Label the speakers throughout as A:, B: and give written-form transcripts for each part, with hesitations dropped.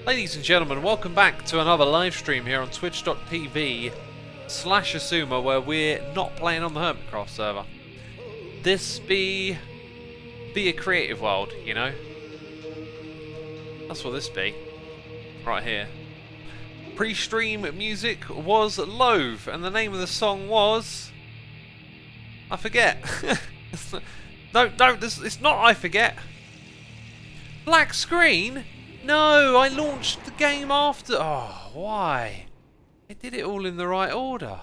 A: Ladies and gentlemen, welcome back to another live stream here on twitch.tv/Asuma, where we're not playing on the Hermitcraft server. This be a creative world, you know? That's what this be. Right here. Pre-stream music was Loathe, and the name of the song was... I forget. No, it's not I forget. Black screen? No, I launched the game after. Oh, why? I did it all in the right order.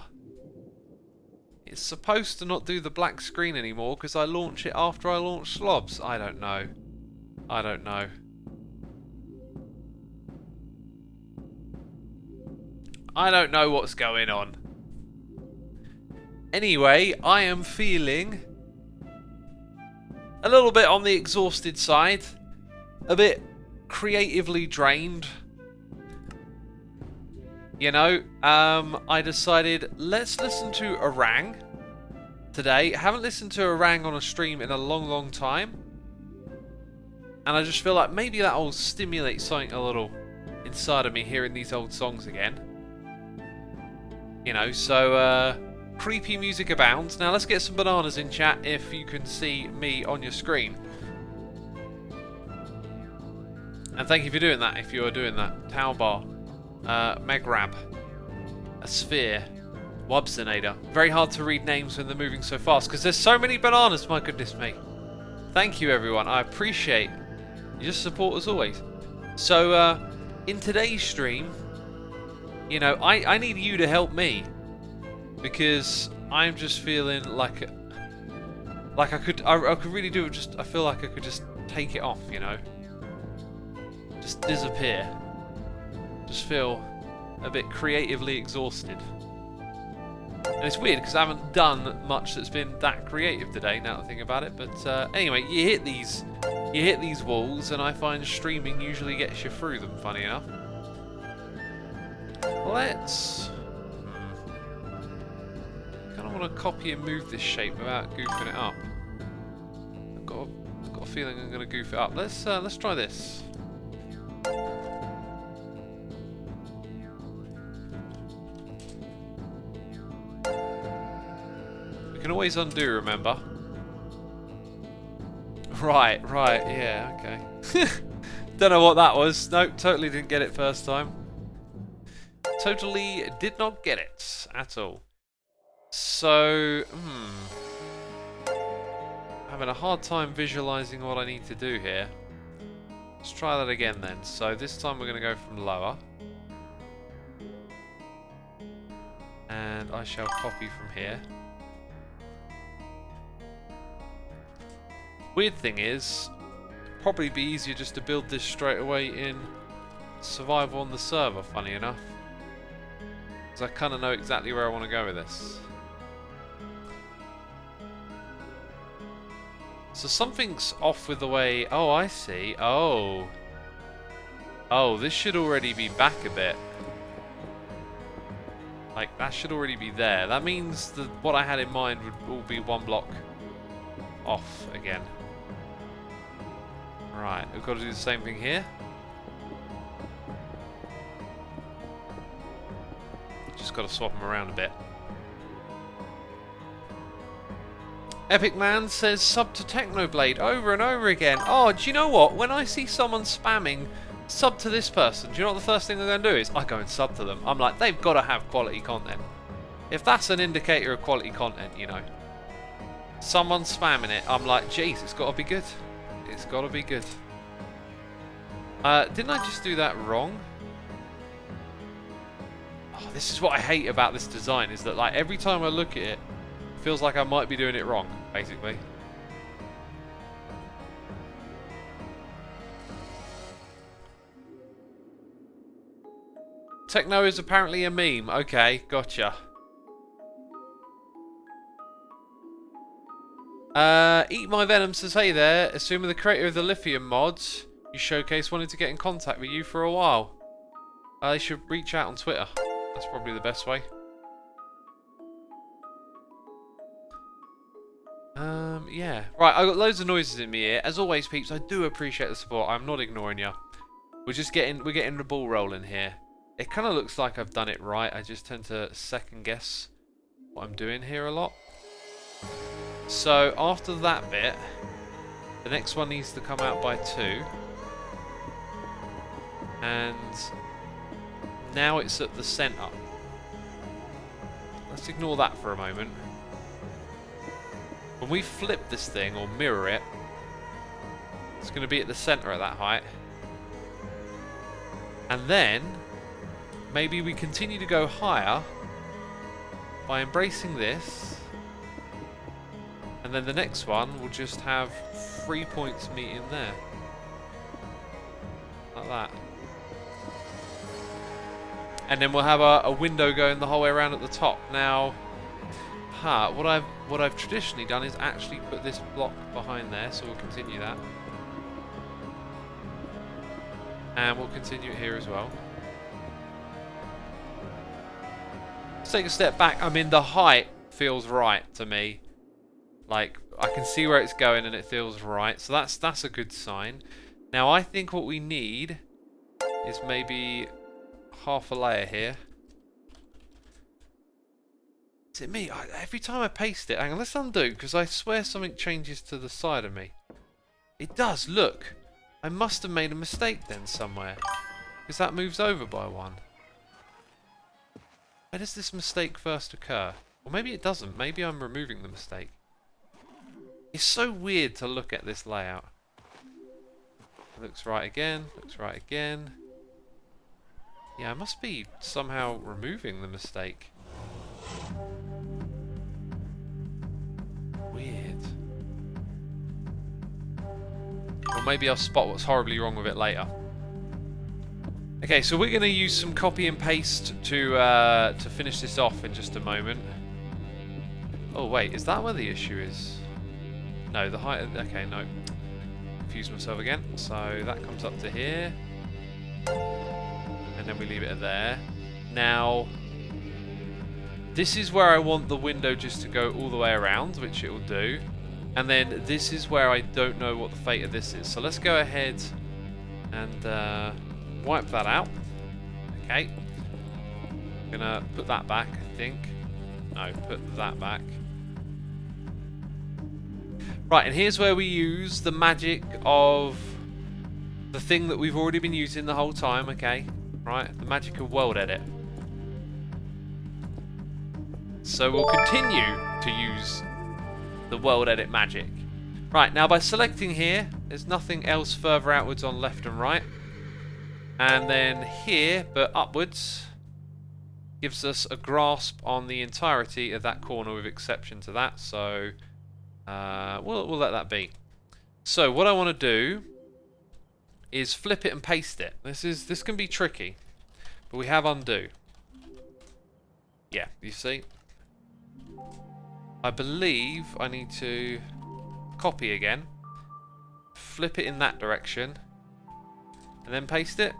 A: It's supposed to not do the black screen anymore because I launch it after I launch Slobs. I don't know. I don't know. I don't know what's going on. Anyway, I am feeling a little bit on the exhausted side. A bit creatively drained. You know, I decided let's listen to Orang today. I haven't listened to Orang on a stream in a long time, and I just feel like maybe that will stimulate something a little inside of me hearing these old songs again. You know, so creepy music abounds. Now let's get some bananas in chat if you can see me on your screen. And thank you for doing that, if you are doing that. Tau Bar, Megrab, a Sphere, Wubsinator. Very hard to read names when they're moving so fast, because there's so many bananas, my goodness me. Thank you, everyone. I appreciate your support as always. So, in today's stream, you know, I need you to help me, because I'm just feeling like I could really do it. Just I feel like I could just take it off, you know. Just disappear. Just feel a bit creatively exhausted. And it's weird because I haven't done much that's been that creative today, now that I think about it. But anyway, you hit these walls, and I find streaming usually gets you through them, funny enough. Let's... kind of want to copy and move this shape without goofing it up. I've got a feeling I'm going to goof it up. Let's try this. We can always undo, remember? Right, yeah, okay. Don't know what that was. Nope, totally didn't get it first time. Totally did not get it at all. So, having a hard time visualizing what I need to do here. Let's try that again then. So this time we're going to go from lower. And I shall copy from here. Weird thing is, it'd probably be easier just to build this straight away in survival on the server, funny enough. Because I kind of know exactly where I want to go with this. So something's off with the way... Oh, I see. Oh, this should already be back a bit. Like, that should already be there. That means that what I had in mind would all be one block off again. Right, we've got to do the same thing here. Just got to swap them around a bit. Epic Man says sub to Technoblade over and over again. Oh, do you know what? When I see someone spamming sub to this person, do you know what the first thing I'm going to do is? I go and sub to them. I'm like, they've got to have quality content. If that's an indicator of quality content, you know. Someone spamming it, I'm like, jeez, it's got to be good. It's got to be good. Didn't I just do that wrong? Oh, this is what I hate about this design, is that like every time I look at it, it feels like I might be doing it wrong, basically. Techno is apparently a meme. Okay, gotcha. Eat My Venom says, hey there, assuming the creator of the lithium mods you showcase wanted to get in contact with you for a while. They should reach out on Twitter. That's probably the best way. Yeah. Right, I got loads of noises in my ear. As always, peeps, I do appreciate the support. I'm not ignoring you. we're getting the ball rolling here. It kind of looks like I've done it right. I just tend to second guess what I'm doing here a lot. So after that bit, the next one needs to come out by 2. And now it's at the centre. Let's ignore that for a moment. When we flip this thing, or mirror it, it's going to be at the centre at that height. And then, maybe we continue to go higher by embracing this. And then the next one will just have 3 points meeting there. Like that. And then we'll have a window going the whole way around at the top. Now, what I've traditionally done is actually put this block behind there, so we'll continue that. And we'll continue it here as well. Let's take a step back. I mean, the height feels right to me. Like, I can see where it's going and it feels right. So that's a good sign. Now, I think what we need is maybe half a layer here. Is it me? Every time I paste it... Hang on, let's undo, because I swear something changes to the side of me. It does, look. I must have made a mistake then somewhere. Because that moves over by 1. Where does this mistake first occur? Or maybe it doesn't. Maybe I'm removing the mistake. It's so weird to look at this layout. Looks right again. Looks right again. Yeah, I must be somehow removing the mistake. Weird. Or maybe I'll spot what's horribly wrong with it later. Okay, so we're going to use some copy and paste to finish this off in just a moment. Oh wait, is that where the issue is? No, the height... Okay, no. Confused myself again. So that comes up to here. And then we leave it at there. Now, this is where I want the window just to go all the way around, which it will do. And then this is where I don't know what the fate of this is. So let's go ahead and wipe that out. Okay. I'm gonna put that back, I think. No, put that back. Right, and here's where we use the magic of the thing that we've already been using the whole time, okay? Right, the magic of world edit. So we'll continue to use the world edit magic. Right, now by selecting here, there's nothing else further outwards on left and right. And then here, but upwards, gives us a grasp on the entirety of that corner with exception to that. So we'll let that be. So what I want to do is flip it and paste it. This can be tricky, but we have undo. Yeah, you see? I believe I need to copy again, flip it in that direction, and then paste it.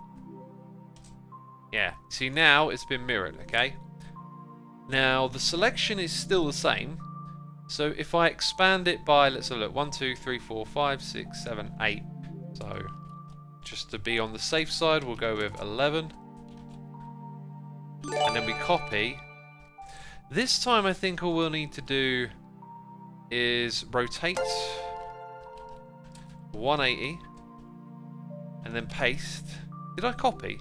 A: Yeah, see now it's been mirrored, okay? Now the selection is still the same, so if I expand it by, let's have a look, 1, 2, 3, 4, 5, 6, 7, 8. So just to be on the safe side, we'll go with 11. And then we copy. This time I think all we'll need to do is rotate 180 and then paste. Did I copy?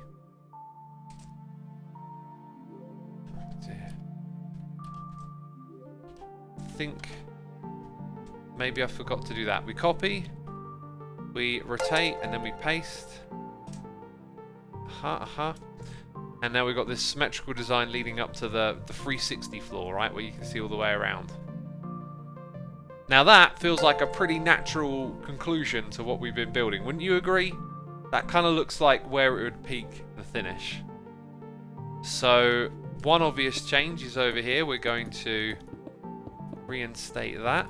A: I think maybe I forgot to do that. We copy, we rotate, and then we paste. And now we've got this symmetrical design leading up to the 360 floor, right, where you can see all the way around. Now that feels like a pretty natural conclusion to what we've been building. Wouldn't you agree? That kind of looks like where it would peak the finish. So one obvious change is over here. We're going to reinstate that.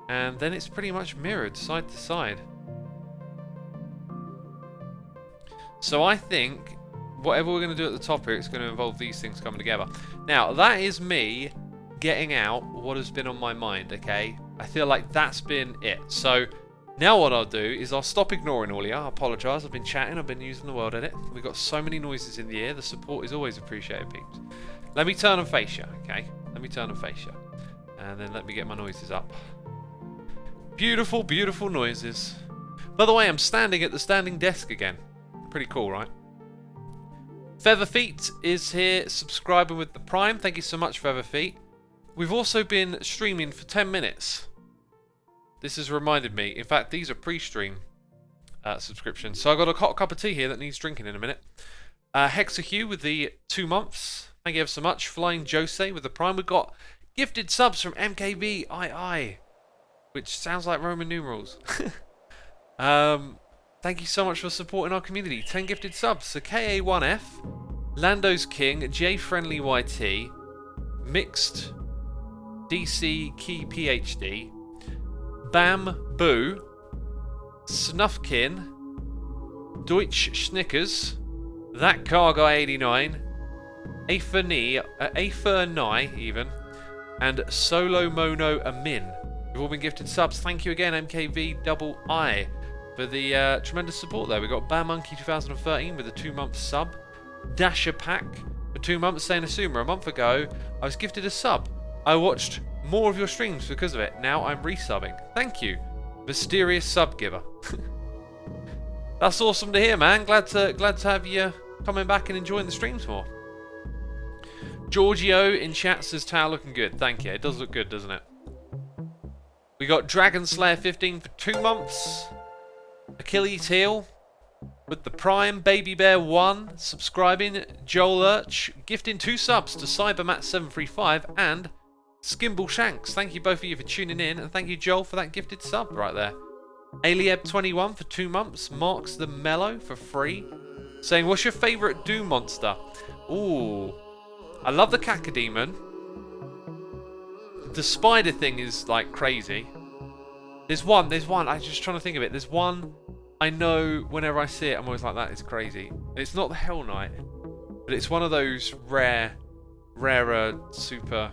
A: And then it's pretty much mirrored side to side. So I think whatever we're going to do at the top here, it's going to involve these things coming together. Now, that is me getting out what has been on my mind, okay? I feel like that's been it. So Now what I'll do is I'll stop ignoring all of you. I apologise, I've been chatting, I've been using the world edit. We've got so many noises in the air, the support is always appreciated, peeps. Let me turn and face you, okay? Let me turn and face you. And then let me get my noises up. Beautiful, beautiful noises. By the way, I'm standing at the standing desk again. Pretty cool, right? Featherfeet is here subscribing with the Prime. Thank you so much, Featherfeet. We've also been streaming for 10 minutes. This has reminded me. In fact, these are pre-stream subscriptions. So I've got a hot cup of tea here that needs drinking in a minute. Hexahue with the 2 months. Thank you ever so much. Flying Jose with the Prime. We've got gifted subs from MKBII, which sounds like Roman numerals. Thank you so much for supporting our community. 10 gifted subs. So KA1F, Lando's King, J Friendly YT, Mixed, DC Key PhD, Bam Boo, Snuffkin, Deutsch Schnickers, That Car Guy 89, Afer Nye even, and Solo Mono Amin. You've all been gifted subs. Thank you again, MKV for the tremendous support there. We got Bam Monkey 2013 with a 2-month sub, Dasher Pack for 2 months, saying Assumer. A month ago, I was gifted a sub. I watched more of your streams because of it. Now I'm resubbing. Thank you, mysterious sub giver. That's awesome to hear, man. Glad to have you coming back and enjoying the streams more. Giorgio in chat says towel looking good. Thank you. It does look good, doesn't it? We got Dragon Slayer 15 for 2 months. Achilles Heel with the Prime. Baby Bear 1 subscribing. Joel Lurch gifting 2 subs to Cybermat735 and Skimble Shanks. Thank you both of you for tuning in, and thank you, Joel, for that gifted sub right there. Alieb21 for 2 months. Marks the Mellow for free, saying, what's your favourite Doom monster? Ooh, I love the Cacodemon. The spider thing is like crazy. There's one, I'm just trying to think of it. There's one I know whenever I see it, I'm always like, that is crazy. It's not the Hell Knight, but it's one of those rarer, super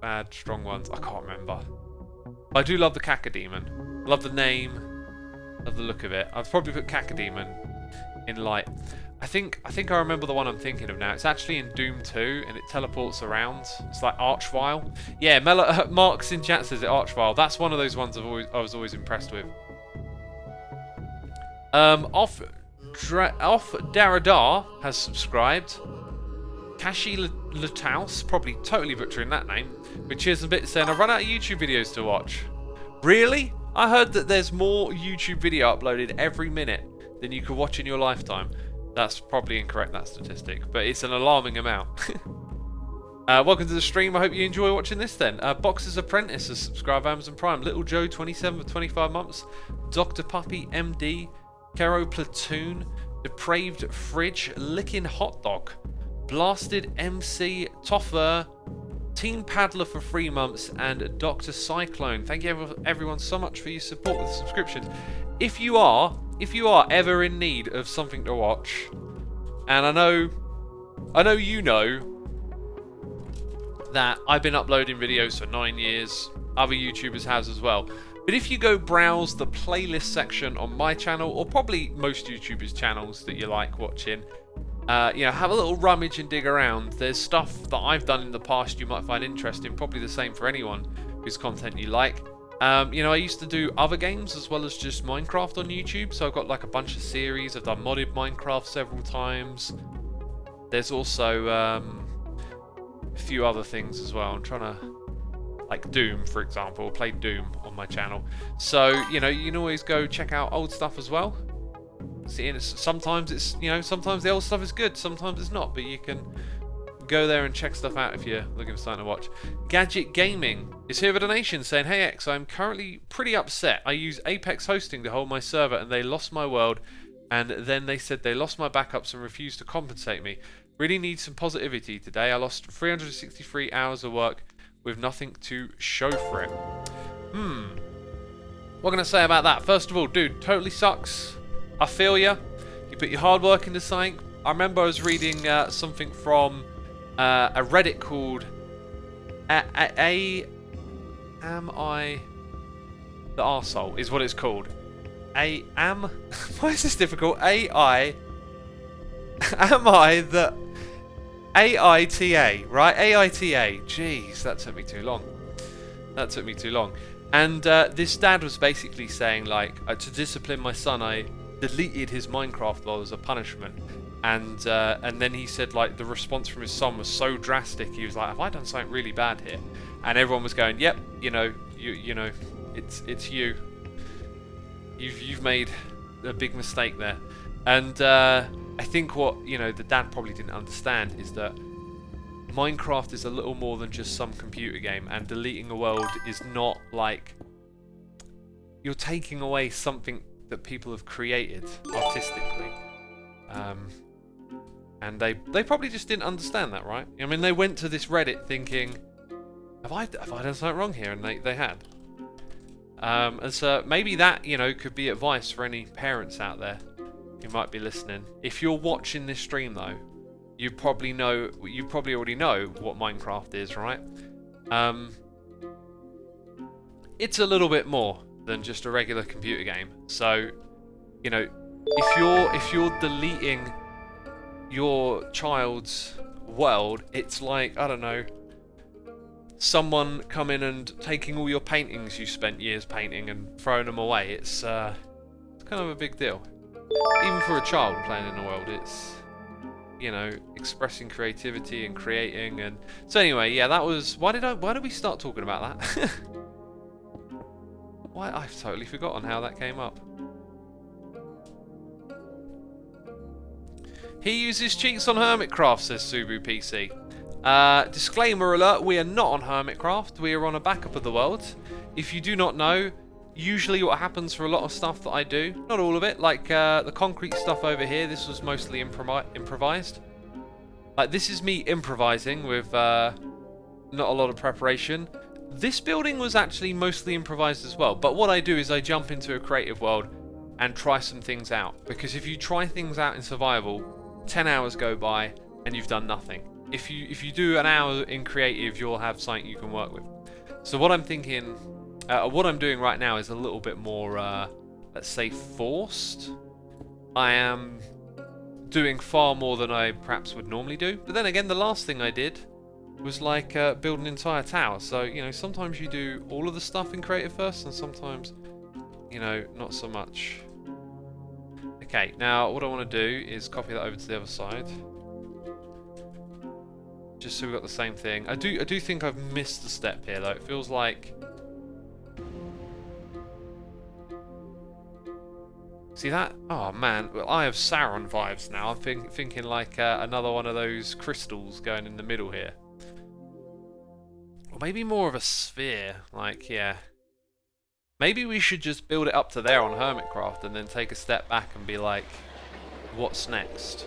A: bad, strong ones. I can't remember. I do love the Cacodemon. Love the name, love the look of it. I've probably put Cacodemon in light. I think I remember the one I'm thinking of now. It's actually in Doom 2, and it teleports around. It's like Archvile. Yeah, Mark's in chat says it Archvile. That's one of those ones I was always impressed with. Off Daradar has subscribed. Kashi Lataus, probably totally butchering that name, but cheers a bit, saying, I've run out of YouTube videos to watch. Really? I heard that there's more YouTube video uploaded every minute than you could watch in your lifetime. That's probably incorrect, that statistic, but it's an alarming amount. Welcome to the stream. I hope you enjoy watching this then. Boxer's Apprentice has subscribed to Amazon Prime. Little Joe 27 for 25 months. Dr. Puppy MD. Kero Platoon. Depraved Fridge. Licking Hot Dog. Blasted MC Toffer. Team Paddler for 3 months. And Dr. Cyclone. Thank you everyone so much for your support with the subscriptions. If you are ever in need of something to watch, and I know you know that I've been uploading videos for 9 years, other YouTubers have as well, but if you go browse the playlist section on my channel, or probably most YouTubers' channels that you like watching, have a little rummage and dig around. There's stuff that I've done in the past you might find interesting, probably the same for anyone whose content you like. I used to do other games as well as just Minecraft on YouTube, so I've got like a bunch of series. I've done modded Minecraft several times. There's also a few other things as well. I'm trying to, like Doom, for example. I played Doom on my channel. So, you can always go check out old stuff as well. See, sometimes sometimes the old stuff is good, sometimes it's not, but you can go there and check stuff out if you're looking for something to watch. Gadget Gaming is here with a donation saying, hey X, I'm currently pretty upset. I use Apex hosting to hold my server and they lost my world, and then they said they lost my backups and refused to compensate me. Really need some positivity today. I lost 363 hours of work with nothing to show for it. What can I say about that? First of all, dude, totally sucks. I feel ya. You put your hard work into something. I remember I was reading something from a Reddit called the arsehole is what it's called. Why is this difficult? Am I the AITA, right? AITA. Jeez, that took me too long. That took me too long. And this dad was basically saying, like, to discipline my son, I deleted his Minecraft world as a punishment. And then he said, like, the response from his son was so drastic. He was like, "Have I done something really bad here?" And everyone was going, "Yep, you know, it's you. You've made a big mistake there." And I think what the dad probably didn't understand is that Minecraft is a little more than just some computer game, and deleting a world is not like you're taking away something that people have created artistically. And they probably just didn't understand that, right? I mean, they went to this Reddit thinking, have I done something wrong here? And they had. And so maybe that, could be advice for any parents out there who might be listening. If you're watching this stream, though, you probably already know what Minecraft is, right? It's a little bit more than just a regular computer game. So, if you're deleting your child's world, it's like, I don't know, someone coming and taking all your paintings you spent years painting and throwing them away. It's kind of a big deal. Even for a child playing in the world, it's expressing creativity and creating. And so anyway, yeah, that was why did we start talking about that? Why, I've totally forgotten how that came up. He uses cheats on Hermitcraft, says Subu PC. Disclaimer alert, we are not on Hermitcraft, we are on a backup of the world. If you do not know, usually what happens for a lot of stuff that I do, not all of it, like the concrete stuff over here, this was mostly improvised. Like, this is me improvising with not a lot of preparation. This building was actually mostly improvised as well, but what I do is I jump into a creative world and try some things out, because if you try things out in survival, 10 hours go by and you've done nothing. If you do an hour in creative, you'll have something you can work with. So what I'm thinking, what I'm doing right now is a little bit more, let's say, forced. I am doing far more than I perhaps would normally do. But then again, the last thing I did was like build an entire tower. So, sometimes you do all of the stuff in creative first, and sometimes, not so much. Okay, now what I want to do is copy that over to the other side. Just so we've got the same thing. I do think I've missed a step here, though. It feels like... See that? Oh, man. Well, I have Sauron vibes now. I'm thinking like another one of those crystals going in the middle here. Or maybe more of a sphere. Like, yeah. Maybe we should just build it up to there on Hermitcraft and then take a step back and be like, what's next?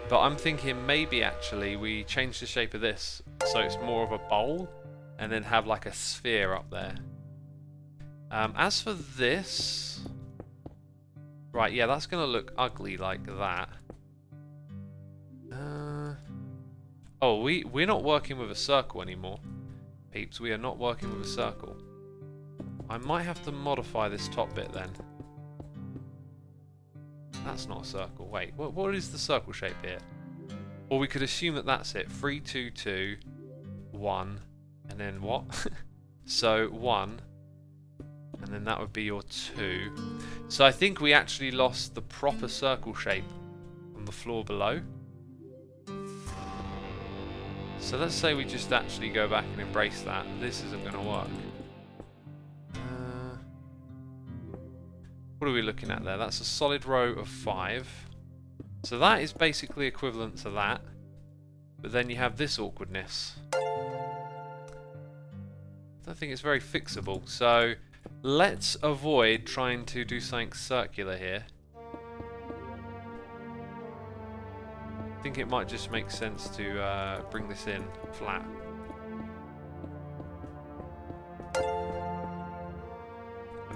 A: But I'm thinking maybe actually we change the shape of this so it's more of a bowl and then have like a sphere up there. As for this... Right, yeah, that's going to look ugly like that. Oh, we're not working with a circle anymore. Peeps, we are not working with a circle. I might have to modify this top bit then. That's not a circle. Wait, what is the circle shape here? Or we could assume that that's it. 3, 2, 2, 1, and then what? So 1, and then that would be your 2. So I think we actually lost the proper circle shape on the floor below. So let's say we just actually go back and embrace that. This isn't going to work. What are we looking at there? That's a solid row of 5. So that is basically equivalent to that. But then you have this awkwardness. I don't think it's very fixable. So let's avoid trying to do something circular here. I think it might just make sense to bring this in flat.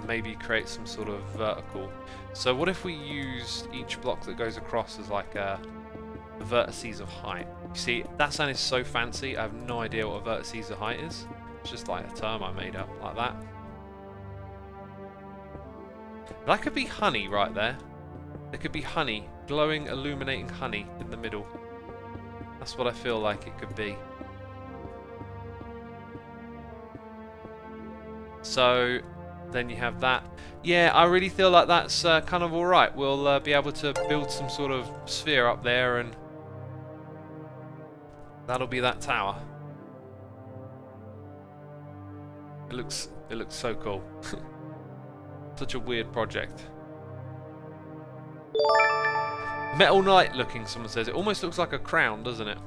A: Maybe create some sort of vertical. So what if we used each block that goes across as like a vertices of height? You see, that sounded so fancy, I have no idea what a vertices of height is. It's just like a term I made up like that. That could be honey right there. There could be honey. Glowing, illuminating honey in the middle. That's what I feel like it could be. So, then you have that. Yeah, I really feel like that's kind of alright. We'll be able to build some sort of sphere up there, and that'll be that tower. It looks so cool. Such a weird project. Metal Knight looking, someone says. It almost looks like a crown, doesn't it?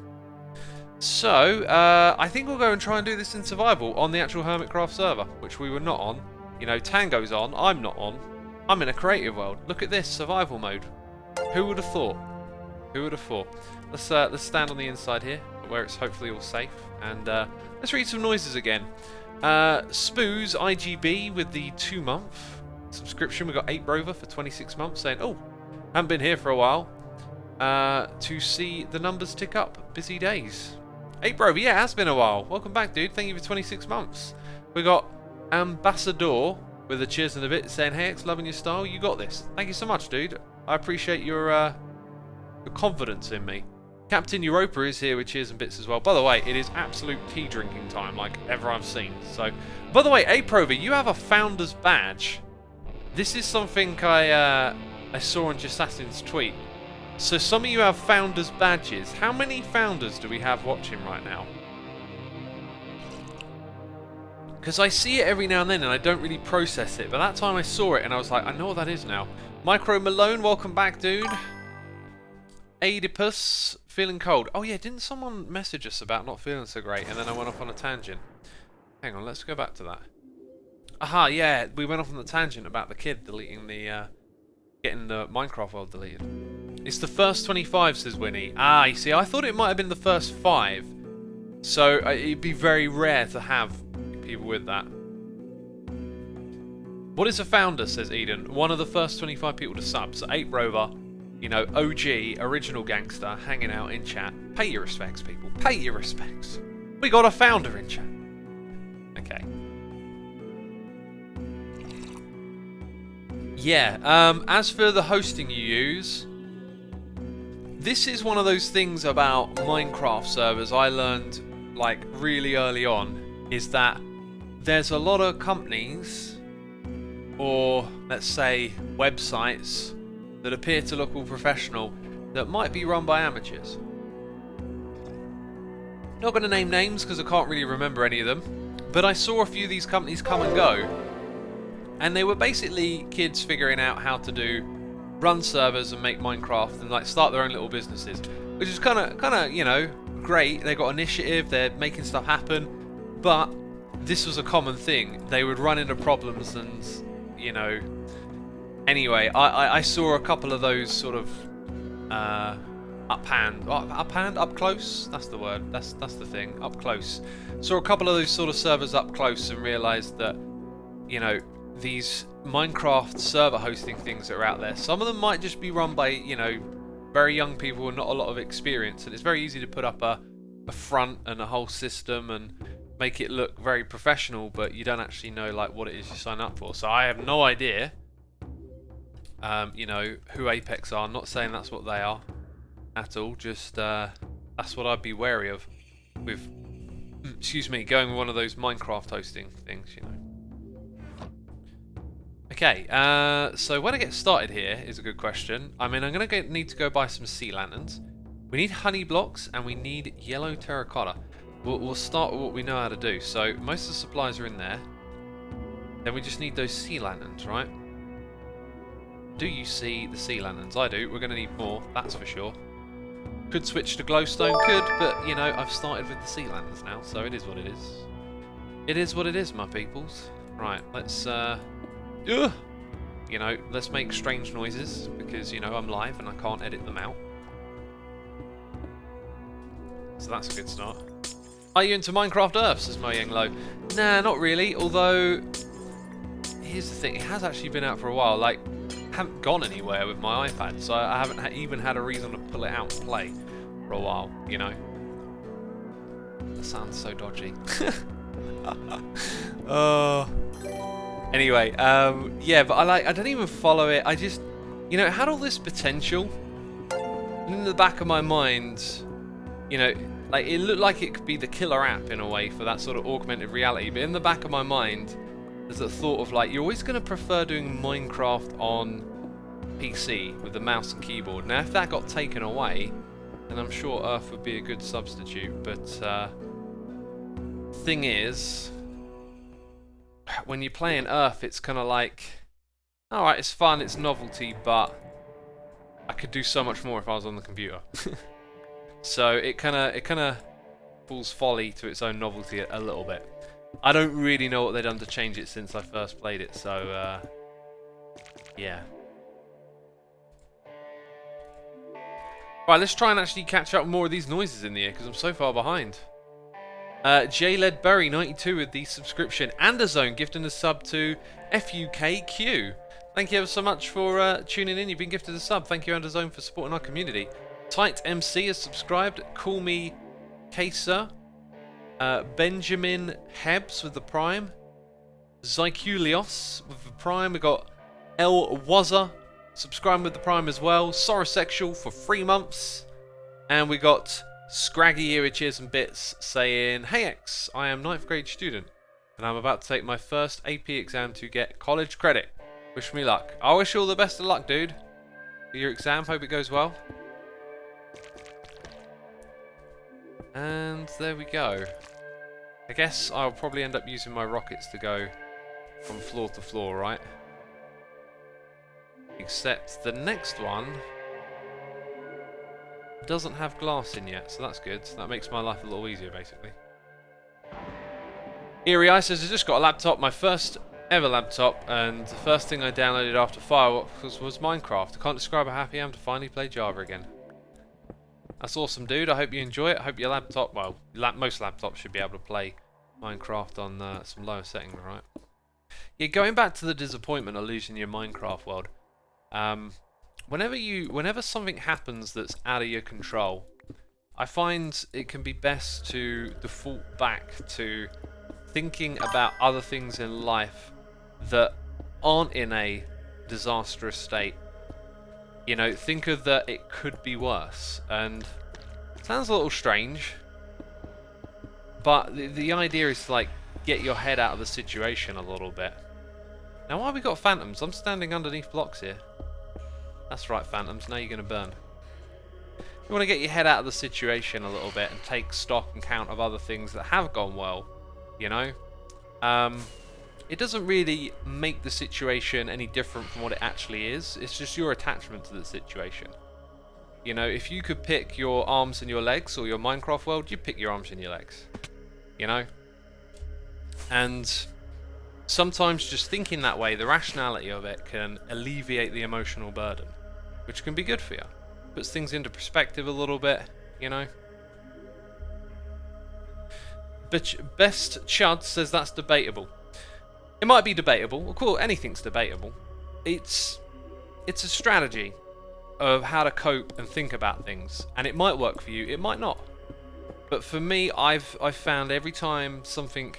A: So, I think we'll go and try and do this in survival on the actual Hermitcraft server, which we were not on. You know, Tango's on, I'm not on. I'm in a creative world. Look at this, survival mode. Who would have thought? Who would have thought? Let's stand on the inside here, where it's hopefully all safe, and let's read some noises again. Spoos IGB with the 2-month subscription. We got 8 Rover for 26 months saying, oh, haven't been here for a while. To see the numbers tick up. Busy days. 8 Rover, yeah, it has been a while. Welcome back, dude. Thank you for 26 months. We got Ambassador with a cheers and a bit saying, hey, X, loving your style. You got this. Thank you so much, dude. I appreciate your confidence in me. Captain Europa is here with cheers and bits as well. By the way, it is absolute tea drinking time, like ever I've seen. So, by the way, Aprover, you have a founder's badge. This is something I saw on Jassassin's tweet. So some of you have founders badges. How many founders do we have watching right now? Because I see it every now and then and I don't really process it. But that time I saw it and I was like, I know what that is now. Micro Malone, welcome back, dude. Oedipus, feeling cold. Oh yeah, didn't someone message us about not feeling so great and then I went off on a tangent? Hang on, let's go back to that. Aha, yeah, we went off on the tangent about the kid deleting the, getting the Minecraft world deleted. It's the first 25, says Winnie. Ah, you see, I thought it might have been the first 5. So it'd be very rare to have people with that. What is a founder, says Eden? One of the first 25 people to sub. So 8 Rover, you know, OG, original gangster, hanging out in chat. Pay your respects, people. Pay your respects. We got a founder in chat. Okay. Yeah, as for the hosting you use, this is one of those things about Minecraft servers I learned like really early on, is that there's a lot of companies, or let's say websites, that appear to look all professional that might be run by amateurs. Not going to name names because I can't really remember any of them, but I saw a few of these companies come and go, and they were basically kids figuring out how to run servers and make Minecraft and like start their own little businesses, which is kind of you know, great. They got initiative, they're making stuff happen, but this was a common thing. They would run into problems and, you know. Anyway, I saw a couple of those sort of up close. That's the word. That's the thing. Up close. Saw a couple of those sort of servers up close and realised that, you know, these Minecraft server hosting things that are out there, some of them might just be run by, you know, very young people with not a lot of experience, and it's very easy to put up a front and a whole system and make it look very professional, but you don't actually know like what it is you sign up for. So I have no idea, you know, who Apex are. I'm not saying that's what they are at all, just that's what I'd be wary of with, excuse me, going with one of those Minecraft hosting things, you know. Okay, so where to get started here is a good question. I mean, I'm going to need to go buy some sea lanterns. We need honey blocks and we need yellow terracotta. We'll start with what we know how to do. So most of the supplies are in there. Then we just need those sea lanterns, right? Do you see the sea lanterns? I do. We're going to need more, that's for sure. Could switch to glowstone, could, but you know, I've started with the sea lanterns now, so it is what it is. It is what it is, my peoples. Right, let's you know, let's make strange noises, because, you know, I'm live and I can't edit them out. So that's a good start. Are you into Minecraft Earth, says Mo Yang Lo? Nah, not really, although, here's the thing, it has actually been out for a while. Like, I haven't gone anywhere with my iPad, so I haven't even had a reason to pull it out and play for a while, you know. That sounds so dodgy. Anyway, yeah, but I don't even follow it. I just, you know, it had all this potential. And in the back of my mind, you know, like it looked like it could be the killer app in a way for that sort of augmented reality. But in the back of my mind, there's a thought of like, you're always going to prefer doing Minecraft on PC with the mouse and keyboard. Now, if that got taken away, then I'm sure Earth would be a good substitute. But thing is, when you're playing Earth, it's kind of like, all right, it's fun, it's novelty, but I could do so much more if I was on the computer. So it kind of falls folly to its own novelty a little bit. I don't really know what they've done to change it since I first played it, so yeah. Right, let's try and actually catch up with more of these noises in the air because I'm so far behind. JLedberry92 with the subscription and a zone gifting a sub to FUKQ. Thank you ever so much for tuning in. You've been gifted a sub. Thank you, Underzone, for supporting our community. Tight MC has subscribed. Call me Kaser. Benjamin Hebs with the Prime. Zykulios with the Prime. We got El Wazza subscribing with the Prime as well. Sorosexual for 3 months. And we got Scraggy Ear Cheers and Bits saying, "Hey X, I am 9th grade student and I'm about to take my first AP exam to get college credit. Wish me luck." I wish you all the best of luck, dude, for your exam. Hope it goes well. And there we go. I guess I'll probably end up using my rockets to go from floor to floor, right? Except the next one doesn't have glass in yet, so that's good. So that makes my life a little easier, basically. Eerie Eye says, "I just got a laptop, my first ever laptop, and the first thing I downloaded after Fireworks was Minecraft. I can't describe how happy I am to finally play Java again." That's awesome, dude. I hope you enjoy it. I hope your laptop, well, most laptops should be able to play Minecraft on some lower settings, right? Yeah, going back to the disappointment of losing your Minecraft world. Whenever something happens that's out of your control, I find it can be best to default back to thinking about other things in life that aren't in a disastrous state. You know, think of that it could be worse. And it sounds a little strange, but the idea is to like get your head out of the situation a little bit. Now, why have we got phantoms? I'm standing underneath blocks here. That's right, phantoms. Now you're going to burn. You want to get your head out of the situation a little bit and take stock and count of other things that have gone well, you know? It doesn't really make the situation any different from what it actually is. It's just your attachment to the situation. You know, if you could pick your arms and your legs or your Minecraft world, you'd pick your arms and your legs. You know? And sometimes just thinking that way, the rationality of it can alleviate the emotional burden, which can be good for you. Puts things into perspective a little bit, you know? But Best Chud says that's debatable. It might be debatable. Of course, anything's debatable. It's a strategy of how to cope and think about things, and it might work for you, it might not. But for me, I've found every time something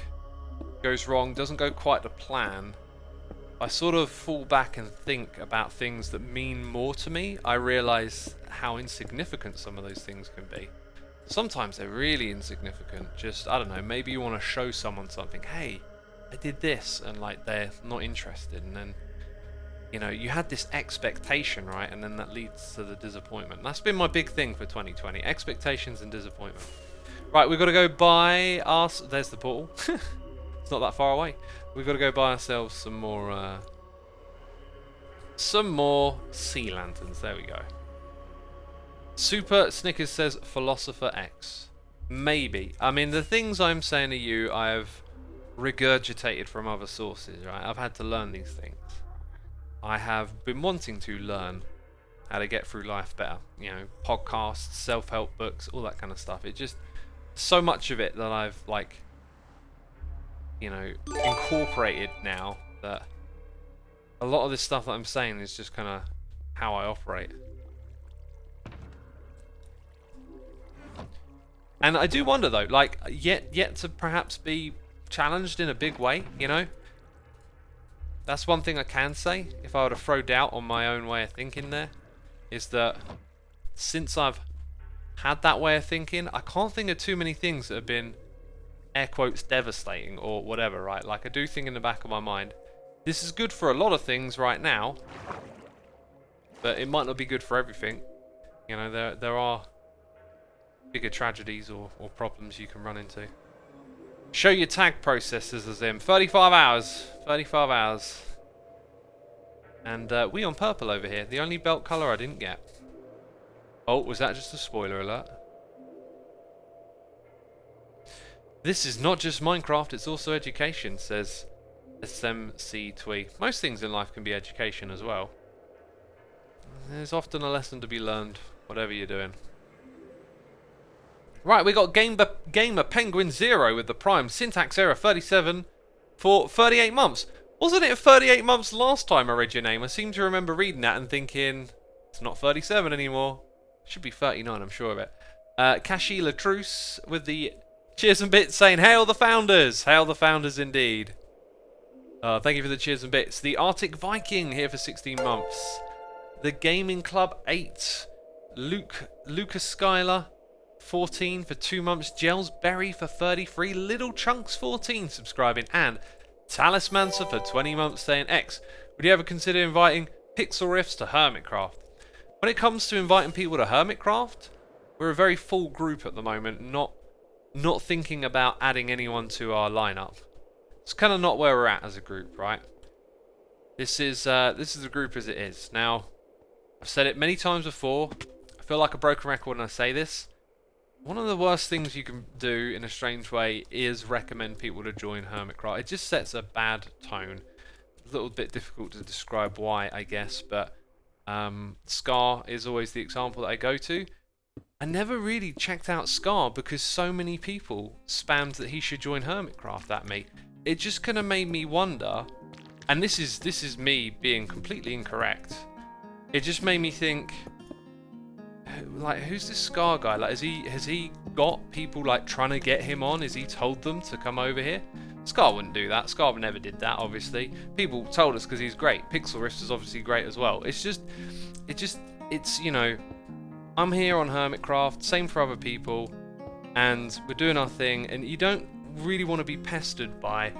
A: goes wrong, doesn't go quite to plan, I sort of fall back and think about things that mean more to me. I realise how insignificant some of those things can be. Sometimes they're really insignificant. Just, I don't know, maybe you want to show someone something. Hey, I did this, and like they're not interested, and then, you know, you had this expectation, right, and then that leads to the disappointment. That's been my big thing for 2020, expectations and disappointment. Right, we've got to go buy us. There's the portal. It's not that far away. We've got to go buy ourselves some more sea lanterns. There we go. Super Snickers says Philosopher X. Maybe. I mean, the things I'm saying to you, I've regurgitated from other sources, right? I've had to learn these things. I have been wanting to learn how to get through life better. You know, podcasts, self-help books, all that kind of stuff. It just, so much of it that I've, like, you know, incorporated now that a lot of this stuff that I'm saying is just kind of how I operate. And I do wonder though, like, yet to perhaps be challenged in a big way, you know? That's one thing I can say, if I were to throw doubt on my own way of thinking there, is that since I've had that way of thinking, I can't think of too many things that have been, air quotes, devastating or whatever, right? Like, I do think in the back of my mind, this is good for a lot of things right now, but it might not be good for everything. You know, there are bigger tragedies or problems you can run into. Show your tag processes as in 35 hours. 35 hours. And we on purple over here. The only belt colour I didn't get. Oh, was that just a spoiler alert? This is not just Minecraft, it's also education, says SMC Twee. Most things in life can be education as well. There's often a lesson to be learned, whatever you're doing. Right, we got Gamer Penguin 0 with the Prime. Syntax error 37 for 38 months. Wasn't it 38 months last time I read your name? I seem to remember reading that and thinking, it's not 37 anymore. Should be 39, I'm sure of it. Kashi Latruce with the cheers and bits saying, hail the founders! Hail the founders indeed. Thank you for the cheers and bits. The Arctic Viking here for 16 months. The Gaming Club 8. Lucas Skylar 14 for 2 months. Gels Berry for 33. Little Chunks 14 subscribing. And Talismancer for 20 months saying, X, would you ever consider inviting Pixel Riffs to Hermitcraft? When it comes to inviting people to Hermitcraft, we're a very full group at the moment, not thinking about adding anyone to our lineup. It's kind of not where we're at as a group, right? This is the group as it is. Now, I've said it many times before. I feel like a broken record when I say this. One of the worst things you can do in a strange way is recommend people to join Hermitcraft. It just sets a bad tone. A little bit difficult to describe why, I guess, but Scar is always the example that I go to. I never really checked out Scar because so many people spammed that he should join Hermitcraft at me. It just kind of made me wonder, and this is me being completely incorrect. It just made me think, like, who's this Scar guy? Like, has he got people like trying to get him on? Has he told them to come over here? Scar wouldn't do that. Scar never did that, obviously. People told us because he's great. Pixel Rift is obviously great as well. It's you know, I'm here on Hermitcraft, same for other people, and we're doing our thing, and you don't really want to be pestered by,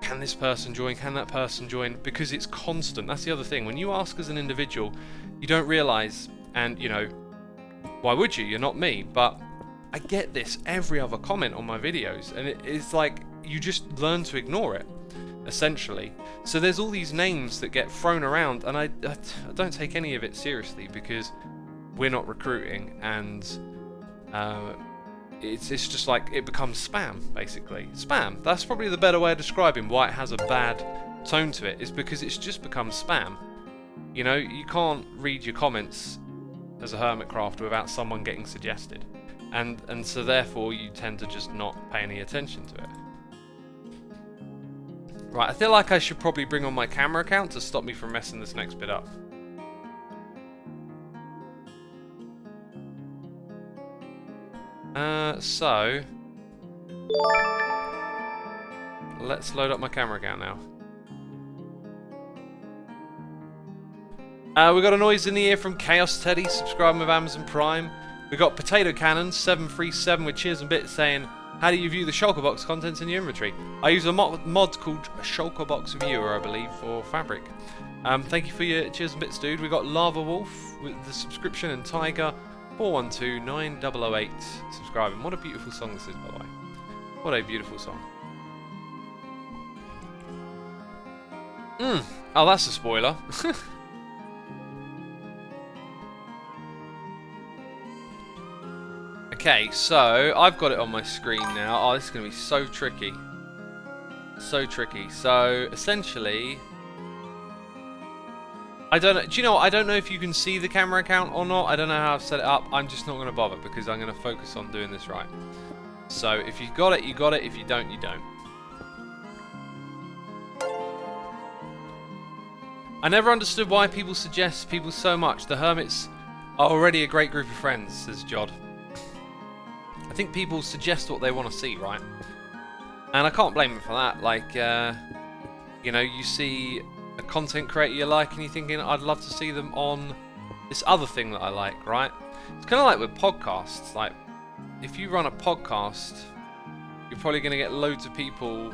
A: can this person join, can that person join, because it's constant. That's the other thing. When you ask as an individual, you don't realise, and you know, why would you? You're not me. But I get this every other comment on my videos, and it's like, you just learn to ignore it, essentially. So there's all these names that get thrown around, and I don't take any of it seriously because we're not recruiting, and it's just like, it becomes spam, basically. Spam. That's probably the better way of describing why it has a bad tone to it, is because it's just become spam. You know, you can't read your comments as a Hermitcraft without someone getting suggested, and so therefore you tend to just not pay any attention to it. Right, I feel like I should probably bring on my camera account to stop me from messing this next bit up. So let's load up my camera account now. We got a noise in the ear from Chaos Teddy, subscribing with Amazon Prime. We got Potato Cannon 737 with cheers and bits saying, how do you view the Shulker Box contents in your inventory? I use a mod called Shulker Box Viewer, I believe, for Fabric. Thank you for your cheers and bits, dude. We got Lava Wolf with the subscription, and Tiger 4129008 subscribing. What a beautiful song this is, by the way. What a beautiful song. Oh, that's a spoiler. Okay, so I've got it on my screen now. Oh, this is going to be so tricky. So tricky. So, essentially, I don't know. Do you know what? I don't know if you can see the camera account or not. I don't know how I've set it up. I'm just not going to bother because I'm going to focus on doing this right. So, if you got it, you got it. If you don't, you don't. I never understood why people suggest people so much. The Hermits are already a great group of friends, says Jod. I think people suggest what they want to see, right? And I can't blame them for that. Like, you know, you see a content creator you like and you're thinking, I'd love to see them on this other thing that I like, right? It's kind of like with podcasts. Like, if you run a podcast, you're probably going to get loads of people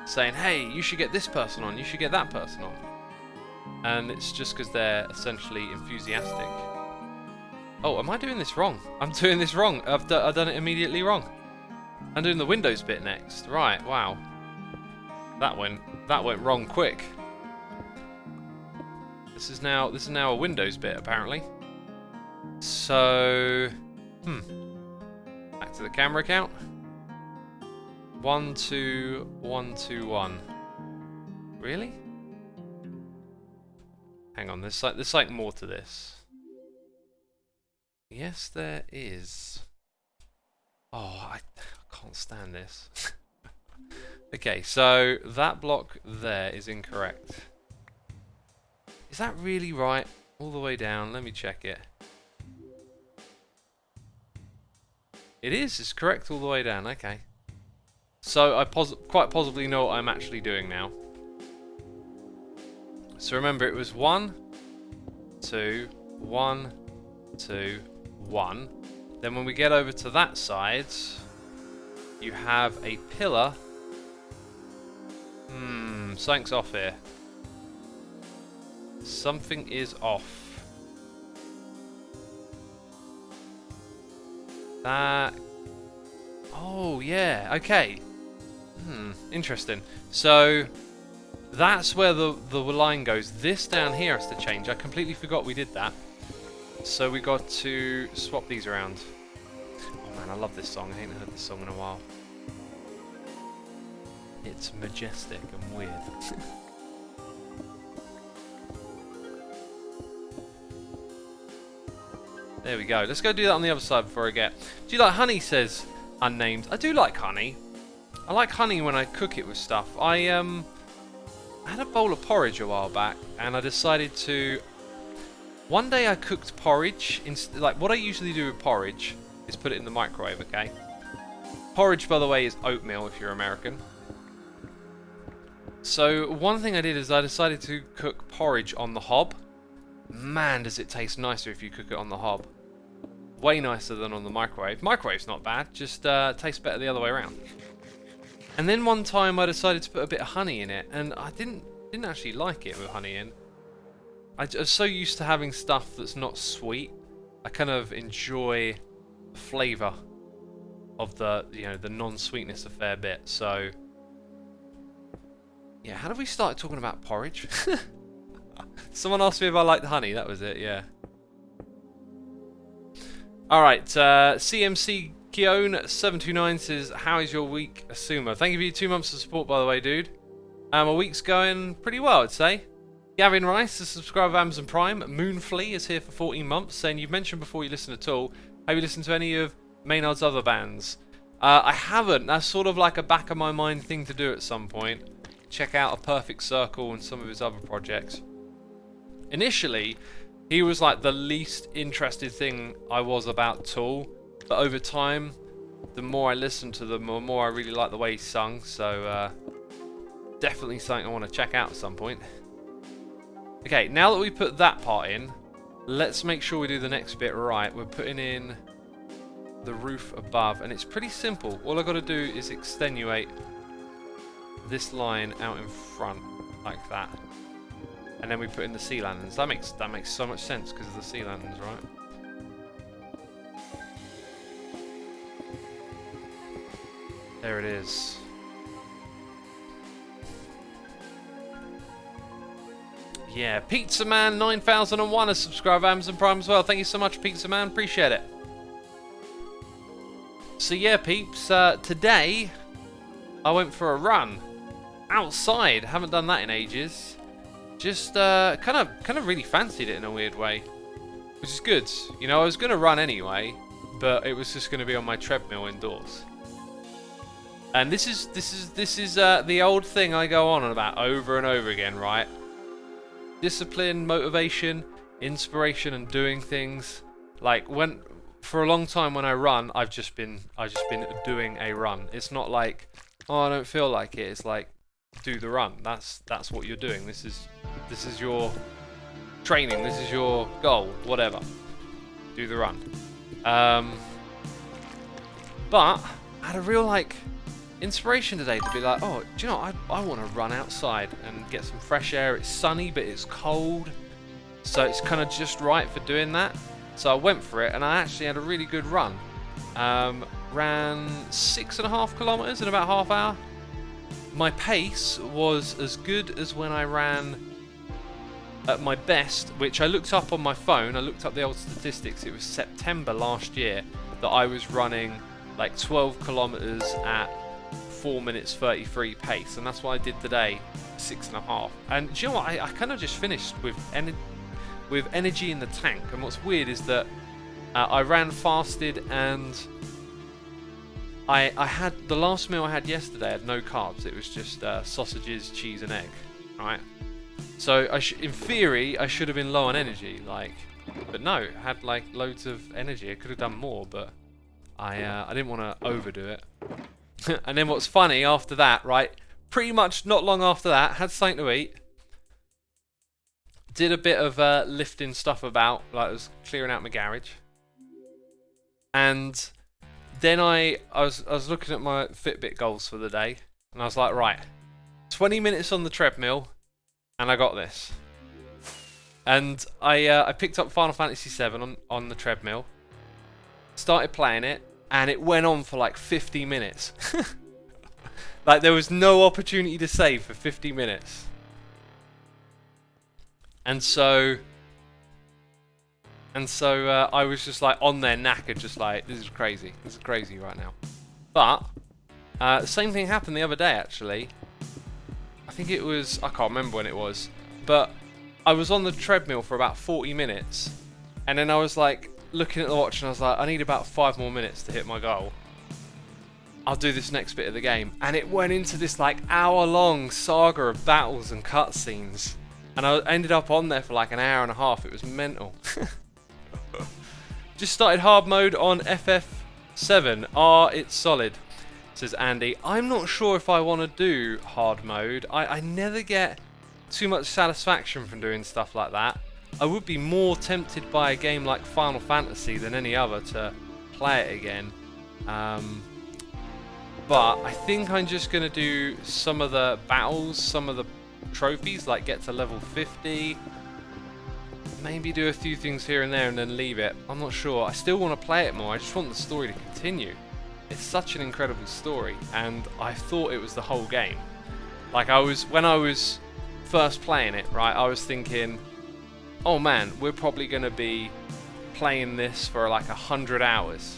A: saying, hey, you should get this person on, you should get that person on. And it's just because they're essentially enthusiastic. Oh, am I doing this wrong? I'm doing this wrong. I've done it immediately wrong. I'm doing the Windows bit next. Right, wow. That went wrong quick. This is now a Windows bit apparently. So, back to the camera count. 1 2 1 2 1. Really? Hang on, there's like more to this. Yes, there is. Oh, I can't stand this. Okay, so that block there is incorrect. Is that really right? All the way down. Let me check it. It is. It's correct all the way down. Okay. So I quite possibly know what I'm actually doing now. So remember, it was 1 2 1 2 1. Then when we get over to that side, you have a pillar. Something's off here. Something is off. That... Oh, yeah, okay. Interesting. So, that's where the line goes. This down here has to change. I completely forgot we did that. So we got to swap these around. Oh man, I love this song. I ain't heard this song in a while. It's majestic and weird. There we go. Let's go do that on the other side before I get... Do you like honey, says Unnamed. I do like honey. I like honey when I cook it with stuff. I had a bowl of porridge a while back, and I decided to... One day I cooked porridge. Like, what I usually do with porridge is put it in the microwave, okay? Porridge, by the way, is oatmeal if you're American. So one thing I did is I decided to cook porridge on the hob. Man, does it taste nicer if you cook it on the hob. Way nicer than on the microwave. Microwave's not bad, just tastes better the other way around. And then one time I decided to put a bit of honey in it, and I didn't actually like it with honey in. I was so used to having stuff that's not sweet. I kind of enjoy the flavour of the non-sweetness a fair bit. So yeah, how did we start talking about porridge? Someone asked me if I liked honey. That was it. Yeah. All right. CMC Keone 729 says, "How is your week, Asuma?" Thank you for your 2 months of support, by the way, dude. My week's going pretty well, I'd say. Gavin Rice, a subscriber of Amazon Prime. Moonflea is here for 14 months, saying, "You've mentioned before you listen at all. Have you listened to any of Maynard's other bands?" I haven't. That's sort of like a back of my mind thing to do at some point. Check out A Perfect Circle and some of his other projects. Initially, he was like the least interested thing I was about Tool, but over time, the more I listened to them, the more I really like the way he sung. So definitely something I want to check out at some point. Okay, now that we put that part in, let's make sure we do the next bit right. We're putting in the roof above, and it's pretty simple. All I've got to do is extenuate this line out in front like that, and then we put in the sea lanterns. That makes so much sense because of the sea lanterns, right? There it is. Yeah, Pizza Man 9001 has subscribed to Amazon Prime as well. Thank you so much, Pizza Man. Appreciate it. So yeah, peeps, today I went for a run outside. Haven't done that in ages. Just kind of really fancied it in a weird way, which is good. You know, I was gonna run anyway, but it was just gonna be on my treadmill indoors. And this is the old thing I go on about over and over again, right? Discipline, motivation, inspiration, and doing things. Like for a long time when I run, I've just been doing a run. It's not like, oh, I don't feel like it. It's like, do the run. That's what you're doing. This is your training. This is your goal. Whatever. Do the run. But I had a real inspiration today to be like, oh, do you know what? I want to run outside and get some fresh air. It's sunny, but it's cold, so it's kind of just right for doing that. So I went for it, and I actually had a really good run. Ran 6.5 kilometers in about half hour. My pace was as good as when I ran at my best, which I looked up on my phone. I looked up the old statistics. It was September last year that I was running like 12 kilometers at 4 minutes 33 pace, and that's what I did today, 6.5. And do you know what? I kind of just finished with energy in the tank. And what's weird is that I ran fasted, and I had the last meal I had yesterday had no carbs. It was just sausages, cheese, and egg. Right. So in theory, I should have been low on energy, but no, I had loads of energy. I could have done more, but I didn't want to overdo it. And then what's funny after that, right? Pretty much not long after that, had something to eat. Did a bit of lifting stuff about, I was clearing out my garage. And then I was looking at my Fitbit goals for the day, and I was like, right, 20 minutes on the treadmill, and I got this. And I picked up Final Fantasy VII on the treadmill, started playing it, and it went on for 50 minutes. There was no opportunity to save for 50 minutes. And so I was just on there knackered, just this is crazy. This is crazy right now. But the same thing happened the other day, actually. I think it was, I can't remember when it was, but I was on the treadmill for about 40 minutes, and then I was looking at the watch, and I was like, I need about 5 more minutes to hit my goal. I'll do this next bit of the game. And it went into this hour-long saga of battles and cutscenes. And I ended up on there for an hour and a half. It was mental. Just started hard mode on FF7. It's solid, says Andy. I'm not sure if I want to do hard mode. I never get too much satisfaction from doing stuff like that. I would be more tempted by a game like Final Fantasy than any other to play it again. But I think I'm just going to do some of the battles, some of the trophies, get to level 50. Maybe do a few things here and there and then leave it. I'm not sure. I still want to play it more. I just want the story to continue. It's such an incredible story, and I thought it was the whole game. When I was first playing it, right, I was thinking, oh man, we're probably going to be playing this for 100 hours.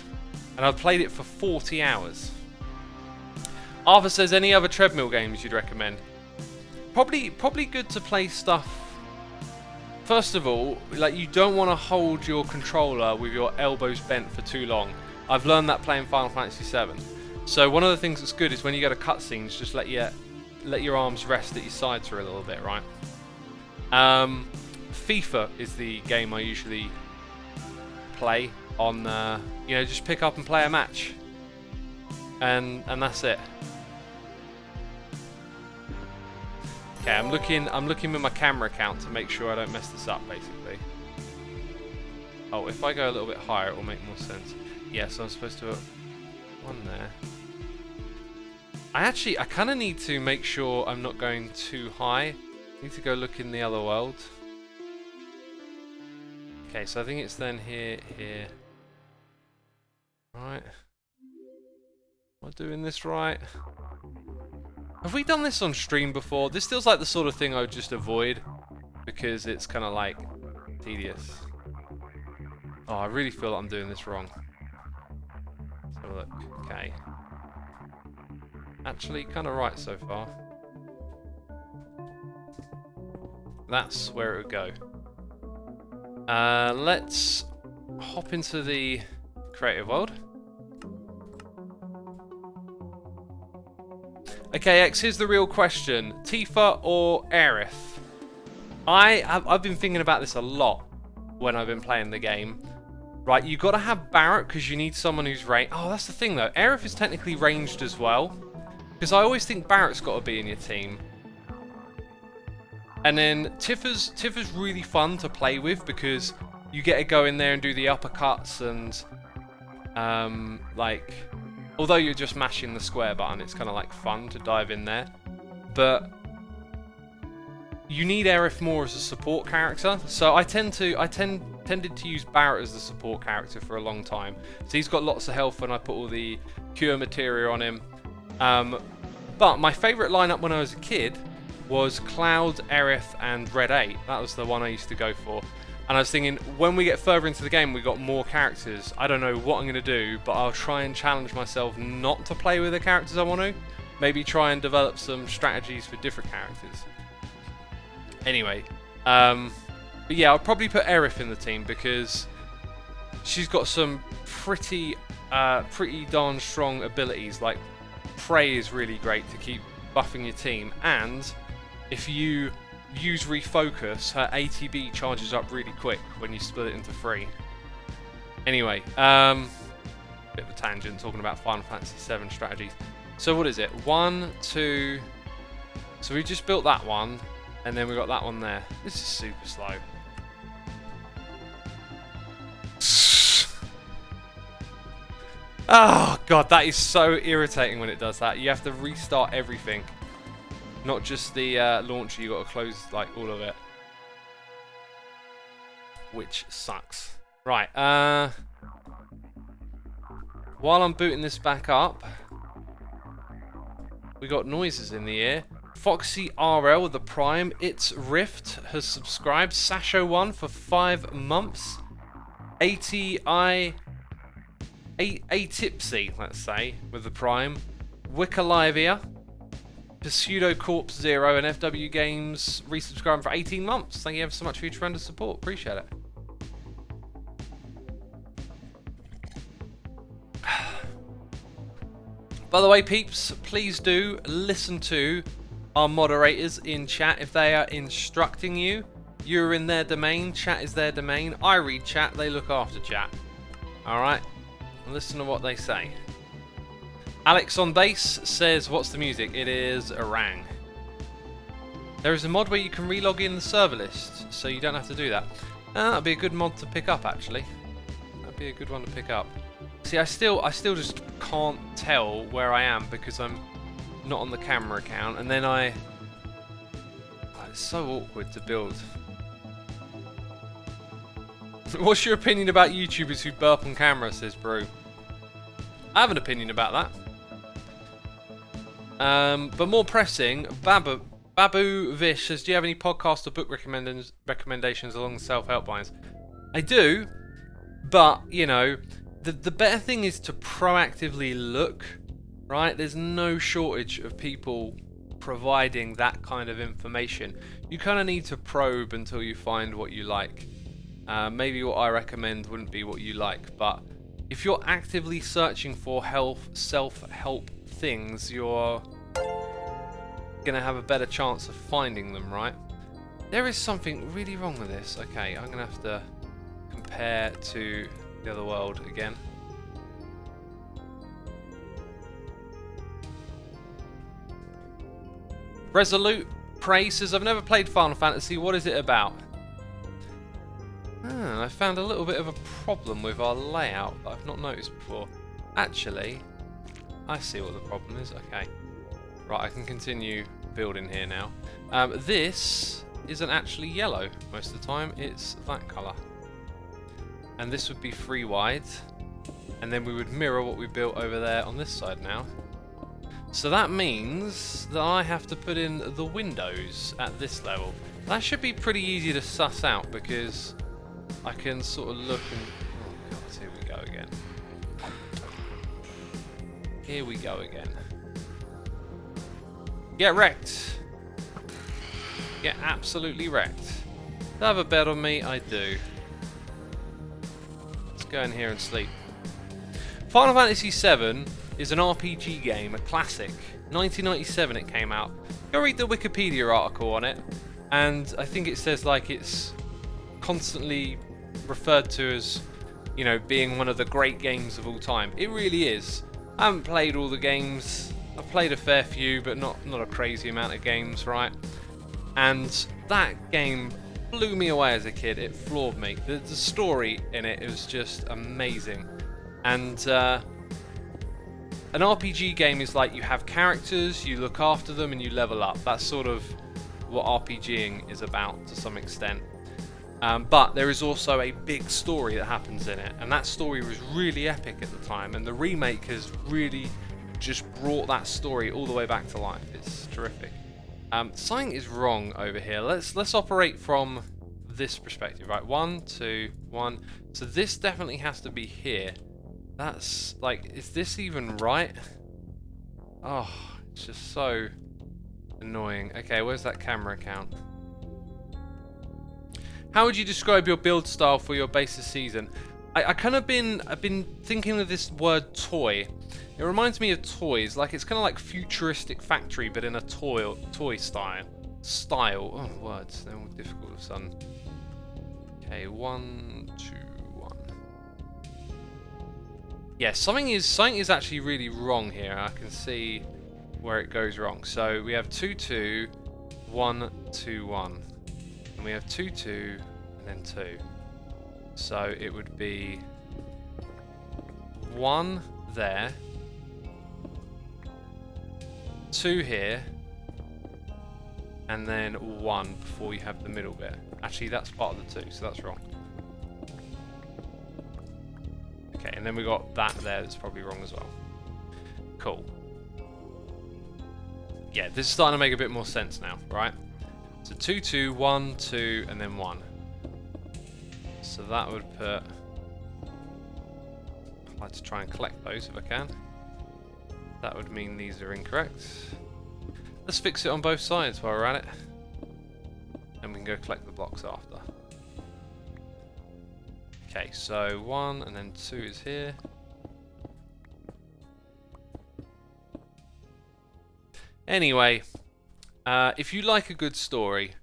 A: And I've played it for 40 hours. Arthur says, any other treadmill games you'd recommend? Probably good to play stuff. First of all, you don't want to hold your controller with your elbows bent for too long. I've learned that playing Final Fantasy VII. So one of the things that's good is when you go to cutscenes, just let your arms rest at your sides for a little bit, right? FIFA is the game I usually play on. Just pick up and play a match, and that's it. Okay, I'm looking with my camera count to make sure I don't mess this up, basically. Oh, if I go a little bit higher, it will make more sense. Yeah, so I'm supposed to have one there. I kind of need to make sure I'm not going too high. I need to go look in the other world. Okay, so I think it's then here. Right. Am I doing this right? Have we done this on stream before? This feels like the sort of thing I would just avoid because it's kind of tedious. Oh, I really feel like I'm doing this wrong. Let's have a look. Okay. Actually, kind of right so far. That's where it would go. Let's hop into the creative world. Okay, X, here's the real question. Tifa or Aerith? I've been thinking about this a lot when I've been playing the game. Right, you've got to have Barret because you need someone who's ranged. Oh, that's the thing though. Aerith is technically ranged as well. Because I always think Barret's got to be in your team. And then Tifa's really fun to play with because you get to go in there and do the uppercuts and like, although you're just mashing the square button, it's kind of like fun to dive in there. But you need Aerith more as a support character, so I tended to use Barret as the support character for a long time. So he's got lots of health when I put all the cure materia on him. But my favourite lineup when I was a kid was Cloud, Aerith, and Red 8. That was the one I used to go for. And I was thinking, when we get further into the game, we got more characters. I don't know what I'm going to do, but I'll try and challenge myself not to play with the characters I want to. Maybe try and develop some strategies for different characters. Anyway, but yeah, I'll probably put Aerith in the team because she's got some pretty darn strong abilities. Like, Prey is really great to keep buffing your team, and if you use Refocus, her ATB charges up really quick when you split it into 3. Anyway, bit of a tangent talking about Final Fantasy VII strategies. So what is it? 1, 2... So we just built that one, and then we got that one there. This is super slow. Oh god, that is so irritating when it does that. You have to restart everything. Not just the launcher, you got to close like all of it. Which sucks. Right, while I'm booting this back up, we got noises in the air. Foxy RL with the Prime, It's Rift has subscribed. Sasho1 for 5 months. Atipsy, let's say, with the Prime. Wickalivia. Pseudo Corpse 0 and FW Games resubscribing for 18 months. Thank you ever so much for your tremendous support. Appreciate it. By the way, peeps, please do listen to our moderators in chat. If they are instructing you, you're in their domain. Chat is their domain. I read chat, they look after chat. Alright? Listen to what they say. Alex on bass says, what's the music? It is Orang. There is a mod where you can relog in the server list, so you don't have to do that. That'd be a good mod to pick up, actually. That'd be a good one to pick up. See, I still just can't tell where I am because I'm not on the camera account, and then oh, it's so awkward to build. What's your opinion about YouTubers who burp on camera, says Brew? I have an opinion about that. But more pressing, Babu Vish says, do you have any podcast or book recommendations along the self-help lines? I do, but, you know, the better thing is to proactively look, right? There's no shortage of people providing that kind of information. You kind of need to probe until you find what you like. Maybe what I recommend wouldn't be what you like, but if you're actively searching for self-help things, you're gonna have a better chance of finding them, right? There is something really wrong with this. Okay, I'm gonna have to compare to the other world again. Resolute Prey says, I've never played Final Fantasy, what is it about? I found a little bit of a problem with our layout that I've not noticed before. Actually, I see what the problem is. Okay. Right, I can continue building here now. This isn't actually yellow most of the time, it's that colour. And this would be 3 wide. And then we would mirror what we built over there on this side now. So that means that I have to put in the windows at this level. That should be pretty easy to suss out because I can sort of look and... Oh God, here we go again. Here we go again. Get wrecked. Get absolutely wrecked. Do I have a bed on me? I do. Let's go in here and sleep. Final Fantasy VII is an RPG game, a classic. 1997 it came out. Go read the Wikipedia article on it, and I think it says like it's constantly referred to as, you know, being one of the great games of all time. It really is. I haven't played all the games. I've played a fair few, but not a crazy amount of games, right? And that game blew me away as a kid. It floored me. The story in it was just amazing. And an RPG game is like you have characters, you look after them, and you level up. That's sort of what RPGing is about to some extent. But there is also a big story that happens in it, and that story was really epic at the time, and the remake has really just brought that story all the way back to life. It's terrific. Something is wrong over here. Let's operate from this perspective, right? 1, 2, 1. So this definitely has to be here. That's like, is this even right? Oh, it's just so annoying. Okay, where's that camera account? How would you describe your build style for your base this season? I've been thinking of this word toy. It reminds me of toys, like it's kind of like futuristic factory, but in a toy style. Oh, words, they're all difficult of sudden. Okay, 1, 2, 1. Yeah, something is actually really wrong here. I can see where it goes wrong. So we have 2, 2, 1, 2, 1. And we have 2, 2, and then 2. So it would be 1 there, 2 here, and then 1 before you have the middle bit. Actually, that's part of the 2, so that's wrong. Okay, and then we got that there that's probably wrong as well. Cool. Yeah, this is starting to make a bit more sense now, right? So 2, 2, 1, 2, and then 1. So that would put... I'd like to try and collect those if I can. That would mean these are incorrect. Let's fix it on both sides while we're at it. And we can go collect the blocks after. Okay, so 1 and then 2 is here. Anyway, if you like a good story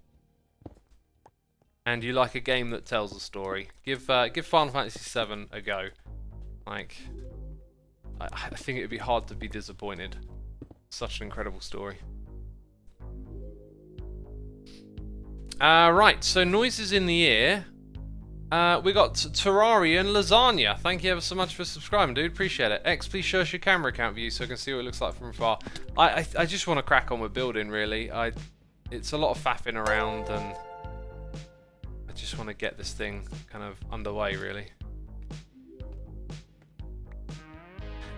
A: and you like a game that tells a story, give Final Fantasy VII a go. Like, I think it would be hard to be disappointed. Such an incredible story. Right, so noises in the ear. We got Terraria and Lasagna. Thank you ever so much for subscribing, dude. Appreciate it. X, please show us your camera account view so I can see what it looks like from afar. I just want to crack on with building, really. It's a lot of faffing around, and I just want to get this thing kind of underway, really.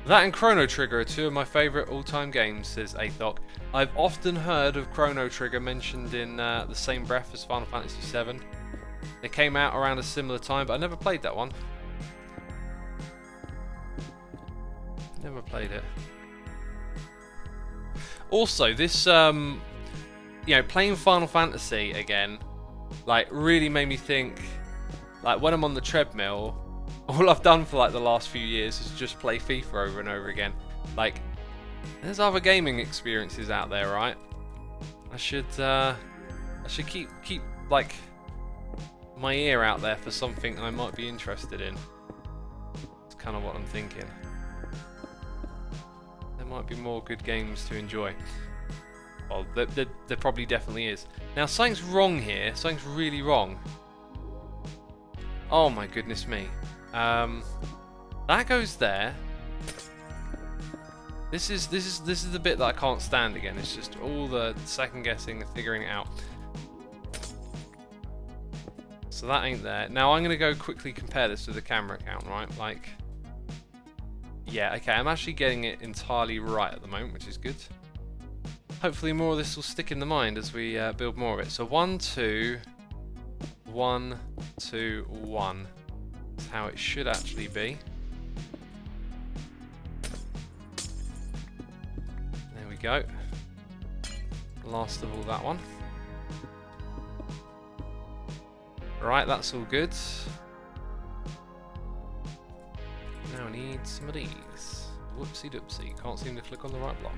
A: That and Chrono Trigger are two of my favourite all-time games, says Athok. I've often heard of Chrono Trigger mentioned in the same breath as Final Fantasy VII. They came out around a similar time, but I never played that one. Never played it. Also, this, you know, playing Final Fantasy again, like, really made me think, like, when I'm on the treadmill, all I've done for, like, the last few years is just play FIFA over and over again. Like, there's other gaming experiences out there, right? I should keep, like, my ear out there for something I might be interested in. That's kind of what I'm thinking. There might be more good games to enjoy. Well, there probably definitely is. Now, something's wrong here. Something's really wrong. Oh my goodness me. That goes there. This is the bit that I can't stand again. It's just all the second guessing and figuring it out. So that ain't there. Now I'm gonna go quickly compare this to the camera account, right? Like, yeah, okay, I'm actually getting it entirely right at the moment, which is good. Hopefully more of this will stick in the mind as we build more of it. So 1, 2, 1, 2, 1. That's how it should actually be. There we go. Last of all, that one. Right, that's all good. Now I need some of these. Whoopsie doopsie, can't seem to click on the right block.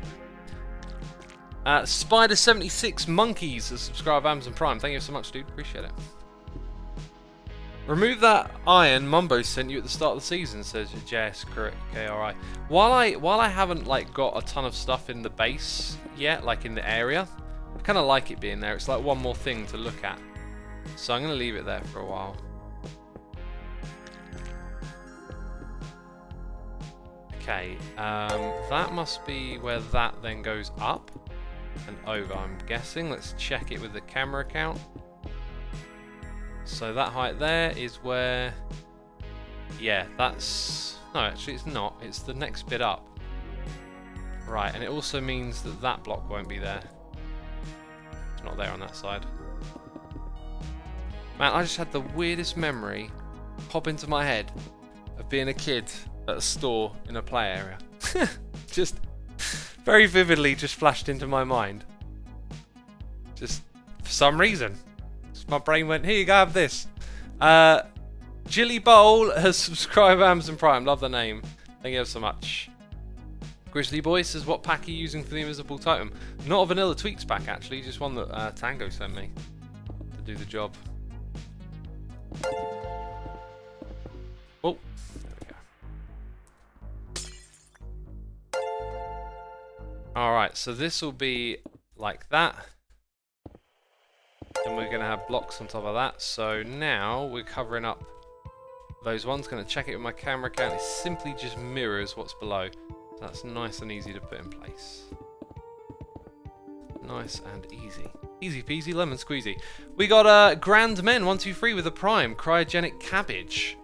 A: Spider76 Monkeys has subscribed to Amazon Prime. Thank you so much, dude. Appreciate it. Remove that iron Mumbo sent you at the start of the season, says JS KRI. While I haven't like got a ton of stuff in the base yet, like in the area, I kind of like it being there. It's like one more thing to look at. So I'm going to leave it there for a while. Okay, that must be where that then goes up and over, I'm guessing. Let's check it with the camera count. So that height there is where... Yeah, that's... No, actually it's not. It's the next bit up. Right, and it also means that that block won't be there. It's not there on that side. Man, I just had the weirdest memory pop into my head of being a kid at a store in a play area. Just very vividly just flashed into my mind. Just for some reason. Just my brain went, here you go, have this. Jilly Bowl has subscribed Amazon Prime. Love the name. Thank you so much. Grizzly Boy says, what pack are you using for the invisible totem? Not a vanilla tweaks pack actually, just one that Tango sent me to do the job. Oh, there we go. Alright, so this will be like that. Then we're going to have blocks on top of that. So now we're covering up those ones. Going to check it with my camera count. It simply just mirrors what's below. So that's nice and easy to put in place. Nice and easy. Easy peasy lemon squeezy. We got Grand Men 123 with a prime. Cryogenic Cabbage.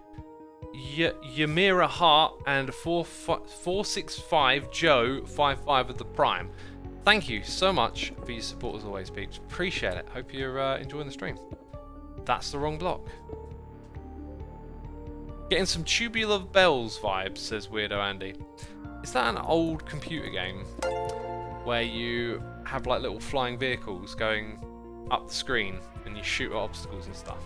A: Ymira Hart and 465 Joe 55 with the prime. Thank you so much for your support as always, peeps. Appreciate it. Hope you're enjoying the stream. That's the wrong block. Getting some Tubular Bells vibes, says Weirdo Andy. Is that an old computer game where you have like little flying vehicles going up the screen and you shoot at obstacles and stuff?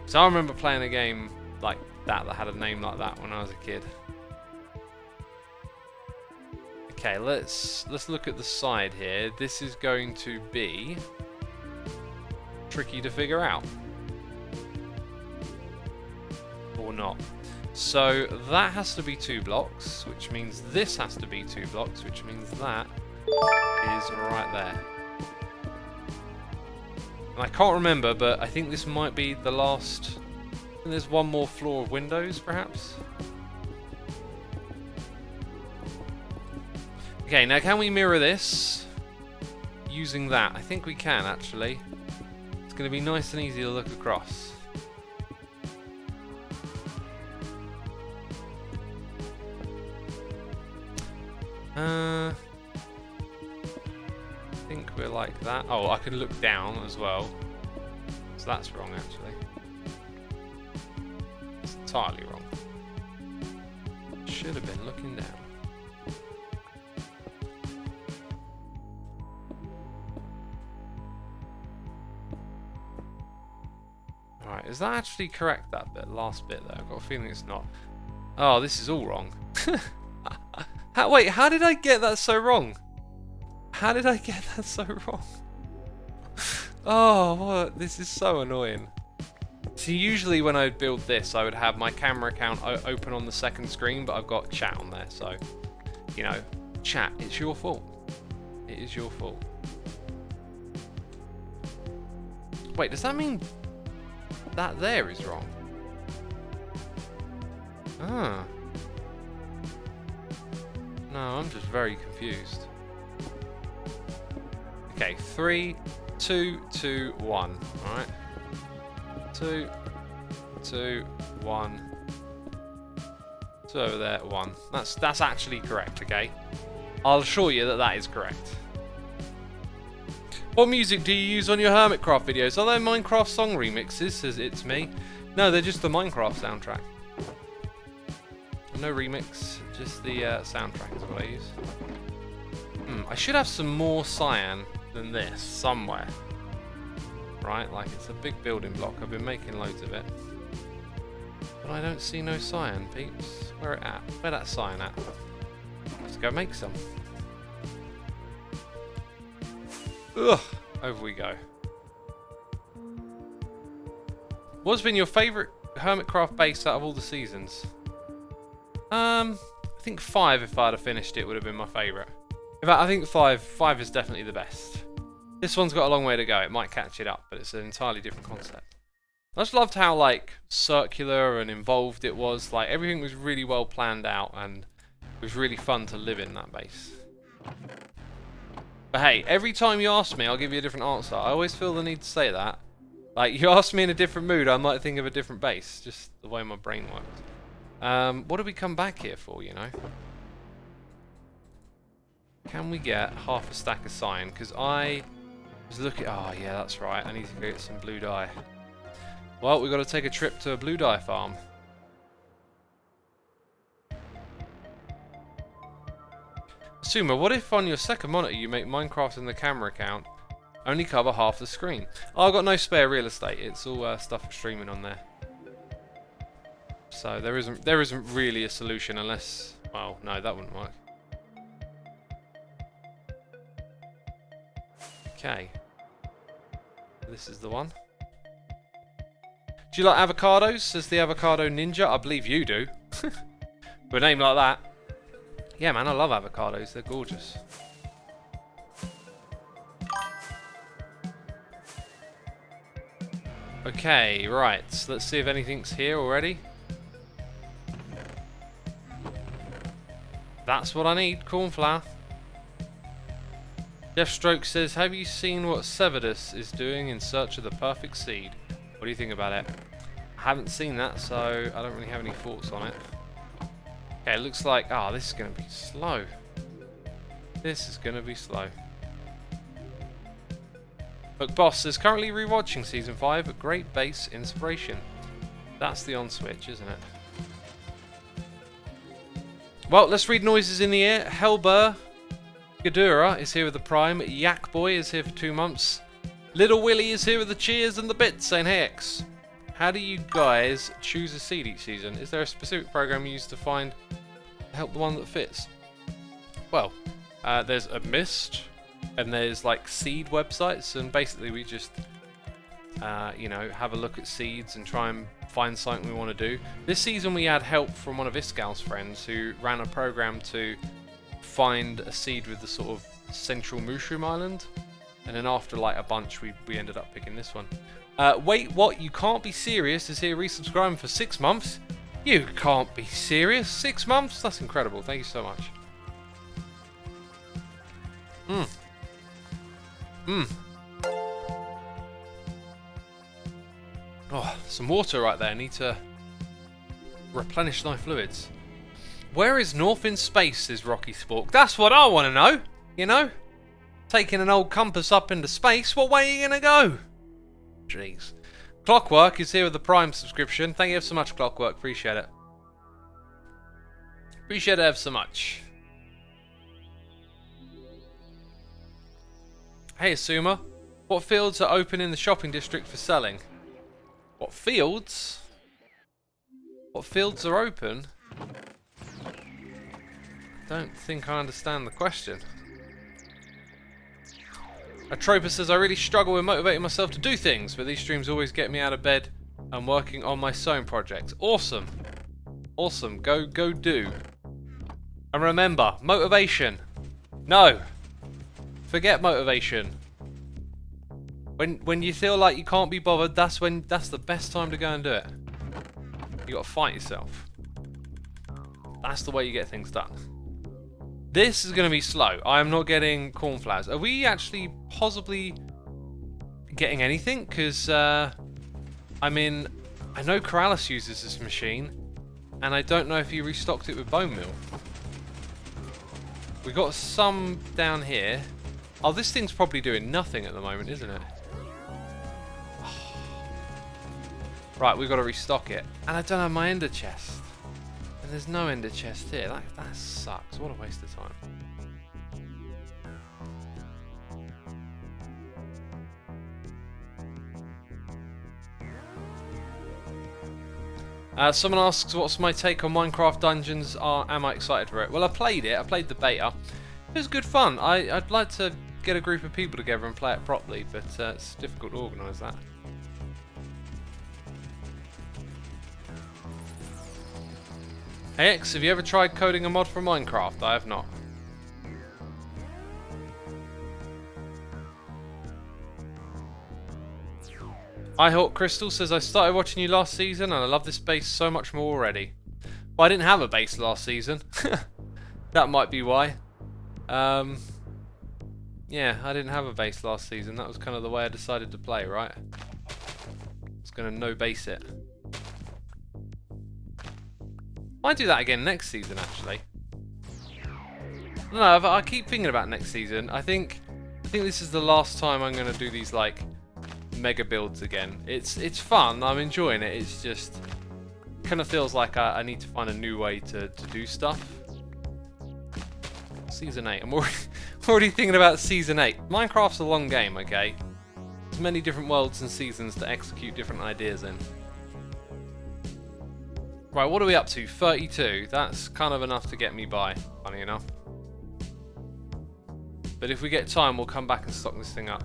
A: So I remember playing a game like that had a name like that when I was a kid. Okay, let's look at the side here. This is going to be tricky to figure out. Or not. So that has to be 2 blocks, which means this has to be 2 blocks, which means that is right there. And I can't remember, but I think this might be the last... And there's one more floor of windows, perhaps? Okay, now can we mirror this using that? I think we can, actually. It's going to be nice and easy to look across. I think we're like that. Oh, I can look down as well. So that's wrong, actually. It's entirely wrong. Should have been looking down. Alright, is that actually correct, that bit? Last bit there? I've got a feeling it's not. Oh, this is all wrong. Wait, how did I get that so wrong? How did I get that so wrong? Oh, what? This is so annoying. So usually when I would build this, I would have my camera account open on the second screen, but I've got chat on there, so, you know, chat, it's your fault. It is your fault. Wait, does that mean that there is wrong? Ah. No, I'm just very confused. Okay, 3, 2, 2, 1. Alright. 2, 2, 1. 2 over there, 1. That's actually correct, okay? I'll assure you that that is correct. What music do you use on your Hermitcraft videos? Are they Minecraft song remixes, says It's Me? No, they're just the Minecraft soundtrack. No remix, just the soundtrack is what I use. I should have some more cyan than this somewhere. Right, like it's a big building block. I've been making loads of it. But I don't see no cyan, peeps. Where it at? Where that cyan at? Let's go make some. Ugh, over we go. What's been your favourite Hermitcraft base out of all the seasons? I think 5, if I'd have finished it, would have been my favourite. In fact, I think 5 is definitely the best. This one's got a long way to go. It might catch it up, but it's an entirely different concept. I just loved how like circular and involved it was. Like everything was really well planned out, and it was really fun to live in that base. But hey, every time you ask me, I'll give you a different answer. I always feel the need to say that. Like, you ask me in a different mood, I might think of a different base. Just the way my brain works. What do we come back here for, you know? Can we get half a stack of cyan? Because I was looking... Oh, yeah, that's right. I need to go get some blue dye. Well, we've got to take a trip to a blue dye farm. Suma, what if on your second monitor you make Minecraft and the camera account only cover half the screen? Oh, I've got no spare real estate. It's all stuff for streaming on there. So there isn't really a solution unless... Well, no, that wouldn't work. Okay. This is the one. Do you like avocados? Says the Avocado Ninja. I believe you do. With a name like that. Yeah, man, I love avocados. They're gorgeous. Okay, right. So let's see if anything's here already. That's what I need. Cornflower. Jeff Stroke says, have you seen what Severus is doing in search of the perfect seed? What do you think about it? I haven't seen that, so I don't really have any thoughts on it. Okay, it looks like... Ah, this is going to be slow. This is going to be slow. Look, Boss is currently rewatching Season 5 at Great Base Inspiration. That's the on switch, isn't it? Well, let's read noises in the air. Helber Gadura is here with the Prime. Yak Boy is here for 2 months. Little Willie is here with the cheers and the bits, saying, hey X. How do you guys choose a seed each season? Is there a specific program you use to help the one that fits? Well, there's a mist, and there's like seed websites, and basically we just, you know, have a look at seeds and try and find something we want to do. This season we had help from one of Iskal's friends who ran a program to find a seed with the sort of central mushroom island, and then after like a bunch we ended up picking this one. Wait, what? You can't be serious is here resubscribing for 6 months? You can't be serious? 6 months? That's incredible. Thank you so much. Oh, some water right there. I need to replenish my fluids. Where is North in space, is Rocky Spork? That's what I want to know, you know? Taking an old compass up into space, what way are you going to go? Jeez. Clockwork is here with the Prime subscription. Thank you ever so much, Clockwork. Appreciate it. Appreciate it ever so much. Hey, Asuma. What fields are open in the shopping district for selling? What fields? What fields are open? I don't think I understand the question. Atropa says, I really struggle with motivating myself to do things, but these streams always get me out of bed and working on my sewing projects. Awesome. Awesome. Go do. And remember, motivation. No. Forget motivation. When you feel like you can't be bothered, that's the best time to go and do it. You gotta fight yourself. That's the way you get things done. This is going to be slow. I am not getting cornflowers. Are we actually possibly getting anything? Because, I mean, I know Corrales uses this machine, and I don't know if he restocked it with bone meal. We got some down here. Oh, this thing's probably doing nothing at the moment, isn't it? Right, we've got to restock it. And I don't have my ender chest. And there's no ender chest here. That sucks. What a waste of time. Someone asks, what's my take on Minecraft Dungeons? Am I excited for it? Well, I played it. I played the beta. It was good fun. I'd like to get a group of people together and play it properly, but it's difficult to organise that. Hey X, have you ever tried coding a mod for Minecraft? I have not. iHawk Crystal says, I started watching you last season and I love this base so much more already. Well, I didn't have a base last season. That might be why. Yeah, I didn't have a base last season. That was kind of the way I decided to play, right? I was going to no base it. Might do that again next season, actually. No, I keep thinking about next season. I think this is the last time I'm going to do these like mega builds again. It's fun. I'm enjoying it. It's just kind of feels like I need to find a new way to do stuff. Season 8. I'm already thinking about Season 8. Minecraft's a long game, okay? There's many different worlds and seasons to execute different ideas in. Right, what are we up to? 32. That's kind of enough to get me by, funny enough. But if we get time, we'll come back and stock this thing up.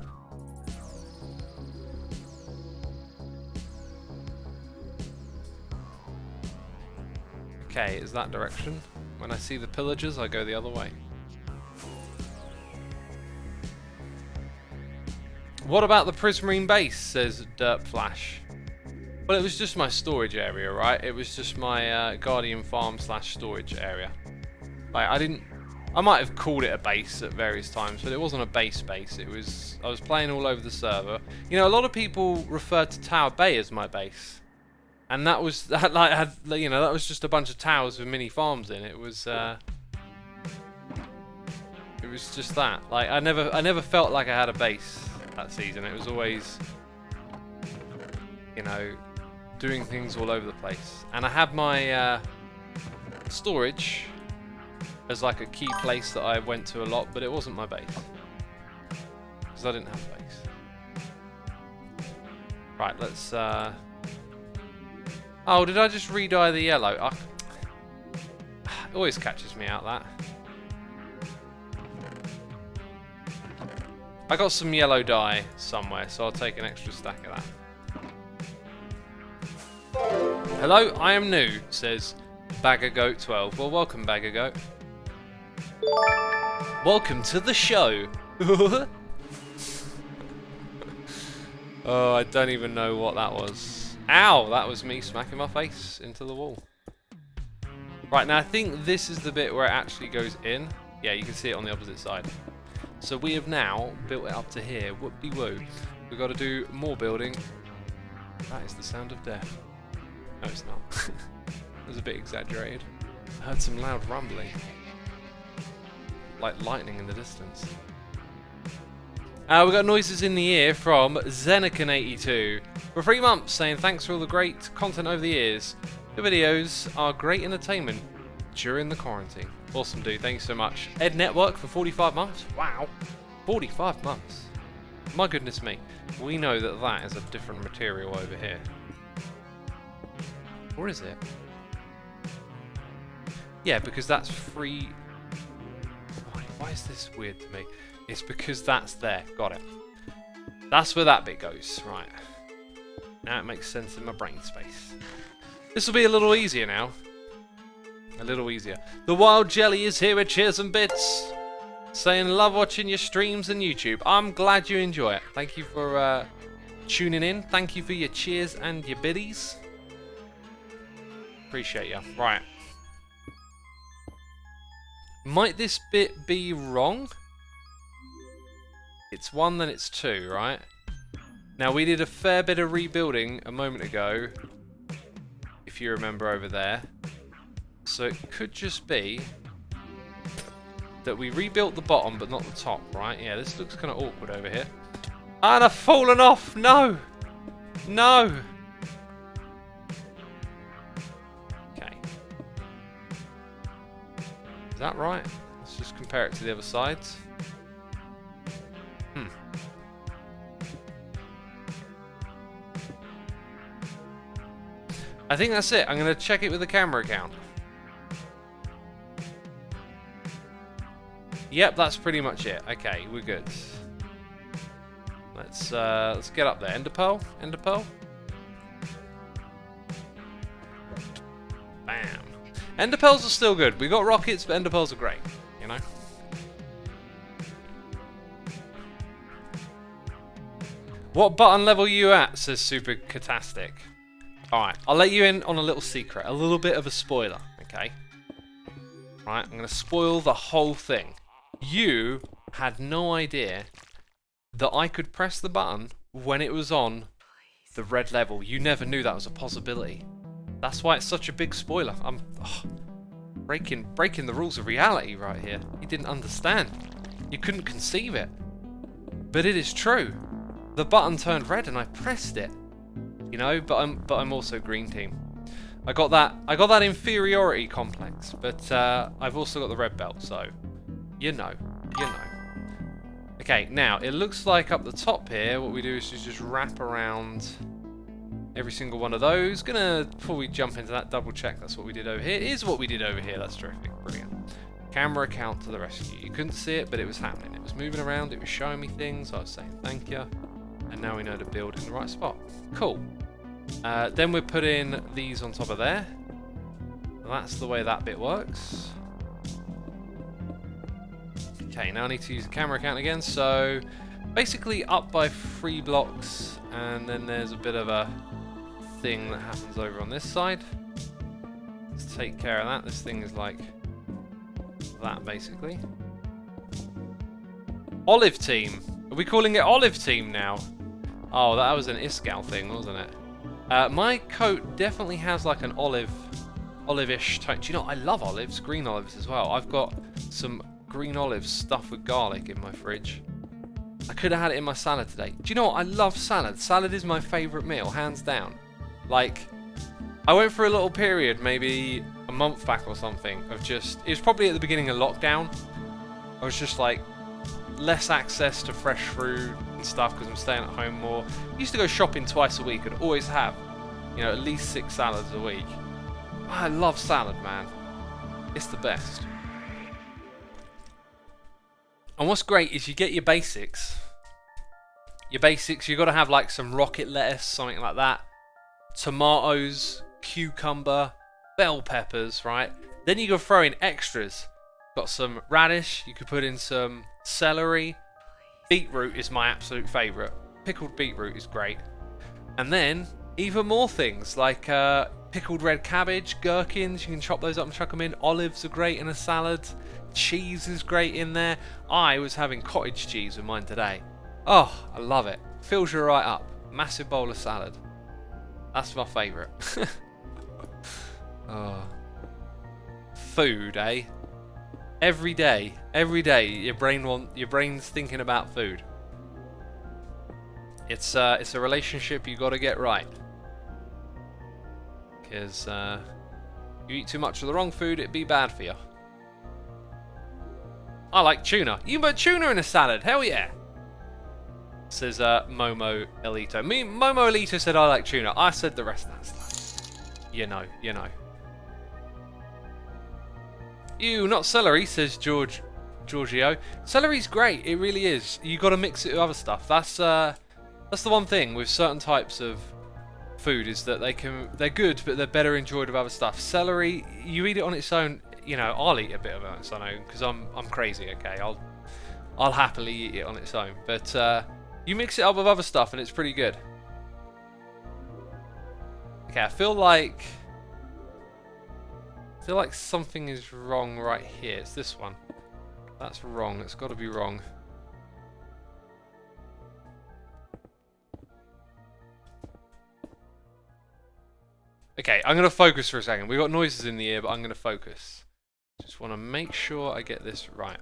A: Okay, is that direction? When I see the pillagers, I go the other way. What about the Prismarine base, says Dirt Flash. Well, it was just my storage area, right? It was just my Guardian Farm / storage area. Like, I might have called it a base at various times, but it wasn't a base. It was, I was playing all over the server. You know, a lot of people refer to Tower Bay as my base. And that was, that was just a bunch of towers with mini farms in. It was just that. Like, I never felt like I had a base that season. It was always, you know, doing things all over the place. And I had my storage as like a key place that I went to a lot, but it wasn't my base because I didn't have a base. Right, let's oh, did I just re-dye the yellow? It always catches me out, that. I got some yellow dye somewhere, so I'll take an extra stack of that. Hello, I am new, says Baggergoat12. Well, welcome, Baggergoat. Welcome to the show. Oh, I don't even know what that was. Ow, that was me smacking my face into the wall. Right, now I think this is the bit where it actually goes in. Yeah, you can see it on the opposite side. So we have now built it up to here. Whoop-de-woo. We've got to do more building. That is the sound of death. No, it's not. It was a bit exaggerated. I heard some loud rumbling. Like lightning in the distance. We got noises in the ear from Zenican82 for 3 months, saying thanks for all the great content over the years. The videos are great entertainment during the quarantine. Awesome, dude. Thank you so much. Ed Network for 45 months. Wow. 45 months. My goodness me. We know that that is a different material over here. Or is it? Yeah, because that's free. Why is this weird to me? It's because that's there. Got it. That's where that bit goes. Right. Now it makes sense in my brain space. This will be a little easier now. A little easier. The Wild Jelly is here with cheers and bits. Saying love watching your streams and YouTube. I'm glad you enjoy it. Thank you for tuning in. Thank you for your cheers and your biddies. Appreciate you. Right. Might this bit be wrong? It's 1, then it's 2, right? Now we did a fair bit of rebuilding a moment ago, if you remember over there. So it could just be that we rebuilt the bottom but not the top, right? Yeah, this looks kind of awkward over here. And I've fallen off! No! No! Okay. Is that right? Let's just compare it to the other sides. I think that's it. I'm going to check it with the camera account. Yep, that's pretty much it. Okay, we're good. Let's get up there. Ender pearl? Ender pearl? Bam. Ender pearls are still good. We got rockets, but ender pearls are great. You know? What button level are you at, says Super Catastic. Alright, I'll let you in on a little secret. A little bit of a spoiler, okay? Right, I'm going to spoil the whole thing. You had no idea that I could press the button when it was on the red level. You never knew that was a possibility. That's why it's such a big spoiler. I'm breaking the rules of reality right here. You didn't understand. You couldn't conceive it. But it is true. The button turned red and I pressed it. You know, but I'm also green team. I got that inferiority complex, but I've also got the red belt, so you know. Okay, now it looks like up the top here, what we do is just wrap around every single one of those. Before we jump into that, double check that's what we did over here. It is what we did over here. That's terrific, brilliant. Camera account to the rescue. You couldn't see it, but it was happening. It was moving around. It was showing me things. I was saying thank you, and now we know to build in the right spot. Cool. Then we're putting these on top of there. That's the way that bit works. Okay, now I need to use the camera account again. So basically up by 3 blocks, and then there's a bit of a thing that happens over on this side. Let's take care of that. This thing is like that basically. Olive team. Are we calling it olive team now? Oh, that was an Iskall thing, wasn't it? My coat definitely has like an olive-ish tone. Do you know, I love olives, green olives as well. I've got some green olives stuffed with garlic in my fridge. I could have had it in my salad today. Do you know what? I love salad. Salad is my favourite meal, hands down. Like, I went for a little period, maybe a month back or something, of just, it was probably at the beginning of lockdown. I was just like, less access to fresh fruit and stuff because I'm staying at home more. I used to go shopping twice a week and always have, you know, at least 6 salads a week. I love salad, man. It's the best. And what's great is you get your basics. You've got to have like some rocket lettuce, something like that. Tomatoes, cucumber, bell peppers, right? Then you can throw in extras. Got some radish, you could put in some celery. Beetroot is my absolute favourite. Pickled beetroot is great. And then even more things like pickled red cabbage, gherkins, you can chop those up and chuck them in. Olives are great in a salad. Cheese is great in there. I was having cottage cheese with mine today. Oh, I love it. Fills you right up. Massive bowl of salad. That's my favourite. Oh. Food, eh? Every day, your brain's thinking about food. It's a relationship you got to get right. Because you eat too much of the wrong food, it'd be bad for you. I like tuna. You can put tuna in a salad. Hell yeah. Says Momo Elito. Momo Elito said I like tuna. I said the rest of that stuff. You know. Ew, not celery, says Giorgio. Celery's great, it really is. You got to mix it with other stuff. That's the one thing with certain types of food is that they're good, but they're better enjoyed with other stuff. Celery, you eat it on its own. You know, I'll eat a bit of it on its own because I'm crazy. Okay, I'll happily eat it on its own. But you mix it up with other stuff and it's pretty good. Okay, I feel like something is wrong right here. It's this one. That's wrong. It's got to be wrong. Okay, I'm going to focus for a second. We've got noises in the ear, but I'm going to focus. Just want to make sure I get this right.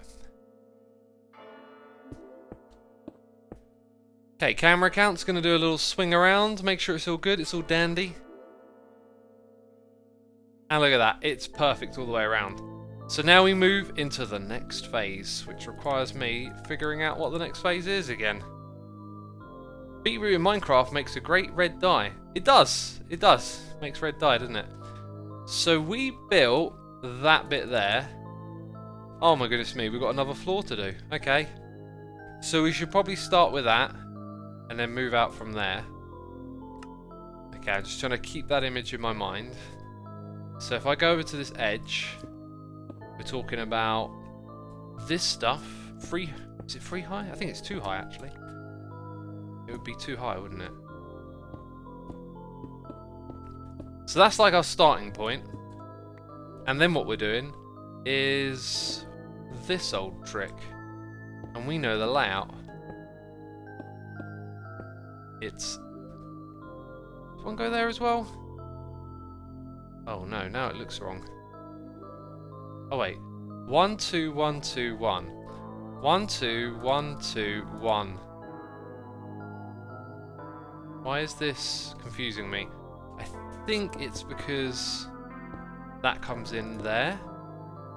A: Okay, camera account's going to do a little swing around. Make sure it's all good. It's all dandy. And look at that, it's perfect all the way around. So now we move into the next phase, which requires me figuring out what the next phase is again. Beetroot in Minecraft makes a great red dye. It does. Makes red dye, doesn't it? So we built that bit there. Oh my goodness me, we've got another floor to do. Okay. So we should probably start with that and then move out from there. Okay, I'm just trying to keep that image in my mind. So if I go over to this edge, we're talking about this stuff. Is it 3 high? I think it's 2 high actually. It would be too high, wouldn't it? So that's like our starting point. And then what we're doing is this old trick. And we know the layout. It's... Does one go there as well? Oh no, now it looks wrong. Oh wait. 1, 2, 1, 2, 1. 1, 2, 1, 2, 1. Why is this confusing me? I think it's because that comes in there.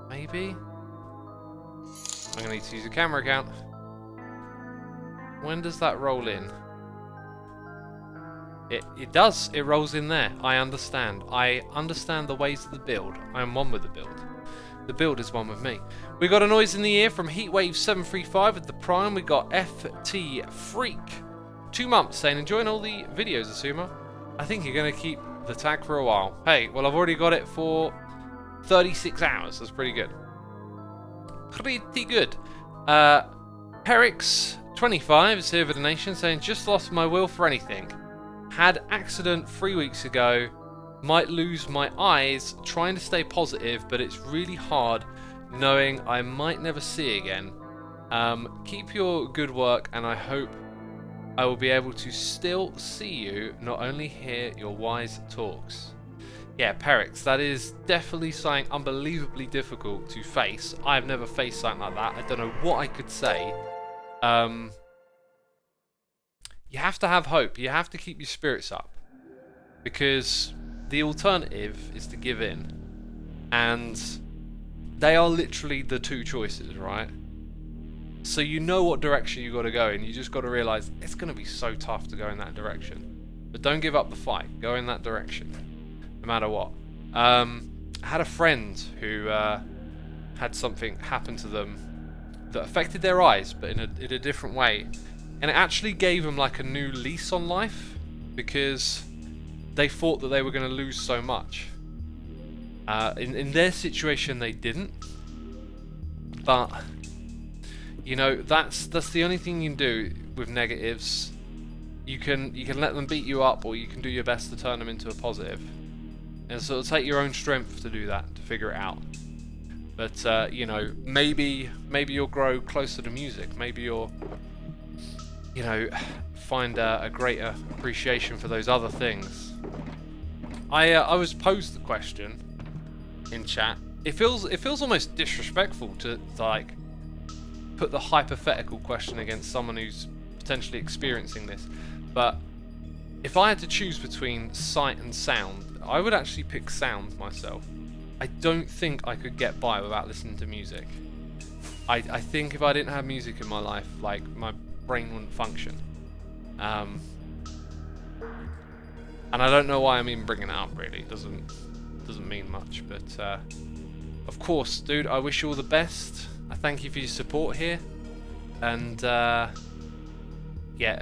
A: Maybe? I'm going to need to use a camera account. When does that roll in? It does. It rolls in there. I understand. I understand the ways of the build. I am one with the build. The build is one with me. We got a noise in the ear from Heatwave735 at the Prime. We got FT Freak. 2 months saying, enjoying all the videos, Asuma. I think you're going to keep the tag for a while. Hey, well, I've already got it for 36 hours. That's pretty good. Pretty good. Perix25 is here with a donation saying, just lost my will for anything. Had accident 3 weeks ago. Might lose my eyes. Trying to stay positive, but it's really hard knowing I might never see again. Keep your good work, and I hope I will be able to still see you, not only hear your wise talks. Yeah, Perix, that is definitely something unbelievably difficult to face. I've never faced something like that. I don't know what I could say. You have to have hope. You have to keep your spirits up. Because the alternative is to give in. And they are literally the two choices, right? So you know what direction you got to go in. You just got to realise it's going to be so tough to go in that direction. But don't give up the fight. Go in that direction. No matter what. I had a friend who had something happen to them that affected their eyes, but in a different way. And it actually gave them like a new lease on life, because they thought that they were going to lose so much. In their situation, they didn't. But you know, that's the only thing you can do with negatives. You can let them beat you up, or you can do your best to turn them into a positive. And so it'll take your own strength to do that, to figure it out. But you know, maybe you'll grow closer to music. Maybe you'll, you know, find a greater appreciation for those other things. I was posed the question in chat. It feels almost disrespectful to like put the hypothetical question against someone who's potentially experiencing this. But if I had to choose between sight and sound, I would actually pick sound myself. I don't think I could get by without listening to music. I think if I didn't have music in my life, like, my brain wouldn't function. And I don't know why I'm even bringing it up, really. It doesn't mean much, but of course, dude, I wish you all the best. I thank you for your support here, and yeah,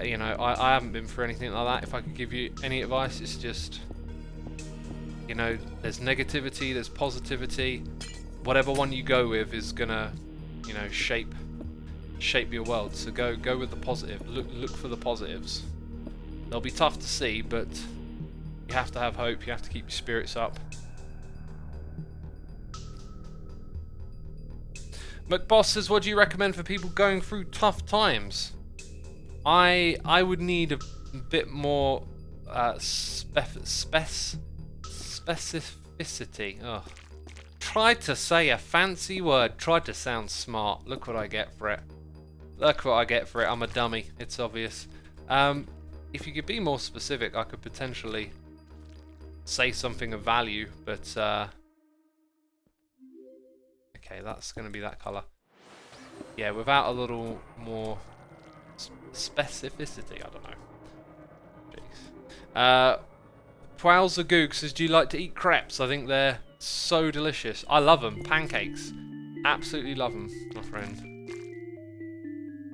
A: you know, I haven't been through anything like that. If I could give you any advice, it's just, you know, there's negativity, there's positivity. Whatever one you go with is gonna, you know, shape your world. So go with the positive. Look for the positives. They'll be tough to see, but you have to have hope. You have to keep your spirits up. McBoss says, what do you recommend for people going through tough times? I would need a bit more specificity. Ugh. Tried to say a fancy word. Tried to sound smart. Look what I get for it. Look what I get for it. I'm a dummy. It's obvious. If you could be more specific, I could potentially say something of value, but okay, that's going to be that colour. Yeah, without a little more specificity, I don't know. Jeez. Pwowza Goog says, do you like to eat crepes? I think they're so delicious. I love them. Pancakes. Absolutely love them, my friend.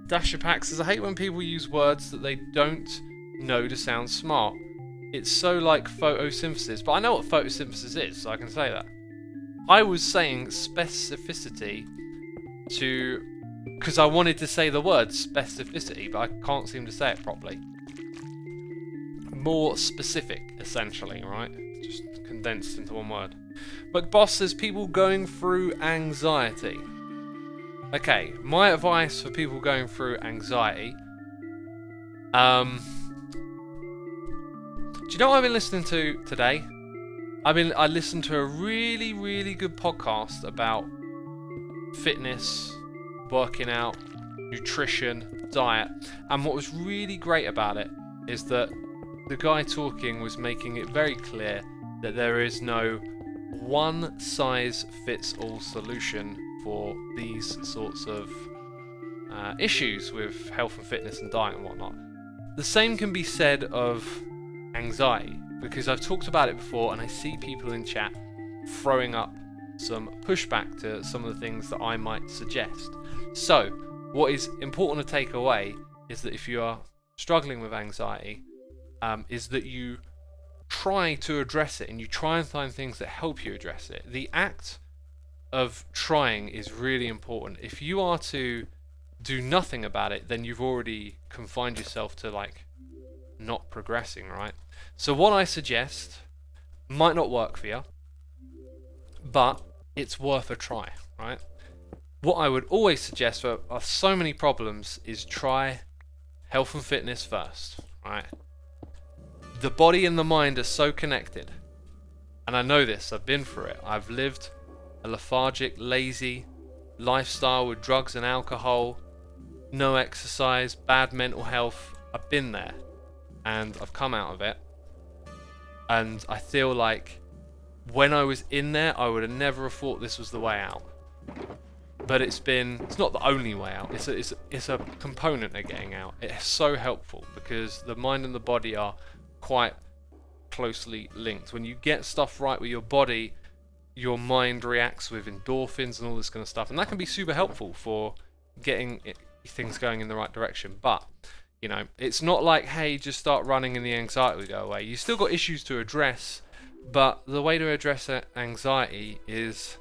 A: Dasher Pack says, I hate when people use words that they don't know to sound smart. It's so like photosynthesis, but I know what photosynthesis is, so I can say that. I was saying specificity because I wanted to say the word specificity, but I can't seem to say it properly. more specific, essentially, right? Just condensed into one word. But Boss says people going through anxiety. Okay, my advice for people going through anxiety. Do you know what I've been listening to today? I listened to a really, really good podcast about fitness, working out, nutrition, diet, and what was really great about it is that the guy talking was making it very clear that there is no one size fits all solution for these sorts of issues with health and fitness and diet and whatnot. The same can be said of anxiety, because I've talked about it before and I see people in chat throwing up some pushback to some of the things that I might suggest. So, what is important to take away is that if you are struggling with anxiety, is that you try to address it and you try and find things that help you address it. The act of trying is really important. If you are to do nothing about it, then you've already confined yourself to like not progressing, right? So what I suggest might not work for you, but it's worth a try, right? What I would always suggest for so many problems is try health and fitness first, right? The body and the mind are so connected. And I know this, I've been through it. I've lived a lethargic, lazy lifestyle with drugs and alcohol, no exercise, bad mental health. I've been there and I've come out of it. And I feel like when I was in there, I would have never have thought this was the way out. But it's not the only way out. It's a component of getting out. It's so helpful because the mind and the body are quite closely linked. When you get stuff right with your body, your mind reacts with endorphins and all this kind of stuff, and that can be super helpful for getting things going in the right direction. But you know, it's not like, hey, just start running and the anxiety will go away. You still got issues to address, but the way to address anxiety is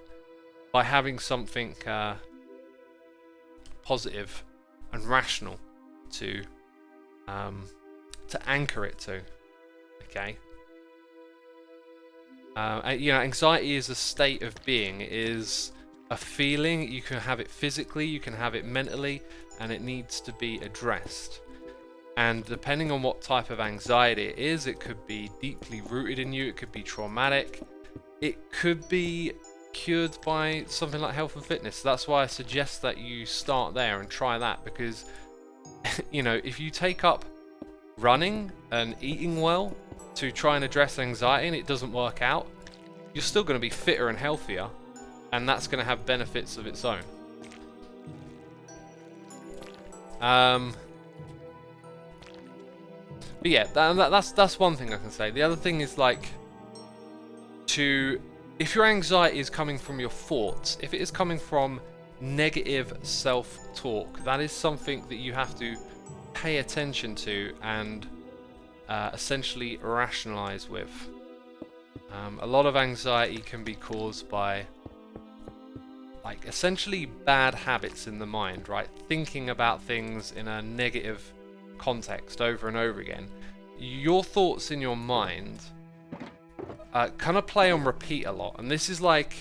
A: by having something positive and rational to anchor it to. Okay. You know, anxiety is a state of being. It is a feeling. You can have it physically, you can have it mentally, and it needs to be addressed. And depending on what type of anxiety it is, it could be deeply rooted in you, it could be traumatic, it could be cured by something like health and fitness. That's why I suggest that you start there and try that, because you know, if you take up running and eating well to try and address anxiety and it doesn't work out, you're still going to be fitter and healthier, and that's going to have benefits of its own. But yeah, that's one thing I can say. The other thing is like if your anxiety is coming from your thoughts, if it is coming from negative self-talk, that is something that you have to pay attention to and essentially rationalize with. A lot of anxiety can be caused by like essentially bad habits in the mind, right? Thinking about things in a negative context over and over again. Your thoughts in your mind kind of play on repeat a lot, and this is like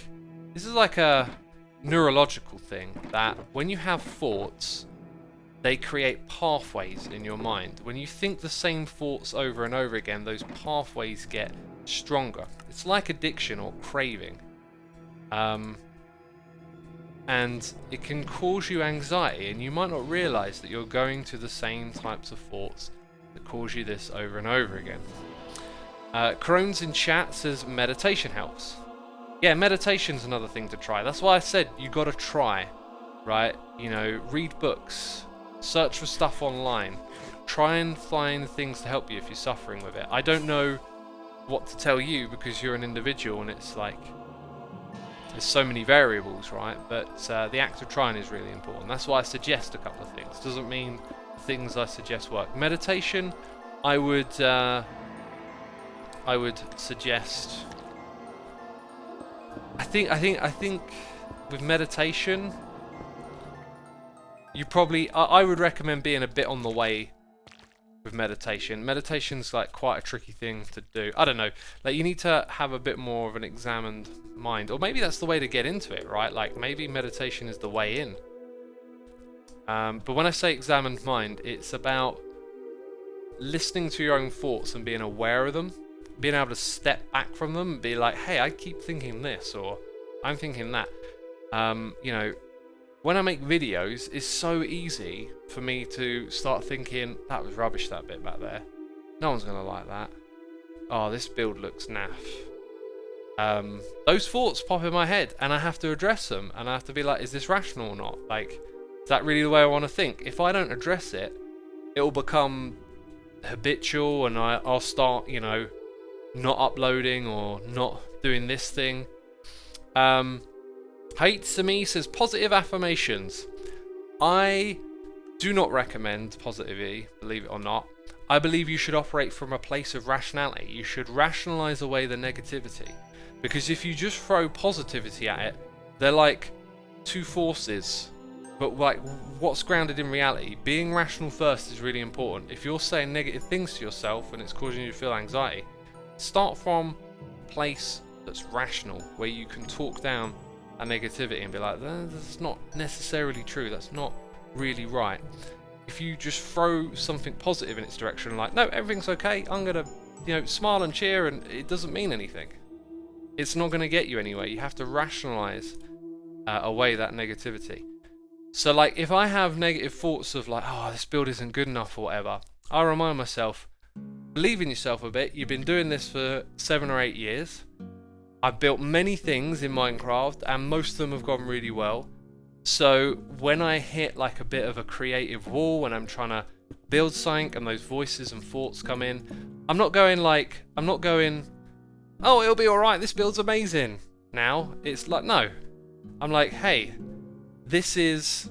A: a neurological thing, that when you have thoughts, they create pathways in your mind. When you think the same thoughts over and over again, those pathways get stronger. It's like addiction or craving. And it can cause you anxiety, and you might not realize that you're going to the same types of thoughts that cause you this over and over again. Crohn's in chat says meditation helps. Yeah, meditation's another thing to try. That's why I said you gotta try, right? You know, read books, search for stuff online, try and find things to help you if you're suffering with it. I don't know what to tell you because you're an individual and it's like there's so many variables, right? But the act of trying is really important. That's why I suggest a couple of things. Doesn't mean the things I suggest work. Meditation, I would suggest. I think with meditation, you probably I would recommend being a bit on the way with meditation. Meditation's like quite a tricky thing to do. I don't know. Like you need to have a bit more of an examined mind, or maybe that's the way to get into it, right? Like maybe meditation is the way in. But when I say examined mind, it's about listening to your own thoughts and being aware of them, being able to step back from them and be like, hey, I keep thinking this, or I'm thinking that. You know, when I make videos, it's so easy for me to start thinking, that was rubbish, that bit back there. No one's gonna like that. Oh, this build looks naff. Those thoughts pop in my head and I have to address them, and I have to be like, is this rational or not? Like, is that really the way I want to think? If I don't address it, it will become habitual, and I'll start, you know, not uploading or not doing this thing. Hate Sami says positive affirmations. I do not recommend positivity, believe it or not. I believe you should operate from a place of rationality. You should rationalize away the negativity, because if you just throw positivity at it, they're like two forces. But like, what's grounded in reality? Being rational first is really important. If you're saying negative things to yourself and it's causing you to feel anxiety, start from a place that's rational, where you can talk down a negativity and be like, that's not necessarily true, that's not really right. If you just throw something positive in its direction, like, no, everything's okay, I'm gonna, you know, smile and cheer, and it doesn't mean anything. It's not gonna get you anywhere. You have to rationalize away that negativity. So like, if I have negative thoughts of like, oh, this build isn't good enough or whatever, I remind myself, believe in yourself a bit. You've been doing this for 7 or 8 years. I've built many things in Minecraft and most of them have gone really well. So when I hit like a bit of a creative wall, when I'm trying to build something and those voices and thoughts come in, I'm not going, oh, it'll be alright, this build's amazing. Now, it's like, no. I'm like, hey, this is,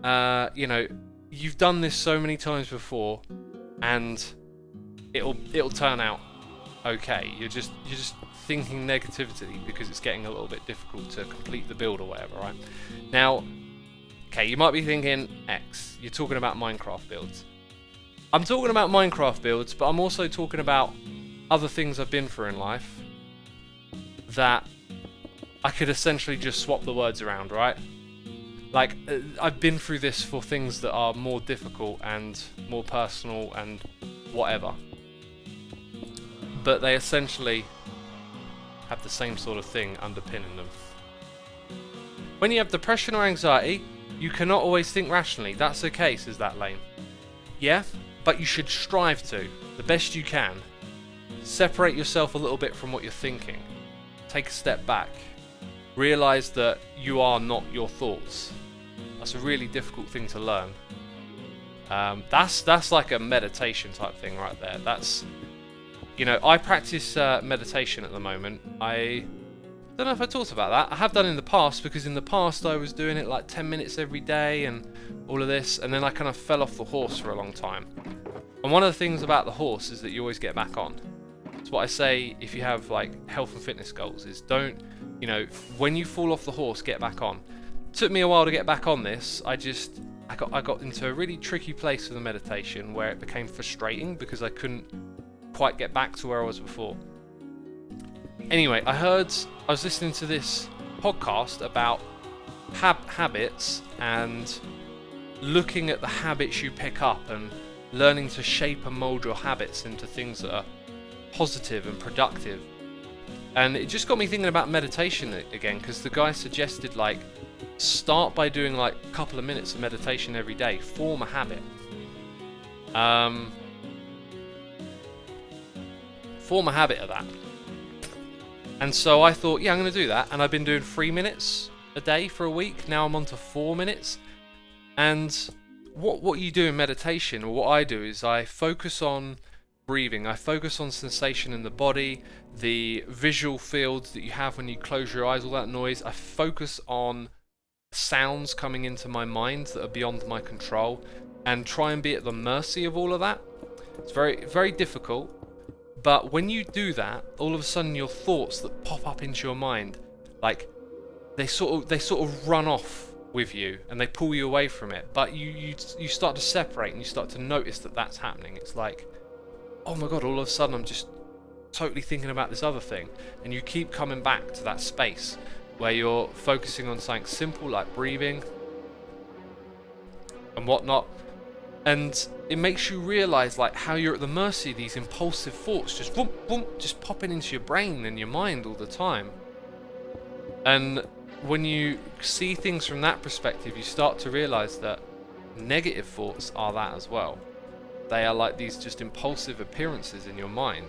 A: you know, you've done this so many times before and it'll turn out okay. You're just thinking negativity because it's getting a little bit difficult to complete the build or whatever, right? Now, okay, you might be thinking, X, you're talking about Minecraft builds. I'm talking about Minecraft builds, but I'm also talking about other things I've been through in life that I could essentially just swap the words around, right? Like, I've been through this for things that are more difficult and more personal and whatever. But they essentially have the same sort of thing underpinning them. When you have depression or anxiety, you cannot always think rationally. That's okay, says that lane. Yeah, but you should strive to, the best you can. Separate yourself a little bit from what you're thinking. Take a step back. Realize that you are not your thoughts. That's a really difficult thing to learn. That's like a meditation type thing right there. That's, you know, I practice meditation at the moment. I don't know if I talked about that. I have done in the past, because in the past I was doing it like 10 minutes every day and all of this, and then I kind of fell off the horse for a long time. And one of the things about the horse is that you always get back on. It's what I say if you have like health and fitness goals, is don't, you know, when you fall off the horse, get back on. It took me a while to get back on this. I got into a really tricky place with the meditation where it became frustrating because I couldn't quite get back to where I was before. Anyway, I was listening to this podcast about habits and looking at the habits you pick up and learning to shape and mold your habits into things that are positive and productive. And it just got me thinking about meditation again, because the guy suggested, like, start by doing like a couple of minutes of meditation every day. Form a habit. Form a habit of that. And so I thought, yeah, I'm going to do that. And I've been doing 3 minutes a day for a week. Now I'm on to 4 minutes. And what you do in meditation, or what I do, is I focus on breathing. I focus on sensation in the body, the visual fields that you have when you close your eyes, all that noise. I focus on sounds coming into my mind that are beyond my control, and try and be at the mercy of all of that. It's very, very difficult, but when you do that, all of a sudden your thoughts that pop up into your mind, like, they sort of run off with you, and they pull you away from it. But you start to separate, and you start to notice that that's happening. It's like, oh my god, all of a sudden I'm just totally thinking about this other thing, and you keep coming back to that space where you're focusing on something simple like breathing and whatnot, and it makes you realize like how you're at the mercy of these impulsive thoughts just boom, boom, just popping into your brain and your mind all the time. And when you see things from that perspective, you start to realize that negative thoughts are that as well. They are like these just impulsive appearances in your mind.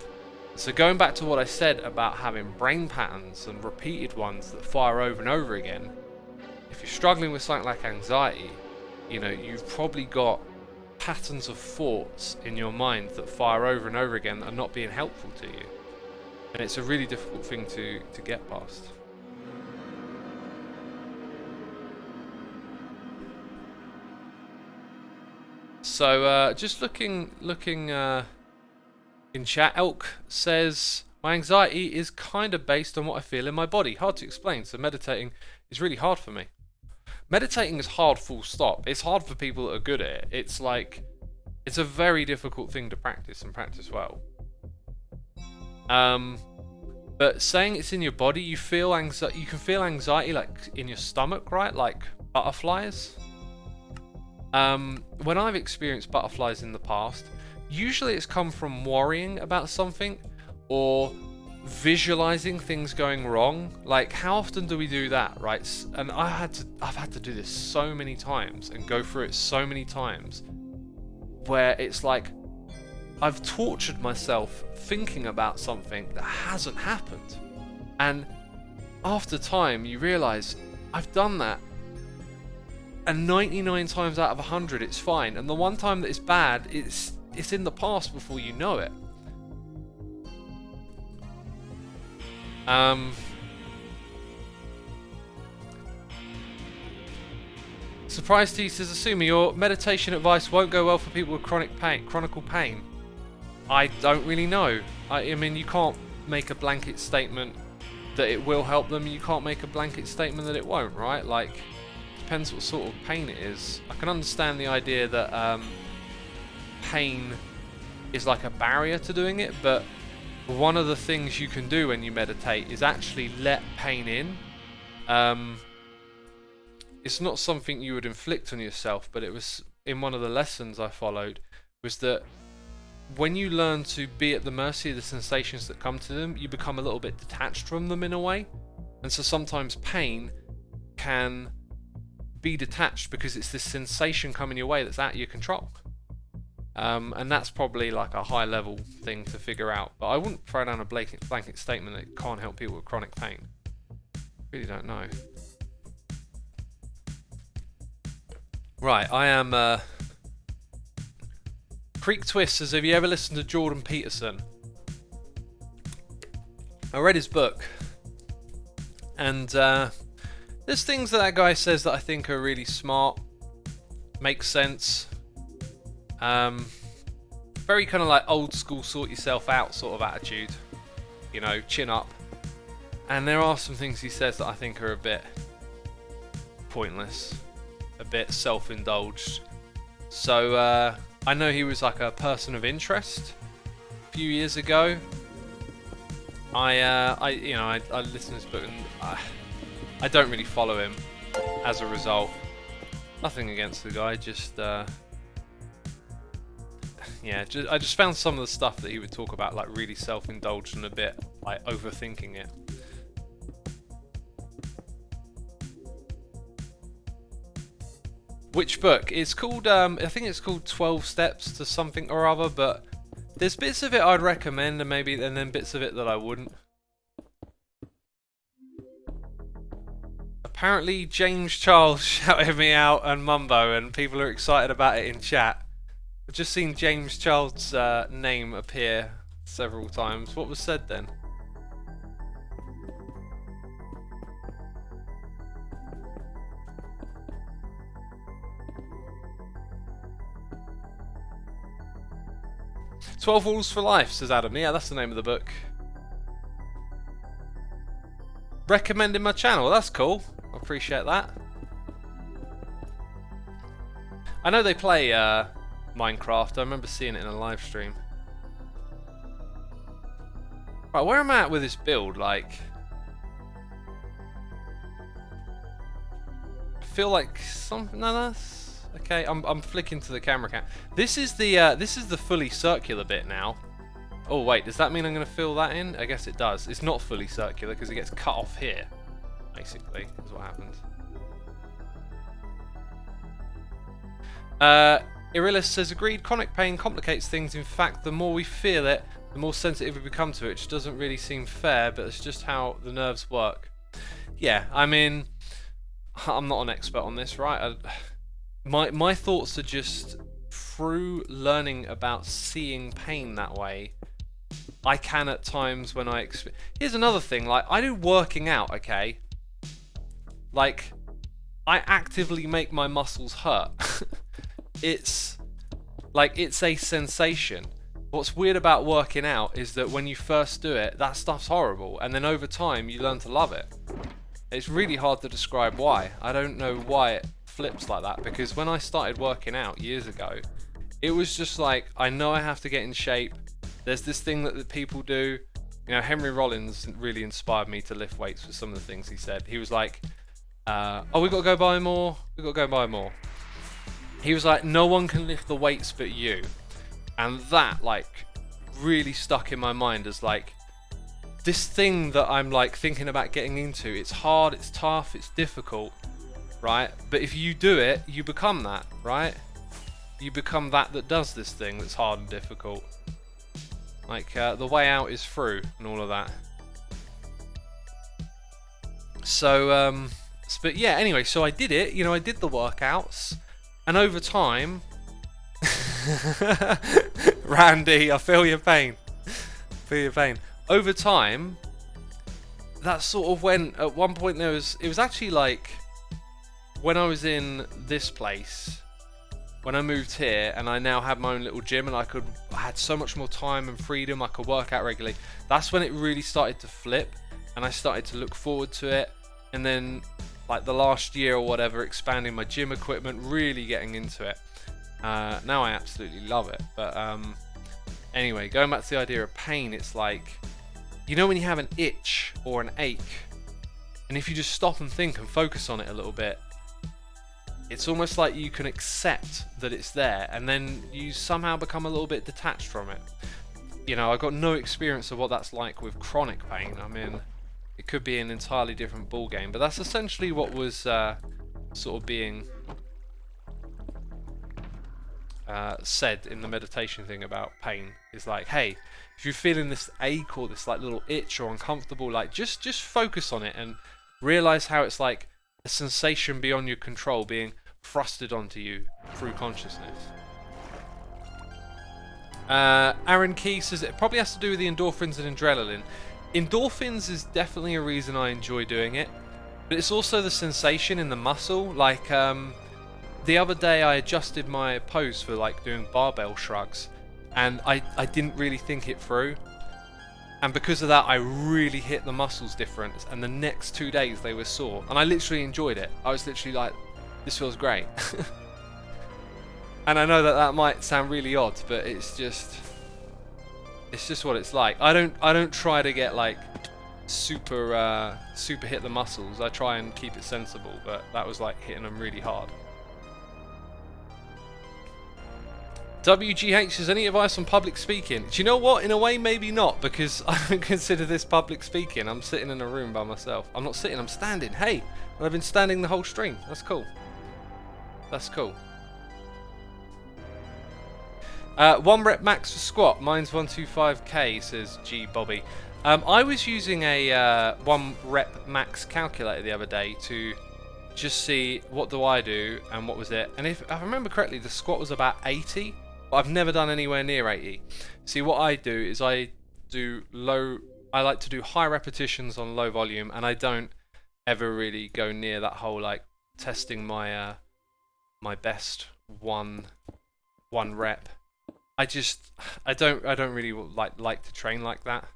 A: So going back to what I said about having brain patterns and repeated ones that fire over and over again, if you're struggling with something like anxiety, you know, you've probably got patterns of thoughts in your mind that fire over and over again that are not being helpful to you. And it's a really difficult thing to get past. So just looking in chat, Elk says, my anxiety is kind of based on what I feel in my body. Hard to explain, so meditating is really hard for me. Meditating is hard, full stop. It's hard for people that are good at it. It's like, it's a very difficult thing to practice and practice well. But saying it's in your body, you can feel anxiety like in your stomach, right? Like butterflies. When I've experienced butterflies in the past, usually it's come from worrying about something or visualizing things going wrong. Like, how often do we do that, right? And I've had to do this so many times and go through it so many times where it's like I've tortured myself thinking about something that hasn't happened. And after time, you realize I've done that, and 99 times out of 100 it's fine, and the one time that it's bad, it's in the past before you know it. Surprise T says, assuming your meditation advice won't go well for people with chronic pain. I don't really know. I mean, you can't make a blanket statement that it will help them. You can't make a blanket statement that it won't, right? Like, depends what sort of pain it is. I can understand the idea that pain is like a barrier to doing it, but one of the things you can do when you meditate is actually let pain in. It's not something you would inflict on yourself, but it was in one of the lessons I followed, was that when you learn to be at the mercy of the sensations that come to them, you become a little bit detached from them in a way. And so sometimes pain can be detached because it's this sensation coming your way that's out of your control. And that's probably like a high level thing to figure out. But I wouldn't throw down a blanket statement that it can't help people with chronic pain. Really don't know. Right, I am Creek Twist says, have you ever listened to Jordan Peterson? I read his book, and there's things that guy says that I think are really smart, make sense. Very kind of like old school sort yourself out sort of attitude, you know, chin up. And there are some things he says that I think are a bit pointless, a bit self-indulged. So I know he was like a person of interest a few years ago. I listened to this book, and I don't really follow him as a result. Nothing against the guy, just yeah, I just found some of the stuff that he would talk about like really self-indulged and a bit like overthinking it. Which book? It's called, I think it's called 12 Steps to something or other, but there's bits of it I'd recommend and then bits of it that I wouldn't. Apparently James Charles shouted me out and Mumbo, and people are excited about it in chat. I've just seen James Charles' name appear several times. What was said then? "12 Rules for Life," says Adam. Yeah, that's the name of the book. Recommending my channel. That's cool. I appreciate that. I know they play Minecraft. I remember seeing it in a live stream. Right, where am I at with this build? Like, I feel like something. No, that's okay. I'm flicking to the camera cam. This is the fully circular bit now. Oh wait, does that mean I'm going to fill that in? I guess it does. It's not fully circular because it gets cut off here. Basically, is what happens. Irillis says, agreed, chronic pain complicates things. In fact, the more we feel it, the more sensitive we become to it, which doesn't really seem fair, but it's just how the nerves work. Yeah, I mean, I'm not an expert on this, right? My thoughts are just, through learning about seeing pain that way, I can at times when I... Here's another thing, like, I do working out, okay? Like, I actively make my muscles hurt. It's a sensation. What's weird about working out is that when you first do it, that stuff's horrible, and then over time you learn to love it. It's really hard to describe why. I don't know why it flips like that, because when I started working out years ago, it was just like, I know I have to get in shape. There's this thing that people do. You know, Henry Rollins really inspired me to lift weights with some of the things he said. He was like, oh, we got to go buy more. We got to go buy more. He was like, no one can lift the weights but you. And that, like, really stuck in my mind as, like, this thing that I'm, like, thinking about getting into. It's hard, it's tough, it's difficult, right? But if you do it, you become that, right? You become that does this thing that's hard and difficult. Like, the way out is through and all of that. So, but yeah, anyway, so I did it. You know, I did the workouts. And over time... Randy, I feel your pain. Feel your pain. Over time, that sort of went... At one point, it was actually like... When I was in this place... When I moved here and I now had my own little gym and I had so much more time and freedom, I could work out regularly. That's when it really started to flip and I started to look forward to it. And then like the last year or whatever, expanding my gym equipment, really getting into it. Now I absolutely love it. But anyway, going back to the idea of pain, it's like, you know when you have an itch or an ache, and if you just stop and think and focus on it a little bit, it's almost like you can accept that it's there, and then you somehow become a little bit detached from it. You know, I got no experience of what that's like with chronic pain. I mean, it could be an entirely different ball game, but that's essentially what was sort of being said in the meditation thing about pain. Is like, hey, if you're feeling this ache or this like little itch or uncomfortable, like just focus on it and realize how it's like a sensation beyond your control being thrusted onto you through consciousness. Aaron Key says it probably has to do with the endorphins and adrenaline. Endorphins is definitely a reason I enjoy doing it, but it's also the sensation in the muscle. Like the other day I adjusted my pose for like doing barbell shrugs, and I didn't really think it through, and because of that I really hit the muscles different, and the next 2 days they were sore, and I literally enjoyed it. I was literally like, this feels great. And I know that might sound really odd, but it's just what it's like. I don't try to get like super hit the muscles. I try and keep it sensible, but that was like hitting them really hard. WGH says, any advice on public speaking? Do you know what? In a way, maybe not, because I don't consider this public speaking. I'm sitting in a room by myself. I'm not sitting, I'm standing. Hey, I've been standing the whole stream. That's cool. That's cool. 1 rep max for squat. Mine's 125k, says G Bobby. I was using a 1 rep max calculator the other day to just see what do I do and what was it. And if I remember correctly, the squat was about 80. But I've never done anywhere near 80. See, what I do is I like to do high repetitions on low volume, and I don't ever really go near that whole like testing my my best one rep. I don't really like to train like that.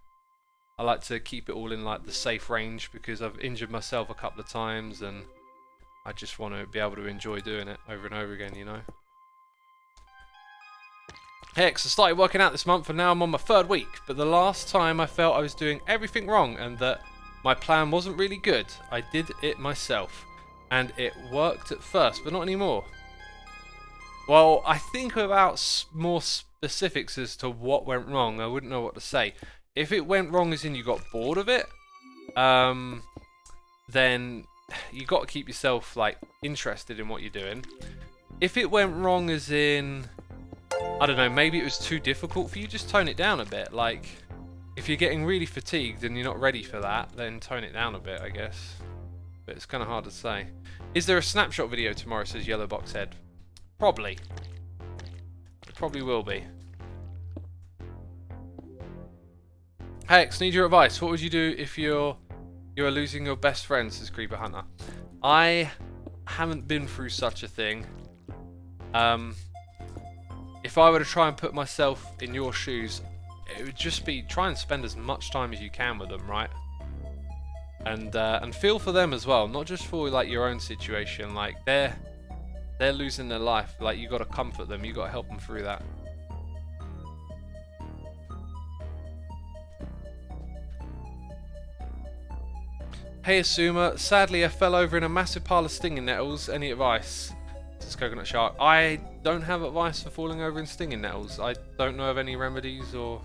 A: I like to keep it all in like the safe range, because I've injured myself a couple of times and I just want to be able to enjoy doing it over and over again, you know. Hex, I started working out this month and now I'm on my 3rd week, but the last time I felt I was doing everything wrong and that my plan wasn't really good, I did it myself. And it worked at first, but not anymore. Well, I think without more specifics as to what went wrong, I wouldn't know what to say. If it went wrong as in you got bored of it, then you got to keep yourself like interested in what you're doing. If it went wrong as in, I don't know, maybe it was too difficult for you, just tone it down a bit. Like, if you're getting really fatigued and you're not ready for that, then tone it down a bit, I guess. But it's kind of hard to say. Is there a snapshot video tomorrow, says Yellow Box Head? Probably. It probably will be. Hex, need your advice. What would you do if you're losing your best friend, says Creeper Hunter? I haven't been through such a thing. If I were to try and put myself in your shoes, it would just be try and spend as much time as you can with them, right? And feel for them as well, not just for like your own situation. Like they're losing their life. Like you got to comfort them. You got to help them through that. Hey Asuma, sadly I fell over in a massive pile of stinging nettles. Any advice? This is Coconut Shark. I don't have advice for falling over in stinging nettles. I don't know of any remedies or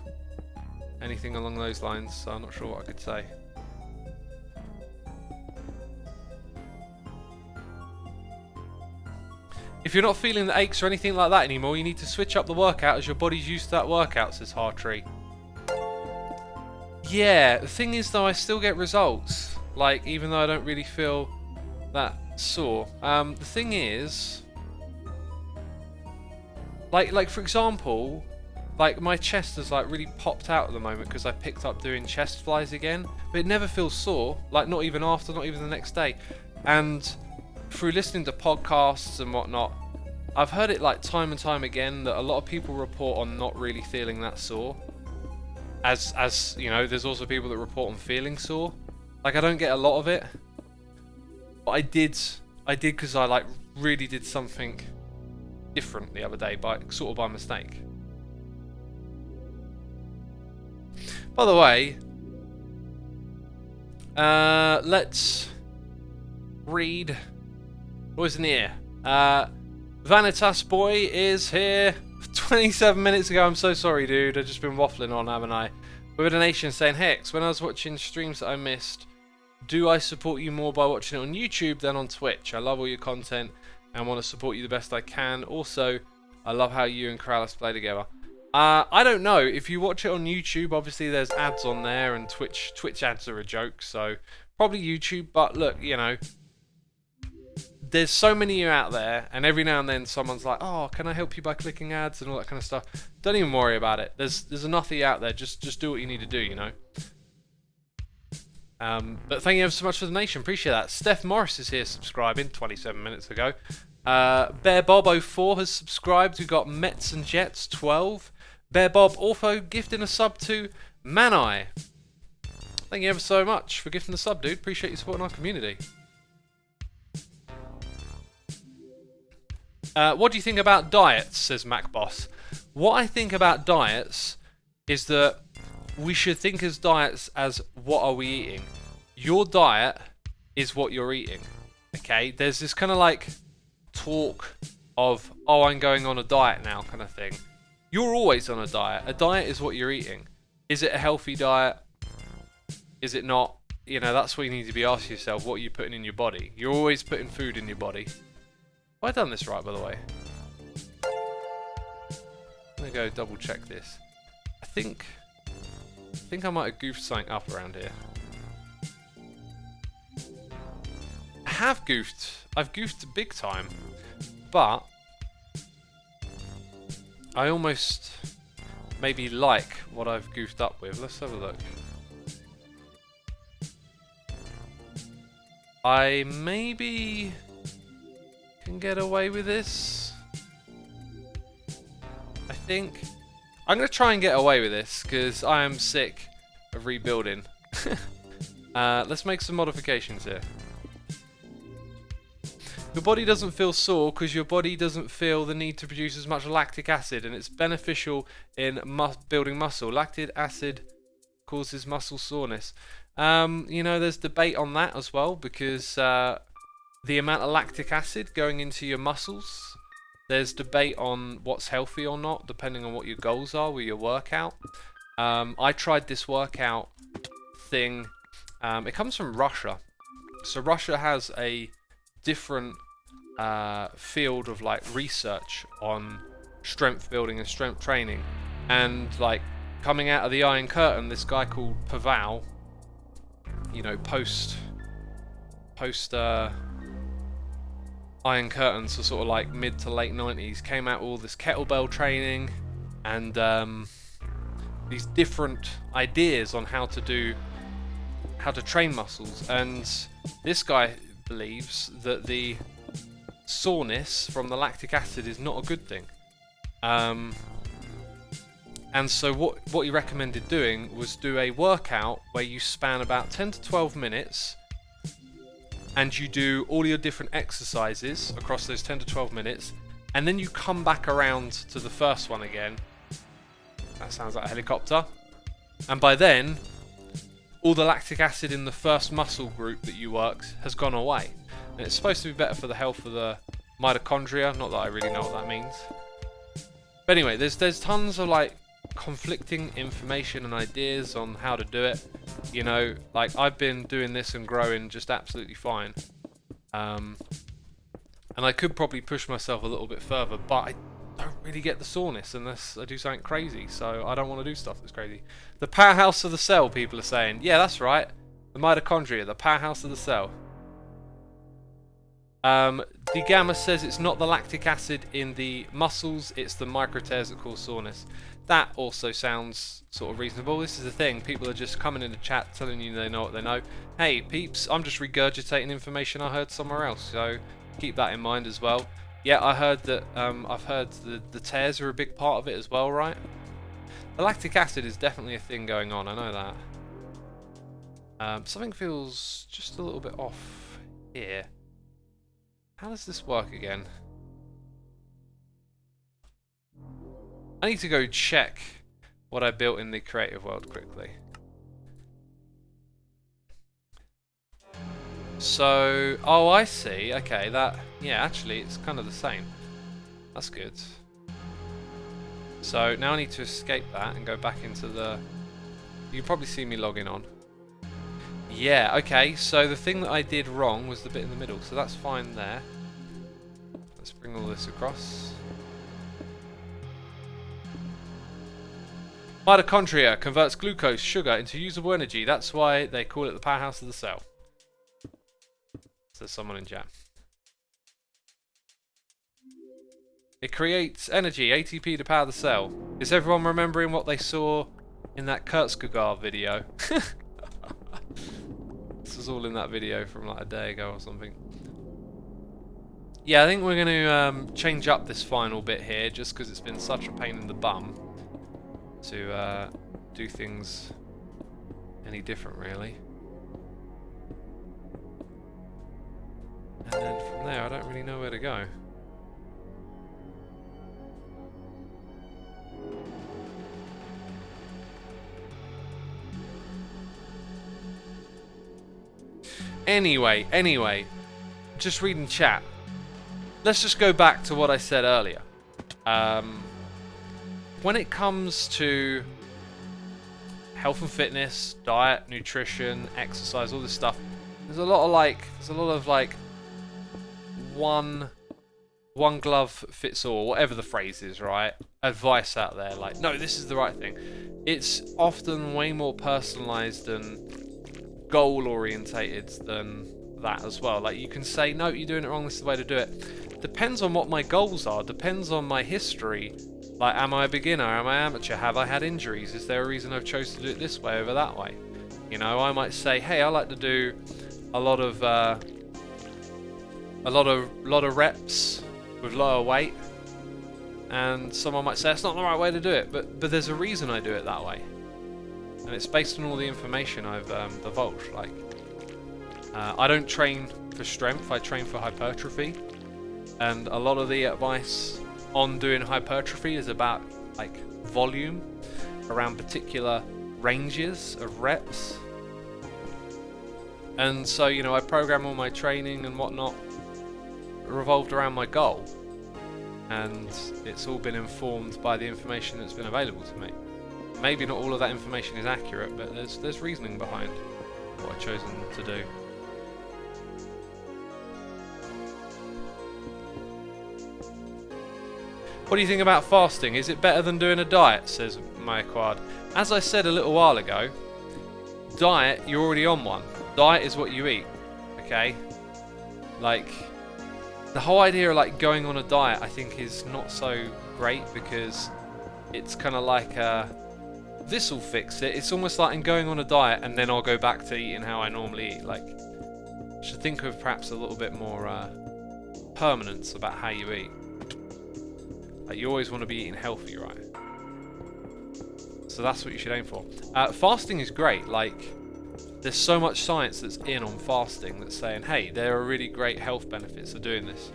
A: anything along those lines, so I'm not sure what I could say. If you're not feeling the aches or anything like that anymore, you need to switch up the workout as your body's used to that workout, says Hartree. Yeah, the thing is though, I still get results. Like, even though I don't really feel that sore. The thing is, like for example, like my chest has like really popped out at the moment because I picked up doing chest flies again, but it never feels sore. Like not even after, not even the next day. And through listening to podcasts and whatnot, I've heard it like time and time again that a lot of people report on not really feeling that sore. As you know, there's also people that report on feeling sore. Like I don't get a lot of it, but I did because I like really did something different the other day by mistake. By the way, let's read what's in the air. Vanitas Boy is here 27 minutes ago. I'm so sorry, dude. I've just been waffling on, haven't I? With a donation saying, Hex, when I was watching streams that I missed, do I support you more by watching it on YouTube than on Twitch? I love all your content and want to support you the best I can. Also, I love how you and Kralis play together. I don't know. If you watch it on YouTube, obviously there's ads on there, and Twitch ads are a joke, so probably YouTube. But look, you know, there's so many of you out there, and every now and then someone's like, oh, can I help you by clicking ads and all that kind of stuff. Don't even worry about it. There's enough of you out there. Just do what you need to do, you know. But thank you ever so much for the donation. Appreciate that. Steph Morris is here subscribing 27 minutes ago. Bear Bob 04 has subscribed. We've got Mets and Jets 12. Bear Bob also gifting a sub to Manai. Thank you ever so much for gifting the sub, dude. Appreciate you supporting our community. What do you think about diets, says MacBoss. What I think about diets is that we should think as diets as what are we eating. Your diet is what you're eating. Okay? There's this kind of like talk of, oh, I'm going on a diet now kind of thing. You're always on a diet. A diet is what you're eating. Is it a healthy diet? Is it not? You know, that's what you need to be asking yourself. What are you putting in your body? You're always putting food in your body. Have I done this right, by the way? I'm gonna go double check this. I think I might have goofed something up around here. I have goofed. I've goofed big time. But I almost maybe like what I've goofed up with. Let's have a look. I maybe can get away with this. I think I'm going to try and get away with this because I am sick of rebuilding. Let's make some modifications here. Your body doesn't feel sore because your body doesn't feel the need to produce as much lactic acid, and it's beneficial in building muscle. Lactic acid causes muscle soreness. You know, there's debate on that as well, because the amount of lactic acid going into your muscles, there's debate on what's healthy or not, depending on what your goals are with your workout. I tried this workout thing. It comes from Russia. So Russia has a different field of like research on strength building and strength training. And like coming out of the Iron Curtain, this guy called Pavel, you know, post Iron Curtain, so sort of like mid to late 90s, came out with all this kettlebell training and these different ideas on how to train muscles. And this guy believes that the soreness from the lactic acid is not a good thing. And so what he recommended doing was do a workout where you span about 10 to 12 minutes and you do all your different exercises across those 10 to 12 minutes, and then you come back around to the first one again. That sounds like a helicopter. And by then, all the lactic acid in the first muscle group that you worked has gone away. And it's supposed to be better for the health of the mitochondria, not that I really know what that means. But anyway, there's tons of like conflicting information and ideas on how to do it. You know, like I've been doing this and growing just absolutely fine. And I could probably push myself a little bit further, but I don't really get the soreness unless I do something crazy, so I don't want to do stuff that's crazy. The powerhouse of the cell, people are saying. Yeah, that's right. The mitochondria, the powerhouse of the cell. The Gamma says it's not the lactic acid in the muscles, it's the micro tears that cause soreness. That also sounds sort of reasonable. This is the thing, people are just coming in the chat telling you they know what they know. Hey peeps, I'm just regurgitating information I heard somewhere else, so keep that in mind as well. Yeah, I heard that, I've heard the tears are a big part of it as well, right? The lactic acid is definitely a thing going on, I know that. Something feels just a little bit off here. How does this work again? I need to go check what I built in the creative world quickly. So, oh, I see. Okay, that, yeah, actually, it's kind of the same. That's good. So now I need to escape that and go back into the... You can probably see me logging on. Yeah, okay, so the thing that I did wrong was the bit in the middle, so that's fine there. Let's bring all this across. Mitochondria converts glucose, sugar into usable energy. That's why they call it the powerhouse of the cell. Says someone in chat. It creates energy, ATP, to power the cell. Is everyone remembering what they saw in that Kurzgesagt video? This was all in that video from like a day ago or something. Yeah, I think we're going to change up this final bit here, just because it's been such a pain in the bum to do things any different, really. And then from there, I don't really know where to go. Anyway, just reading chat. Let's just go back to what I said earlier. When it comes to health and fitness, diet, nutrition, exercise, all this stuff, there's a lot of like one glove fits all, whatever the phrase is, right? Advice out there, like, no, this is the right thing. It's often way more personalized and goal orientated than that as well. Like, you can say, no, you're doing it wrong, this is the way to do it. Depends on what my goals are, depends on my history. Like, am I a beginner, am I amateur, have I had injuries, is there a reason I've chosen to do it this way over that way? You know, I might say, hey, I like to do a lot of reps with lower weight, and someone might say it's not the right way to do it, but there's a reason I do it that way, and it's based on all the information I've divulged. Like, I don't train for strength, I train for hypertrophy, and a lot of the advice on doing hypertrophy is about like volume around particular ranges of reps. And so, you know, I program all my training and whatnot revolved around my goal, and it's all been informed by the information that's been available to me. Maybe not all of that information is accurate, but there's reasoning behind what I've chosen to do. What do you think about fasting? Is it better than doing a diet? Says Mayaquad. As I said a little while ago, diet, you're already on one. Diet is what you eat, okay? Like, the whole idea of like going on a diet, I think, is not so great, because it's kind of like this will fix it. It's almost like I'm going on a diet and then I'll go back to eating how I normally eat. Like, should think of perhaps a little bit more permanence about how you eat. Like, you always want to be eating healthy, right? So that's what you should aim for. Fasting is great. Like, there's so much science that's in on fasting that's saying, hey, there are really great health benefits of doing this.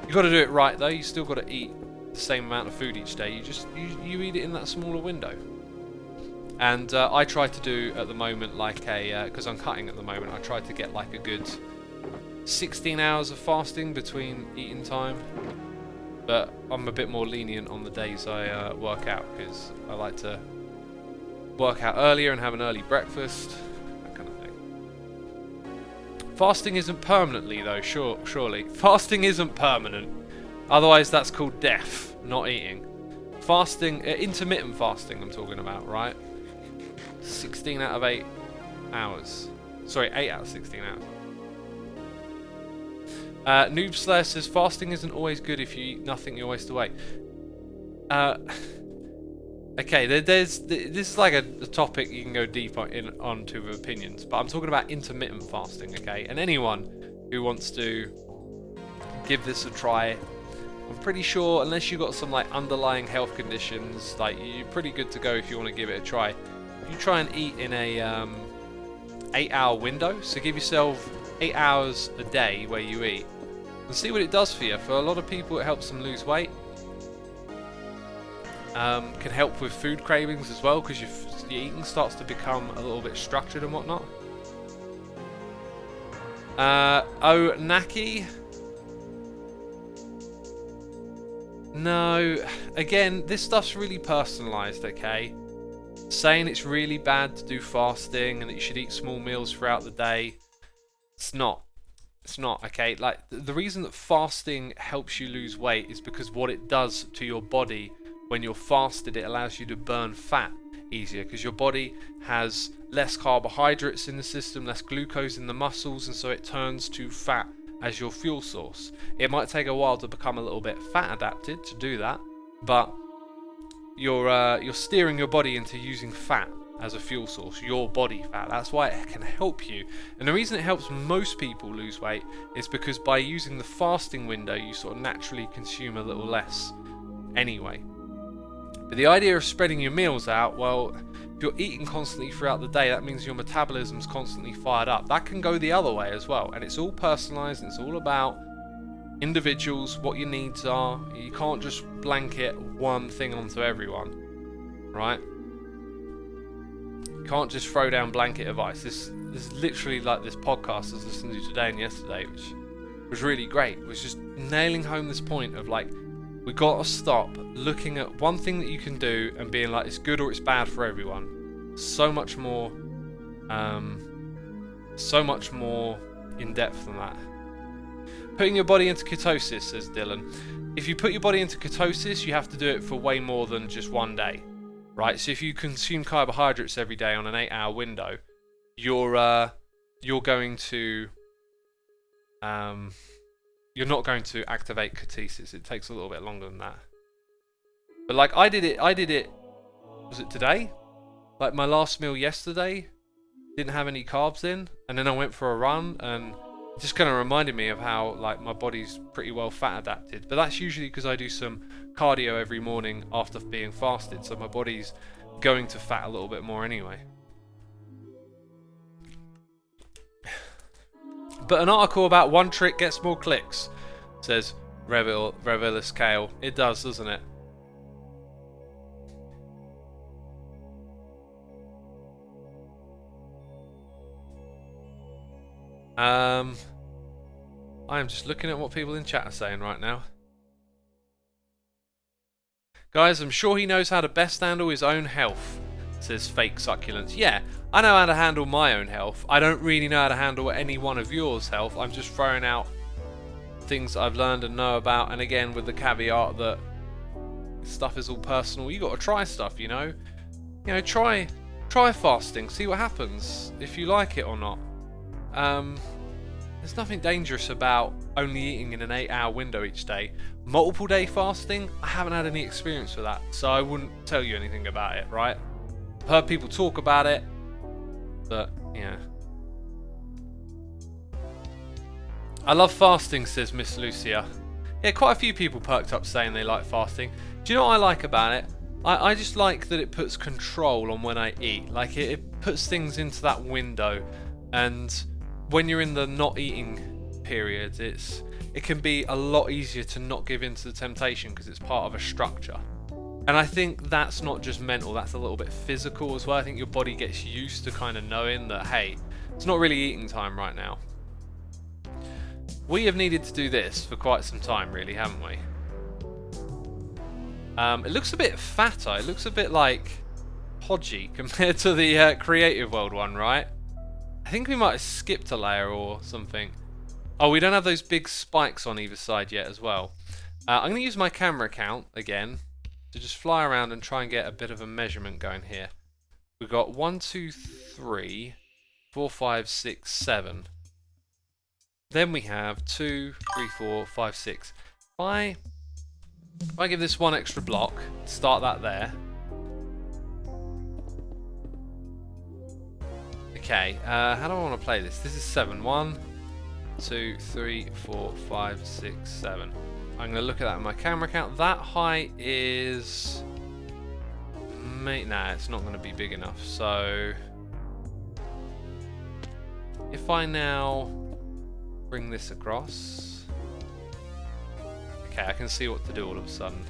A: You've got to do it right though. You still got to eat the same amount of food each day. You eat it in that smaller window. And I try to do at the moment like because I'm cutting at the moment, I try to get like a good 16 hours of fasting between eating time. But I'm a bit more lenient on the days I work out, because I like to work out earlier and have an early breakfast. Fasting isn't permanently though, surely. Fasting isn't permanent. Otherwise that's called death, not eating. Fasting, intermittent fasting I'm talking about, right? 16 out of 8 hours. Sorry, 8 out of 16 hours. Noob Slayer says, fasting isn't always good. If you eat nothing, you waste away. Okay, this is like a topic you can go deep onto with opinions, but I'm talking about intermittent fasting, okay? And anyone who wants to give this a try, I'm pretty sure, unless you've got some like underlying health conditions, like, you're pretty good to go if you want to give it a try. If you try and eat in a 8-hour window, so give yourself 8 hours a day where you eat, and see what it does for you. For a lot of people, it helps them lose weight. Can help with food cravings as well, because your eating starts to become a little bit structured and whatnot. Oh, Naki. No, again, this stuff's really personalised, okay? Saying it's really bad to do fasting and that you should eat small meals throughout the day, it's not. It's not, okay? Like, the reason that fasting helps you lose weight is because what it does to your body when you're fasted, it allows you to burn fat easier, because your body has less carbohydrates in the system, less glucose in the muscles, and so it turns to fat as your fuel source. It might take a while to become a little bit fat adapted to do that, but you're steering your body into using fat as a fuel source, your body fat. That's why it can help you. And the reason it helps most people lose weight is because by using the fasting window, you sort of naturally consume a little less anyway. But the idea of spreading your meals out, well, if you're eating constantly throughout the day, that means your metabolism's constantly fired up. That can go the other way as well, and it's all personalised, and it's all about individuals, what your needs are. You can't just blanket one thing onto everyone, right? You can't just throw down blanket advice. This is literally like this podcast I was listening to today and yesterday, which was really great. It was just nailing home this point of like, we got to stop looking at one thing that you can do and being like, it's good or it's bad for everyone. So much more in depth than that. Putting your body into ketosis, says Dylan. If you put your body into ketosis, you have to do it for way more than just one day, right? So if you consume carbohydrates every day on an 8-hour window, you're going to you're not going to activate ketosis. It takes a little bit longer than that. But like I did it, was it today? Like my last meal yesterday didn't have any carbs in, and then I went for a run, and it just kind of reminded me of how like my body's pretty well fat adapted. But that's usually because I do some cardio every morning after being fasted, so my body's going to fat a little bit more anyway. But an article about one trick gets more clicks, says Revelis Kale. It does, doesn't it? I am just looking at what people in chat are saying right now. Guys, I'm sure he knows how to best handle his own health, says Fake Succulents. Yeah, I know how to handle my own health. I don't really know how to handle any one of yours' health. I'm just throwing out things I've learned and know about, and again with the caveat that stuff is all personal. You got to try stuff, you know. You know, try fasting, see what happens, if you like it or not. There's nothing dangerous about only eating in an 8-hour window each day. Multiple day fasting, I haven't had any experience with that, so I wouldn't tell you anything about it, right? I've heard people talk about it, but yeah. I love fasting, says Miss Lucia. Yeah, quite a few people perked up saying they like fasting. Do you know what I like about it? I just like that it puts control on when I eat. Like it puts things into that window, and when you're in the not eating period, it can be a lot easier to not give in to the temptation because it's part of a structure. And I think that's not just mental, that's a little bit physical as well. I think your body gets used to kind of knowing that, hey, it's not really eating time right now. We have needed to do this for quite some time, really, haven't we? It looks a bit fatter. It looks a bit like podgy compared to the Creative World one, right? I think we might have skipped a layer or something. Oh, we don't have those big spikes on either side yet as well. I'm going to use my camera count again to just fly around and try and get a bit of a measurement going here. We've got 1, 2, 3, 4, 5, 6, 7. Then we have 2, 3, 4, 5, 6. If I give this one extra block, start that there. Okay, how do I want to play this? This is 7. 1, 2, 3, 4, 5, 6, 7. I'm going to look at that in my camera count. That height is... Nah, it's not going to be big enough. So... if I now bring this across... Okay, I can see what to do all of a sudden.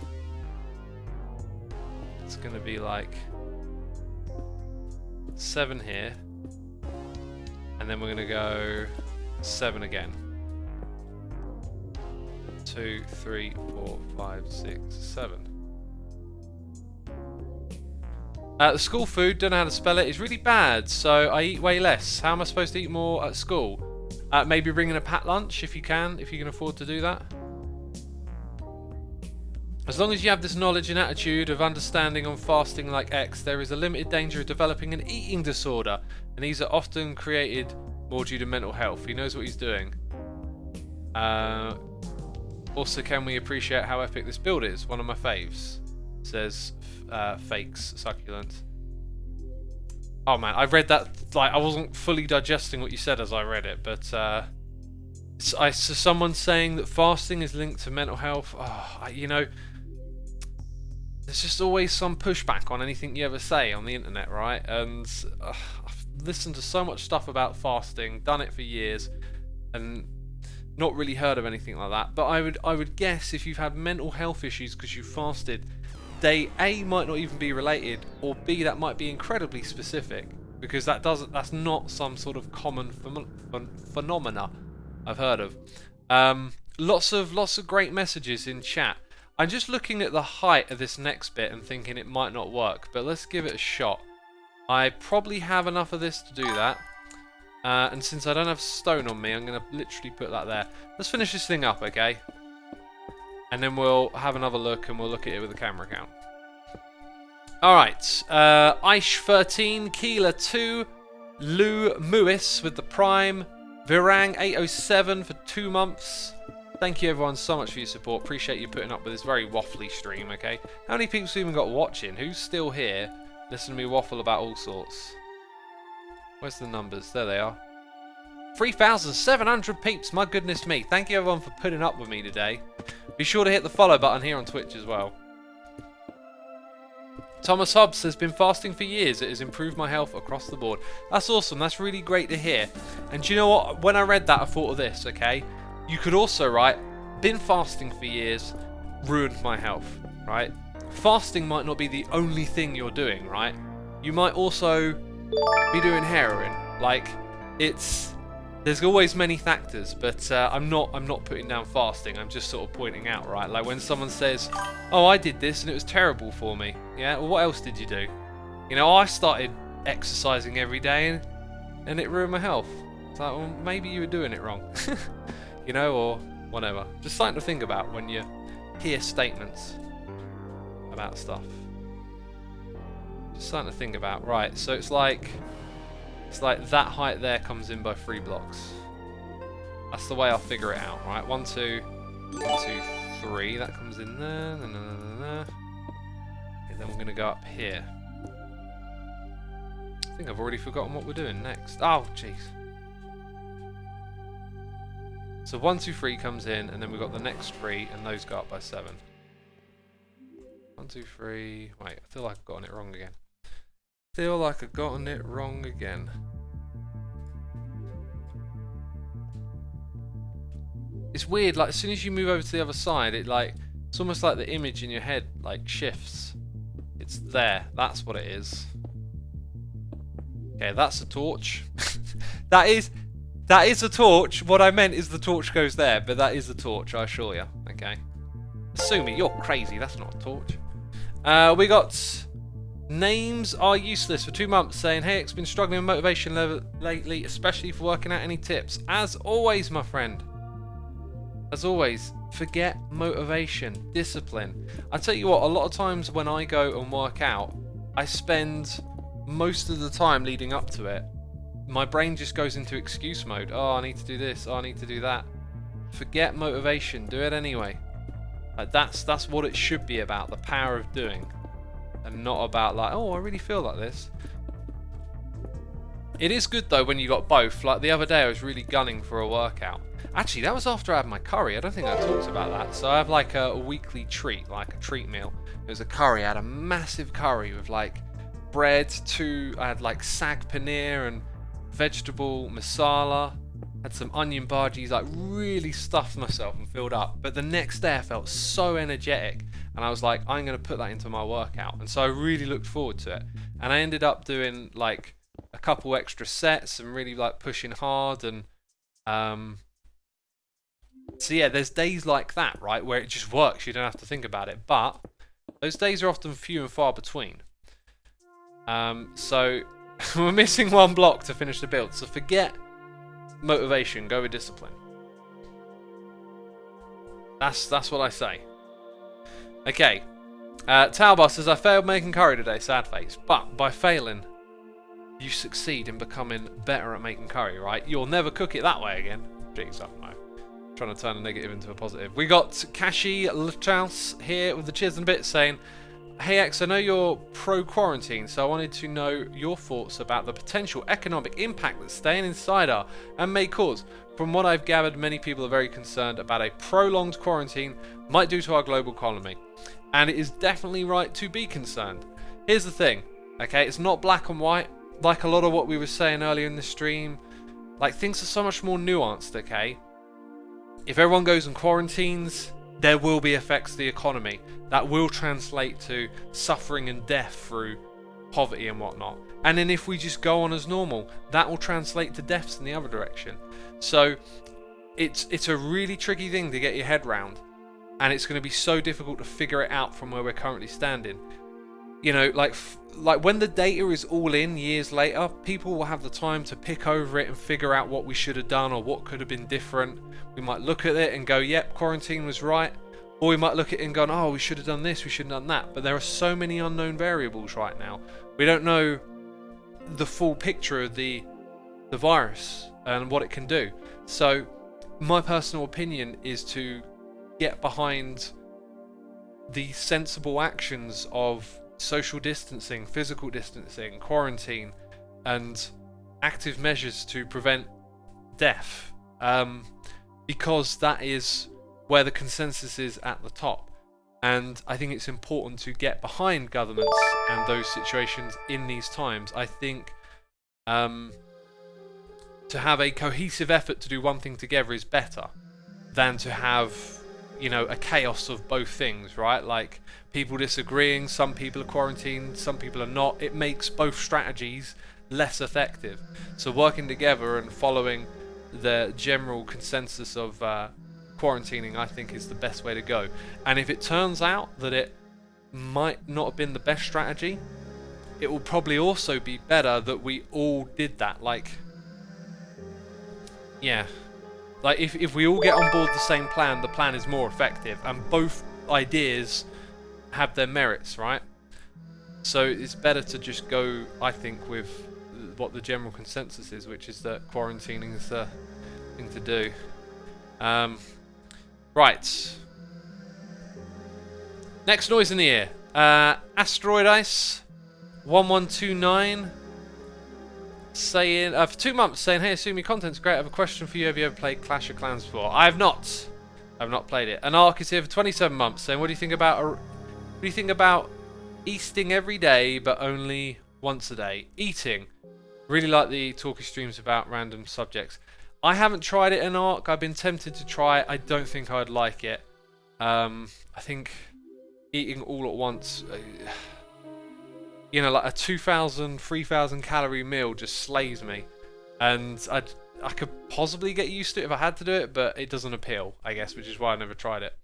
A: It's going to be like 7 here. And then we're going to go 7 again. 2, 3, 4, 5, 6, 7. The school food, don't know how to spell it, is really bad, so I eat way less. How am I supposed to eat more at school? Maybe bring in a packed lunch if you can afford to do that. As long as you have this knowledge and attitude of understanding on fasting like X, there is a limited danger of developing an eating disorder, and these are often created more due to mental health. He knows what he's doing. Also, can we appreciate how epic this build is? One of my faves, says Fakes Succulent. Oh man, I read that, like, I wasn't fully digesting what you said as I read it, but so someone saying that fasting is linked to mental health. Oh, you know, there's just always some pushback on anything you ever say on the internet, right? And I've listened to so much stuff about fasting, done it for years, and not really heard of anything like that. But I would guess if you've had mental health issues because you fasted, they A, might not even be related, or B, that might be incredibly specific, because that's not some sort of common phenomena I've heard of. Lots of great messages in chat. I'm just looking at the height of this next bit and thinking it might not work, but let's give it a shot. I probably have enough of this to do that. And since I don't have stone on me, I'm going to literally put that there. Let's finish this thing up, okay? And then we'll have another look, and we'll look at it with the camera count. Alright, Aish13, Keela 2, Lou Muis with the Prime, Virang 807 for 2 months. Thank you everyone so much for your support. Appreciate you putting up with this very waffly stream, okay? How many people even got watching? Who's still here? Listen to me waffle about all sorts. Where's the numbers? There they are. 3,700 peeps, my goodness me. Thank you everyone for putting up with me today. Be sure to hit the follow button here on Twitch as well. Thomas Hobbs has been fasting for years. It has improved my health across the board. That's awesome. That's really great to hear. And do you know what? When I read that, I thought of this, okay? You could also write, been fasting for years, ruined my health, right? Fasting might not be the only thing you're doing, right? You might also be doing heroin. Like, there's always many factors, but I'm not putting down fasting. I'm just sort of pointing out, right? Like when someone says, "Oh, I did this and it was terrible for me." Yeah. Well, what else did you do? You know, I started exercising every day and it ruined my health. It's like, well, maybe you were doing it wrong, you know, or whatever. Just something to think about when you hear statements about stuff. Just something to think about. Right. So it's like that height there comes in by 3 blocks. That's the way I'll figure it out, right? 1, 2, 3. That comes in there. And then we're going to go up here. I think I've already forgotten what we're doing next. Oh, jeez. So 1, 2, 3 comes in, and then we've got the next 3, and those go up by 7. 1, 2, 3. Wait, I feel like I've gotten it wrong again. It's weird, like as soon as you move over to the other side, it's almost like the image in your head like shifts. It's there. That's what it is. Okay, that's a torch. that is a torch. What I meant is the torch goes there, but that is a torch, I assure you. Okay. Assuming you're crazy, that's not a torch. We got names are useless for 2 months saying, "Hey, it's been struggling with motivation lately, especially for working out. Any tips?" As always, my friend. As always, forget motivation, discipline. I tell you what, a lot of times when I go and work out, I spend most of the time leading up to it. My brain just goes into excuse mode. Oh, I need to do this. Oh, I need to do that. Forget motivation. Do it anyway. Like that's what it should be about, the power of doing. And not about like, oh, I really feel like this. It is good though when you got both. Like the other day I was really gunning for a workout. Actually, that was after I had my curry. I don't think I talked about that. So I have like a weekly treat, like a treat meal. It was a curry. I had a massive curry with like bread, I had like sag paneer and vegetable masala. Had some onion bhajis, like really stuffed myself and filled up. But the next day I felt so energetic. And I was like, I'm going to put that into my workout. And so I really looked forward to it. And I ended up doing like a couple extra sets and really like pushing hard. And so yeah, there's days like that, right, where it just works. You don't have to think about it. But those days are often few and far between. So we're missing 1 block to finish the build. So forget motivation. Go with discipline. That's what I say. Okay, Talbot says, I failed making curry today, sad face. But by failing, you succeed in becoming better at making curry, right? You'll never cook it that way again. Jeez, I don't know. Trying to turn a negative into a positive. We got Kashi Luchaus here with the cheers and bits saying, Hey X, I know you're pro-quarantine, so I wanted to know your thoughts about the potential economic impact that staying inside may cause. From what I've gathered, many people are very concerned about a prolonged quarantine might do to our global economy. And it is definitely right to be concerned. Here's the thing, okay, it's not black and white, like a lot of what we were saying earlier in the stream. Like, things are so much more nuanced, okay? If everyone goes and quarantines, there will be effects to the economy. That will translate to suffering and death through poverty and whatnot. And then if we just go on as normal, that will translate to deaths in the other direction. So it's a really tricky thing to get your head round. And it's going to be so difficult to figure it out from where we're currently standing. You know, like when the data is all in years later, people will have the time to pick over it and figure out what we should have done or what could have been different. We might look at it and go, yep, quarantine was right. Or we might look at it and go, oh, we should have done this, we should have done that. But there are so many unknown variables right now. We don't know the full picture of the virus and what it can do. So my personal opinion is to get behind the sensible actions of social distancing, physical distancing, quarantine, and active measures to prevent death. Because that is where the consensus is at the top. And I think it's important to get behind governments and those situations in these times. I think to have a cohesive effort to do one thing together is better than to have, you know, a chaos of both things, right? Like people disagreeing, some people are quarantined, some people are not. It makes both strategies less effective. So working together and following the general consensus of quarantining, I think, is the best way to go. And if it turns out that it might not have been the best strategy, it will probably also be better that we all did that. Like, yeah, like if we all get on board the same plan, the plan is more effective, and both ideas have their merits, right? So it's better to just go, I think, with what the general consensus is, which is that quarantining is the thing to do. Right. Next noise in the ear. Asteroid Ice 1129 saying for 2 months saying, hey, Asumi, content's great. I have a question for you. Have you ever played Clash of Clans before? I have not. I've not played it. And Ark is here for 27 months saying, what do you think about easting every day but only once a day? Eating. Really like the talky streams about random subjects. I haven't tried it in Ark. I've been tempted to try it. I don't think I'd like it. I think eating all at once, you know, like a 2,000, 3,000 calorie meal just slays me. And I could possibly get used to it if I had to do it, but it doesn't appeal, I guess, which is why I never tried it.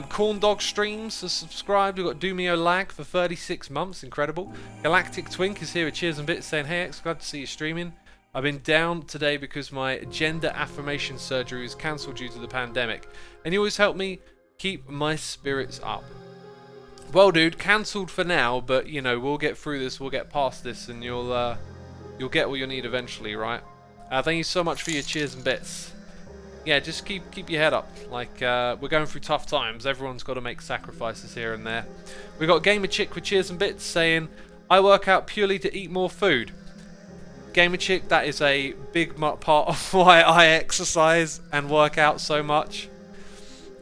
A: Corn Dog Streams has subscribed. We've got Doomio Lag for 36 months. Incredible. Galactic Twink is here with cheers and bits saying, hey X, glad to see you streaming. I've been down today because my gender affirmation surgery was cancelled due to the pandemic. And you always help me keep my spirits up. Well, dude, cancelled for now, but you know, we'll get through this, we'll get past this, and you'll get what you need eventually, right? Thank you so much for your cheers and bits. Yeah, just keep your head up. Like, we're going through tough times. Everyone's got to make sacrifices here and there. We got Gamer Chick with cheers and bits saying, I work out purely to eat more food. Gamer Chick, that is a big part of why I exercise and work out so much.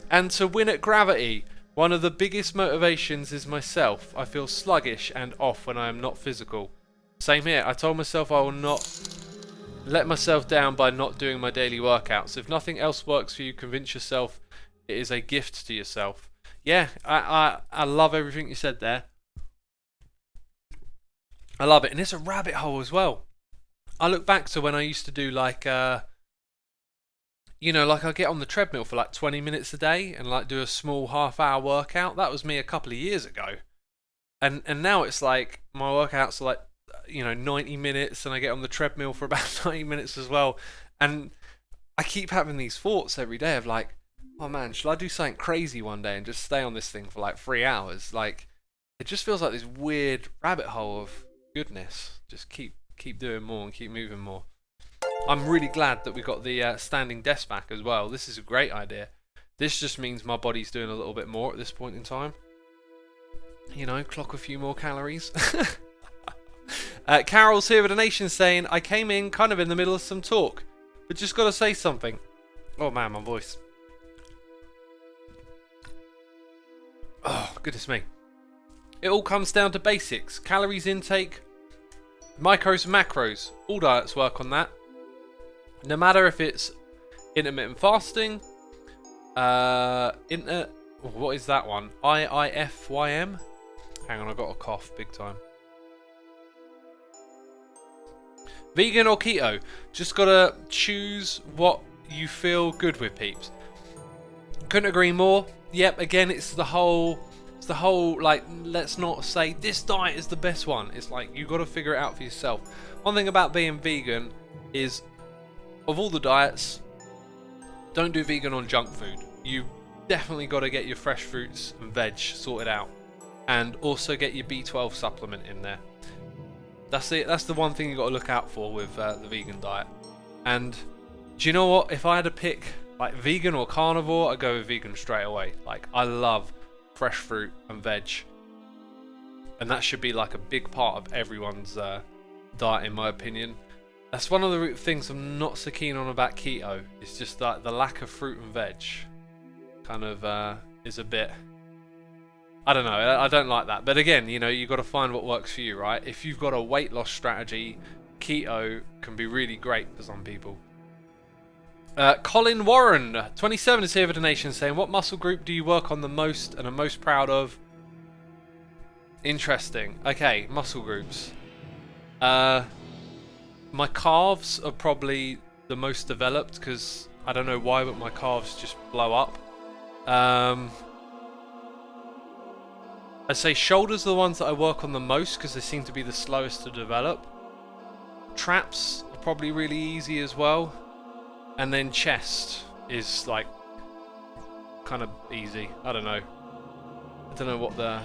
A: And to win at Gravity, one of the biggest motivations is myself. I feel sluggish and off when I am not physical. Same here. I told myself I will not let myself down by not doing my daily workouts. If nothing else works for you, convince yourself it is a gift to yourself. Yeah, I love everything you said there. I love it. And it's a rabbit hole as well. I look back to when I used to do like, you know, like I get on the treadmill for like 20 minutes a day and like do a small half-hour workout. That was me a couple of years ago. And now it's like my workouts are like, you know, 90 minutes and I get on the treadmill for about 90 minutes as well. And I keep having these thoughts every day of like, oh man, should I do something crazy one day and just stay on this thing for like 3 hours? Like, it just feels like this weird rabbit hole of goodness. Just keep doing more and keep moving more. I'm really glad that we got the standing desk back as well. This is a great idea. This just means my body's doing a little bit more at this point in time. You know, clock a few more calories. Carol's here with a nation saying, I came in kind of in the middle of some talk, but just got to say something. Oh man, my voice. Oh, goodness me. It all comes down to basics. Calories intake, micros and macros. All diets work on that. No matter if it's intermittent fasting, what is that one? IIFYM? Hang on, I got a cough big time. Vegan or keto? Just gotta choose what you feel good with, peeps. Couldn't agree more. Yep, again, it's the whole like, let's not say this diet is the best one. It's like you gotta figure it out for yourself. One thing about being vegan is, of all the diets, don't do vegan on junk food. You definitely got to get your fresh fruits and veg sorted out, and also get your B12 supplement in there. That's it. That's the one thing you got to look out for with the vegan diet. And do you know what? If I had to pick like vegan or carnivore, I'd go with vegan straight away. Like, I love fresh fruit and veg, and that should be like a big part of everyone's diet, in my opinion. That's one of the things I'm not so keen on about keto. It's just that the lack of fruit and veg kind of is a bit I don't know. I don't like that. But again, you know, you've got to find what works for you, right? If you've got a weight loss strategy, keto can be really great for some people. Colin Warren, 27, is here for donation, saying, what muscle group do you work on the most and are most proud of? Interesting. Okay, muscle groups. My calves are probably the most developed because I don't know why, but my calves just blow up. I'd say shoulders are the ones that I work on the most because they seem to be the slowest to develop. Traps are probably really easy as well. And then chest is like kind of easy. I don't know. I don't know what the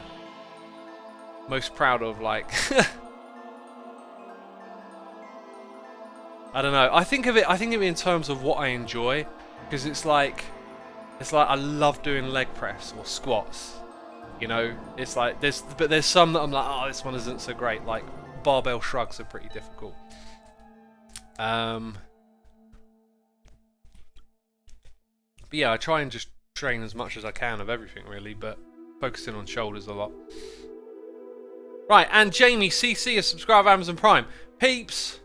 A: most proud of, like. I don't know. I think of it in terms of what I enjoy, because it's like I love doing leg press or squats. You know, it's like there's some that I'm like, oh, this one isn't so great. Like barbell shrugs are pretty difficult. But yeah, I try and just train as much as I can of everything really, but focusing on shoulders a lot. Right, and Jamie CC has subscribed to Amazon Prime. Peeps,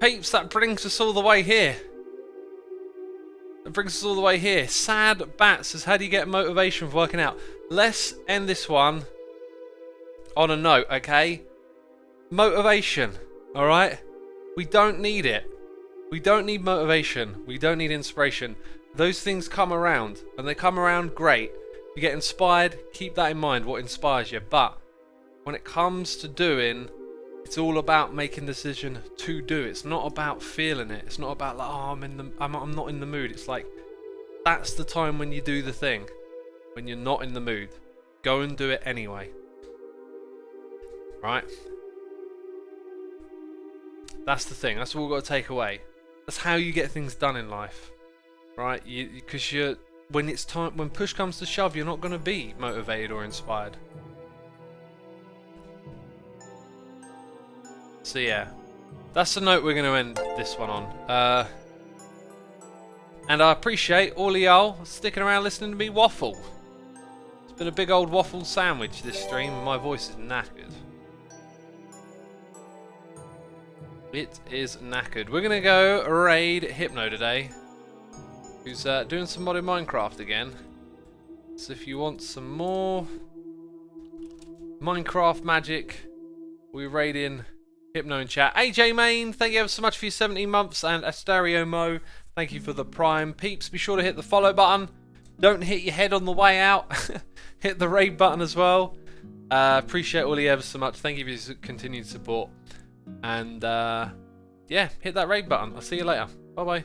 A: that brings us all the way here. Sad Bat says, how do you get motivation for working out? Let's end this one on a note, okay? Motivation, alright? We don't need it. We don't need motivation. We don't need inspiration. Those things come around. When they come around, great. You get inspired, keep that in mind, what inspires you. But when it comes to doing, it's all about making the decision to do. It's not about feeling it. It's not about like, oh, I'm not in the mood. It's like, that's the time when you do the thing. When you're not in the mood. Go and do it anyway. Right? That's the thing. That's what we've got to take away. That's how you get things done in life. Right? Because when it's time, when push comes to shove, you're not going to be motivated or inspired. So yeah, that's the note we're going to end this one on. And I appreciate all of y'all sticking around listening to me waffle. It's been a big old waffle sandwich this stream, and my voice is knackered. It is knackered. We're going to go raid Hypno today, who's doing some modded Minecraft again. So if you want some more Minecraft magic, we're raiding Hypno in chat. AJ Main, thank you ever so much for your 17 months, and Asterio Mo, thank you for the Prime. Peeps, be sure to hit the follow button. Don't hit your head on the way out. Hit the raid button as well. Appreciate all you ever so much. Thank you for your continued support. And yeah, hit that raid button. I'll see you later. Bye bye.